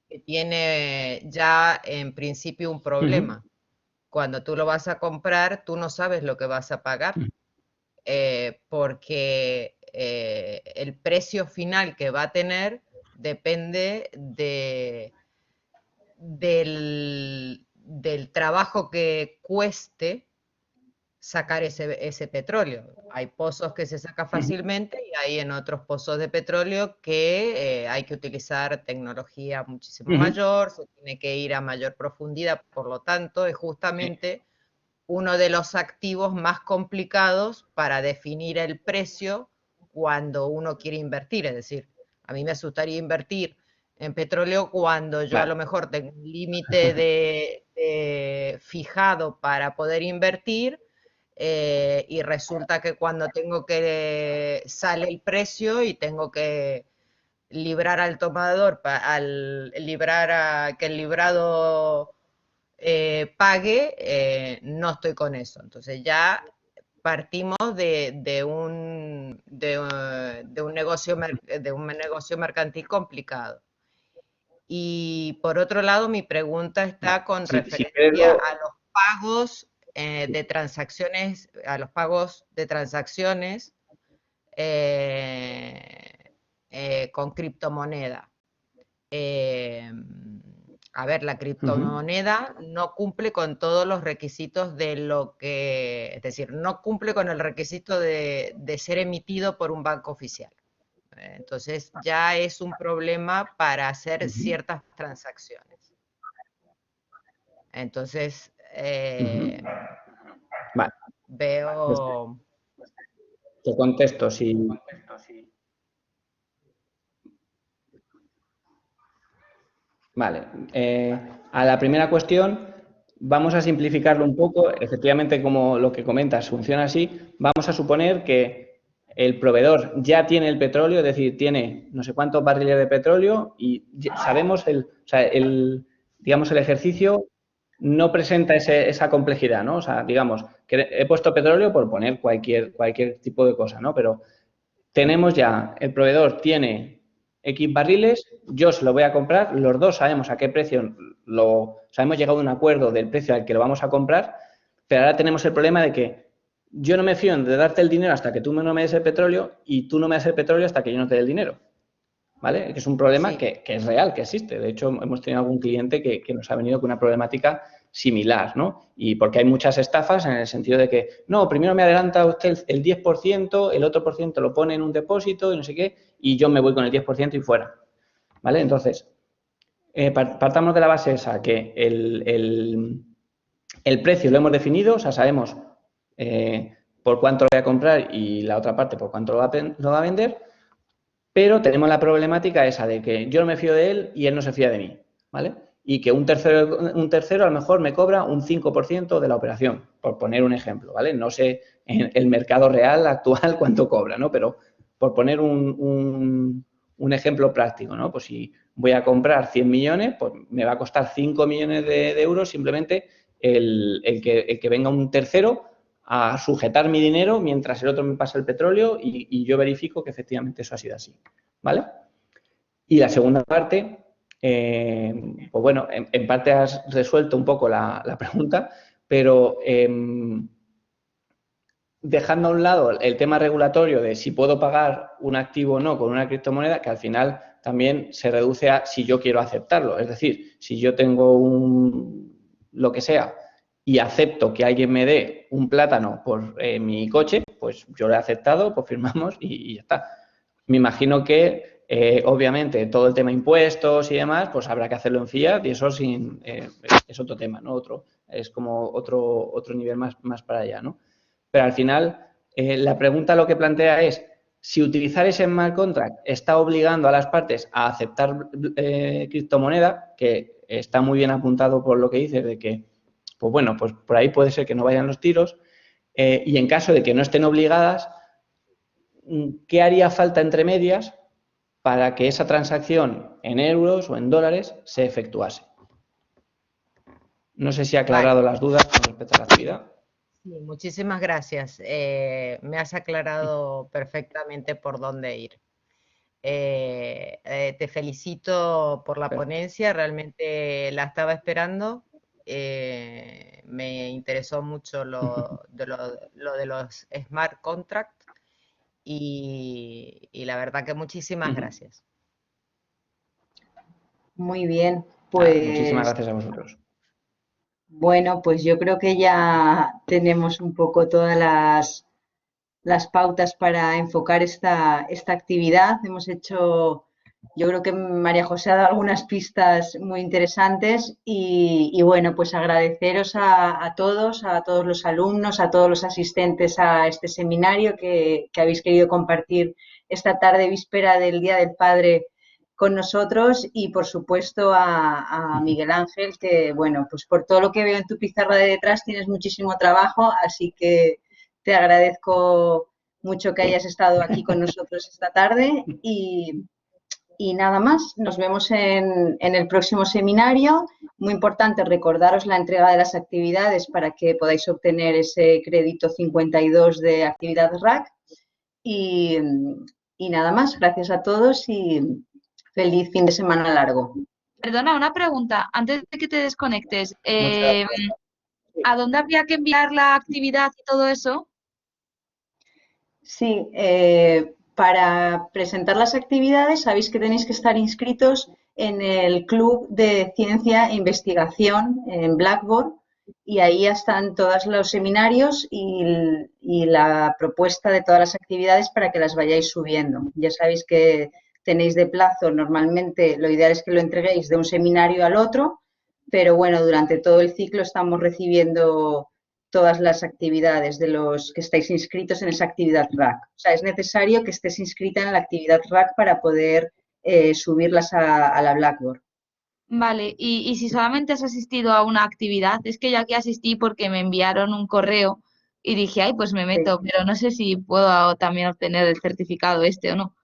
que tiene ya en principio un problema. Cuando tú lo vas a comprar, tú no sabes lo que vas a pagar, porque el precio final que va a tener depende del trabajo que cueste sacar ese petróleo. Hay pozos que se saca fácilmente y hay en otros pozos de petróleo que hay que utilizar tecnología muchísimo mayor, se tiene que ir a mayor profundidad, por lo tanto es justamente uno de los activos más complicados para definir el precio cuando uno quiere invertir. Es decir, a mí me asustaría invertir en petróleo cuando yo a lo mejor tengo un límite fijado para poder invertir, y resulta que cuando sale el precio y tengo que librar al tomador, librar a que el librado pague, no estoy con eso. Entonces ya partimos de un negocio mercantil complicado. Y por otro lado, mi pregunta está con referencia a los pagos de transacciones, con criptomoneda. A ver, la criptomoneda no cumple con todos los requisitos es decir, no cumple con el requisito de ser emitido por un banco oficial. Entonces ya es un problema para hacer ciertas transacciones. Entonces, Vale. veo... Te contesto, sí. Vale. A la primera cuestión, vamos a simplificarlo un poco. Efectivamente, como lo que comentas funciona así, vamos a suponer que el proveedor ya tiene el petróleo, es decir, tiene no sé cuántos barriles de petróleo y sabemos digamos, el ejercicio no presenta esa complejidad, ¿no? O sea, digamos, que he puesto petróleo por poner cualquier tipo de cosa, ¿no? Pero tenemos ya, el proveedor tiene X barriles, yo se lo voy a comprar, los dos sabemos a qué precio, hemos llegado a un acuerdo del precio al que lo vamos a comprar, pero ahora tenemos el problema de que yo no me fío de darte el dinero hasta que tú no me des el petróleo y tú no me das el petróleo hasta que yo no te dé el dinero. ¿Vale? Que es un problema Sí. que es real, que existe. De hecho, hemos tenido algún cliente que nos ha venido con una problemática similar, ¿no? Y porque hay muchas estafas en el sentido de que, no, primero me adelanta usted el 10%, el otro por ciento lo pone en un depósito y no sé qué, y yo me voy con el 10% y fuera. ¿Vale? Entonces, partamos de la base esa, que el precio lo hemos definido, o sea, sabemos por cuánto lo voy a comprar y la otra parte por cuánto lo va a vender, pero tenemos la problemática esa de que yo no me fío de él y él no se fía de mí, ¿vale? Y que un tercero a lo mejor me cobra un 5% de la operación, por poner un ejemplo, ¿vale? No sé en el mercado real actual cuánto cobra, ¿no? Pero por poner un ejemplo práctico, ¿no? Pues si voy a comprar 100 millones, pues me va a costar 5 millones de euros simplemente el que venga un tercero a sujetar mi dinero mientras el otro me pasa el petróleo y yo verifico que efectivamente eso ha sido así, ¿vale? Y la segunda parte, pues bueno, en parte has resuelto un poco la pregunta, pero dejando a un lado el tema regulatorio de si puedo pagar un activo o no con una criptomoneda, que al final también se reduce a si yo quiero aceptarlo. Es decir, si yo tengo lo que sea, y acepto que alguien me dé un plátano por mi coche, pues yo lo he aceptado, pues firmamos y ya está. Me imagino que, obviamente, todo el tema impuestos y demás, pues habrá que hacerlo en fiat y eso es otro tema, ¿no? Es como otro nivel más para allá, ¿no? Pero al final, la pregunta lo que plantea es, si utilizar ese smart contract está obligando a las partes a aceptar criptomoneda, que está muy bien apuntado por lo que dices, de que pues bueno, pues por ahí puede ser que no vayan los tiros y en caso de que no estén obligadas, ¿qué haría falta entre medias para que esa transacción en euros o en dólares se efectuase? No sé si ha aclarado las dudas con respecto a la actividad. Sí, muchísimas gracias. Me has aclarado perfectamente por dónde ir. Te felicito por la ponencia, realmente la estaba esperando. Me interesó mucho lo de los smart contracts y la verdad que muchísimas gracias. Muy bien, Muchísimas pues gracias a vosotros. bueno, pues yo creo que ya tenemos un poco todas las pautas para enfocar esta actividad. Hemos hecho, yo creo que María José ha dado algunas pistas muy interesantes y bueno, pues agradeceros a todos los alumnos, a todos los asistentes a este seminario que habéis querido compartir esta tarde víspera del Día del Padre con nosotros y por supuesto a Miguel Ángel, que bueno, pues por todo lo que veo en tu pizarra de detrás tienes muchísimo trabajo, así que te agradezco mucho que hayas estado aquí con nosotros esta tarde y nada más. Nos vemos en el próximo seminario. Muy importante recordaros la entrega de las actividades para que podáis obtener ese crédito 52 de actividad RAC. Y nada más. Gracias a todos y feliz fin de semana largo. Perdona, una pregunta. Antes de que te desconectes, Muchas ¿a dónde habría que enviar la actividad y todo eso? Sí, para presentar las actividades sabéis que tenéis que estar inscritos en el Club de Ciencia e Investigación en Blackboard y ahí están todos los seminarios y la propuesta de todas las actividades para que las vayáis subiendo. Ya sabéis que tenéis de plazo, normalmente lo ideal es que lo entreguéis de un seminario al otro, pero bueno, durante todo el ciclo estamos recibiendo todas las actividades de los que estáis inscritos en esa actividad RAC. O sea, es necesario que estés inscrita en la actividad RAC para poder subirlas a la Blackboard. Vale, y si solamente has asistido a una actividad, es que yo aquí asistí porque me enviaron un correo y dije, ay, pues me meto, pero no sé si puedo también obtener el certificado este o no.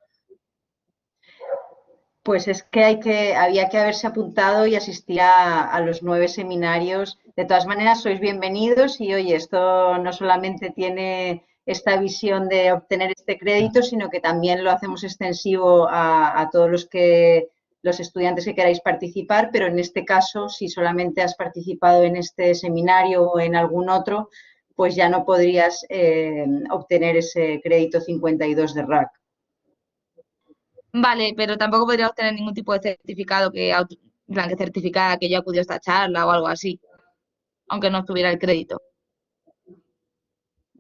Pues es que había que haberse apuntado y asistir a los 9 seminarios De todas maneras, sois bienvenidos y, oye, esto no solamente tiene esta visión de obtener este crédito, sino que también lo hacemos extensivo a todos los estudiantes que queráis participar, pero en este caso, si solamente has participado en este seminario o en algún otro, pues ya no podrías obtener ese crédito 52 de RAC. Vale, pero tampoco podría obtener ningún tipo de certificado que certificara que yo acudí a esta charla o algo así, aunque no tuviera el crédito.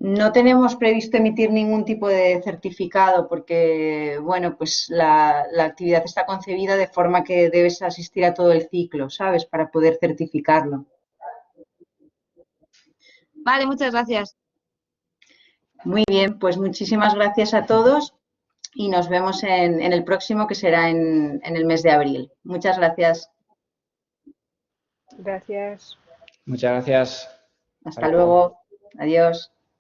No tenemos previsto emitir ningún tipo de certificado porque, bueno, pues la actividad está concebida de forma que debes asistir a todo el ciclo, ¿sabes? Para poder certificarlo. Vale, muchas gracias. Muy bien, pues muchísimas gracias a todos y nos vemos en el próximo, que será en el mes de abril. Muchas gracias. Gracias. Muchas gracias. Hasta luego. Adiós.